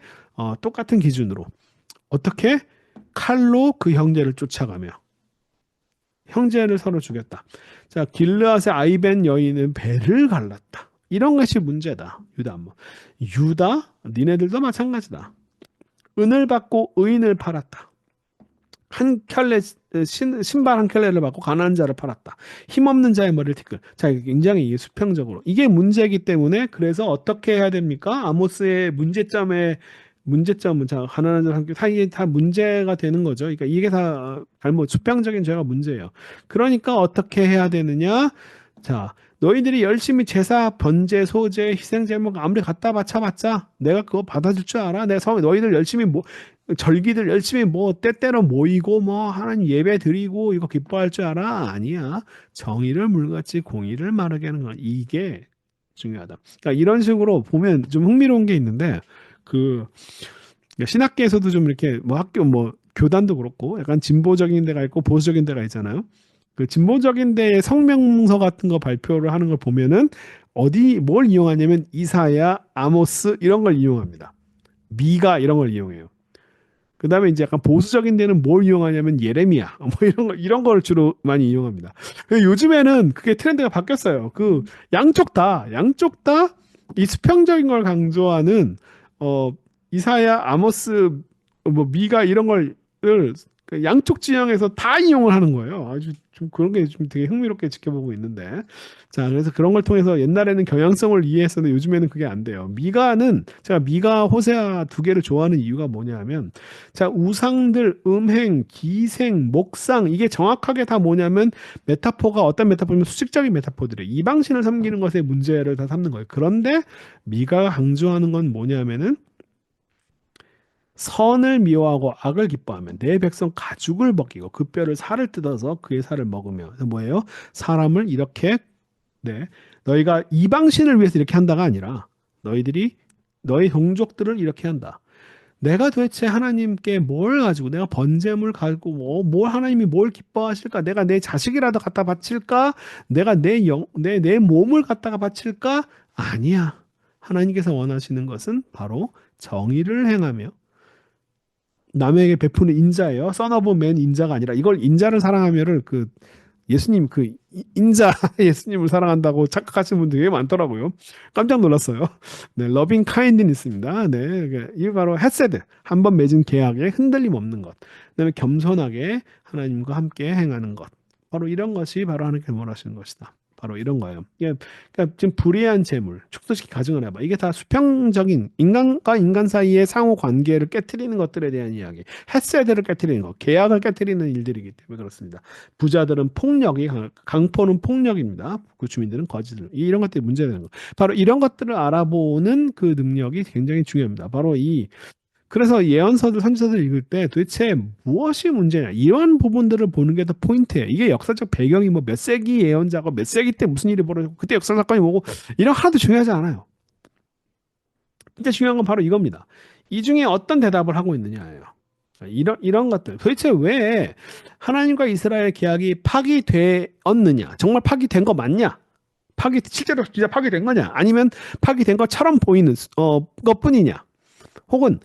똑같은 기준으로 어떻게 칼로 그 형제를 쫓아가며 형제를 서로 죽였다. 자, 길르앗의 아이벤 여인은 배를 갈랐다. 이런 것이 문제다. 유다, 니네들도 마찬가지다. 은을 받고 의인을 팔았다. 한 켤레 신발 한 켤레를 받고 가난한 자를 팔았다. 힘없는 자의 머리를 티끌. 자, 이게 굉장히 이게 수평적으로 이게 문제이기 때문에 그래서 어떻게 해야 됩니까? 아모스의 문제점은 자 가난한 자와 함께 다 이게 다 문제가 되는 거죠. 그러니까 이게 다 잘못 수평적인 죄가 문제예요. 그러니까 어떻게 해야 되느냐? 자, 너희들이 열심히 제사, 번제, 소제, 희생 제목 아무리 갖다 바쳐봤자 내가 그거 받아줄 줄 알아? 내가 너희들 열심히 뭐 절기들 열심히 뭐 때때로 모이고 뭐 하나님 예배 드리고 이거 기뻐할 줄 알아? 아니야. 정의를 물같이 공의를 마르게 하는 건 이게 중요하다. 그러니까 이런 식으로 보면 좀 흥미로운 게 있는데 그 신학계에서도 좀 이렇게 뭐 학교 뭐 교단도 그렇고 약간 진보적인 데가 있고 보수적인 데가 있잖아요. 그 진보적인 데의 성명서 같은 거 발표를 하는 걸 보면은 어디 뭘 이용하냐면 이사야, 아모스 이런 걸 이용합니다. 미가 이런 걸 이용해요. 그다음에 이제 약간 보수적인 데는 뭘 이용하냐면 예레미야 뭐 이런 걸 주로 많이 이용합니다. 요즘에는 그게 트렌드가 바뀌었어요. 그 양쪽 다 이 수평적인 걸 강조하는 어 이사야, 아모스, 뭐 미가 이런 걸 양쪽 진영에서 다 이용을 하는 거예요. 아주 좀 그런 게 좀 되게 흥미롭게 지켜보고 있는데. 자, 그래서 그런 걸 통해서 옛날에는 경향성을 이해했었는데 요즘에는 그게 안 돼요. 제가 미가, 호세아 두 개를 좋아하는 이유가 뭐냐면, 자, 우상들, 음행, 기생, 목상, 이게 정확하게 다 뭐냐면, 메타포가 어떤 메타포냐면 수직적인 메타포들이에요. 이방신을 섬기는 것의 문제를 다 삼는 거예요. 그런데 미가 강조하는 건 뭐냐면은, 선을 미워하고 악을 기뻐하면 내 백성 가죽을 벗기고 그 뼈를 살을 뜯어서 그의 살을 먹으며 그래서 뭐예요? 사람을 이렇게 네 너희가 이방신을 위해서 이렇게 한다가 아니라 너희들이 너희 동족들을 이렇게 한다. 내가 도대체 하나님께 뭘 가지고 내가 번제물 가지고 뭘 하나님이 뭘 기뻐하실까? 내가 내 자식이라도 갖다 바칠까? 내가 내 몸을 갖다가 바칠까? 아니야. 하나님께서 원하시는 것은 바로 정의를 행하며 남에게 베푸는 인자예요. 선 오브 맨 인자가 아니라 이걸 인자를 사랑하면은 그 예수님 그 인자 예수님을 사랑한다고 착각하시는 분들이 되게 많더라고요. 깜짝 놀랐어요. 네, 러빙 카인드니스입니다. 네, 이게 바로 헤세드 한 번 맺은 계약에 흔들림 없는 것. 그다음에 겸손하게 하나님과 함께 행하는 것. 바로 이런 것이 바로 하나님께 원하시는 것이다. 바로 이런 거예요. 이게 그러니까 지금 불의한 재물, 축소시키 가정을 해봐. 이게 다 수평적인 인간과 인간 사이의 상호 관계를 깨트리는 것들에 대한 이야기. 햇세대를 깨트리는 것, 계약을 깨트리는 일들이기 때문에 그렇습니다. 부자들은 폭력이 강포는 폭력입니다. 그 주민들은 거짓을. 이런 것들이 문제되는 거. 바로 이런 것들을 알아보는 그 능력이 굉장히 중요합니다. 바로 그래서 예언서들, 선지서들 읽을 때 도대체 무엇이 문제냐 이런 부분들을 보는 게 더 포인트예요. 이게 역사적 배경이 뭐 몇 세기 예언자고 몇 세기 때 무슨 일이 벌어지고 그때 역사 사건이 뭐고 이런 하나도 중요하지 않아요. 진짜 중요한 건 바로 이겁니다. 이 중에 어떤 대답을 하고 있느냐예요. 이런 것들 도대체 왜 하나님과 이스라엘 계약이 파기되었느냐? 정말 파기된 거 맞냐? 실제로 진짜 파기된 거냐? 아니면 파기된 것처럼 보이는 것뿐이냐? 혹은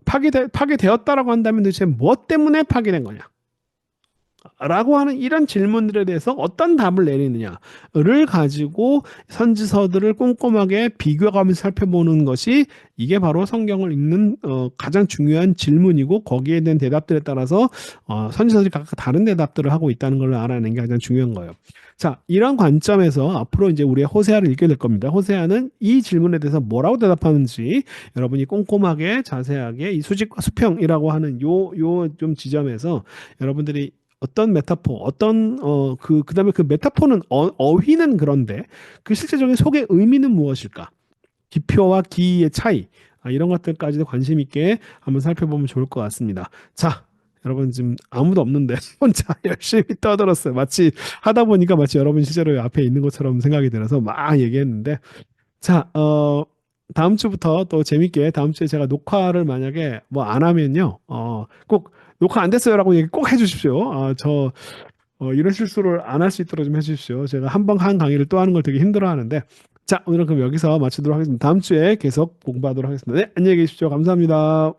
파기되었다라고 한다면 도대체 무엇 때문에 파기된 거냐? 라고 하는 이런 질문들에 대해서 어떤 답을 내리느냐를 가지고 선지서들을 꼼꼼하게 비교하면서 살펴보는 것이 이게 바로 성경을 읽는 가장 중요한 질문이고 거기에 대한 대답들에 따라서 선지서들이 각각 다른 대답들을 하고 있다는 걸 알아내는 게 가장 중요한 거예요. 자, 이런 관점에서 앞으로 이제 우리가 호세아를 읽게 될 겁니다. 호세아는 이 질문에 대해서 뭐라고 대답하는지 여러분이 꼼꼼하게 자세하게 이 수직과 수평이라고 하는 요 좀 지점에서 여러분들이 어떤 메타포, 그다음에 그 메타포는 어휘는 그런데 그 실제적인 속의 의미는 무엇일까? 기표와 기의 차이, 이런 것들까지도 관심 있게 한번 살펴보면 좋을 것 같습니다. 자, 여러분 지금 아무도 없는데 혼자 열심히 떠들었어요. 마치 하다 보니까 마치 여러분 실제로 앞에 있는 것처럼 생각이 들어서 막 얘기했는데 자, 다음 주부터 또 재밌게 다음 주에 제가 녹화를 만약에 뭐 안 하면요, 꼭 녹화 안 됐어요라고 얘기 꼭 해주십시오. 이런 실수를 안 할 수 있도록 좀 해주십시오. 제가 한 번 한 강의를 또 하는 걸 되게 힘들어하는데 자, 오늘은 그럼 여기서 마치도록 하겠습니다. 다음 주에 계속 공부하도록 하겠습니다. 네, 안녕히 계십시오. 감사합니다.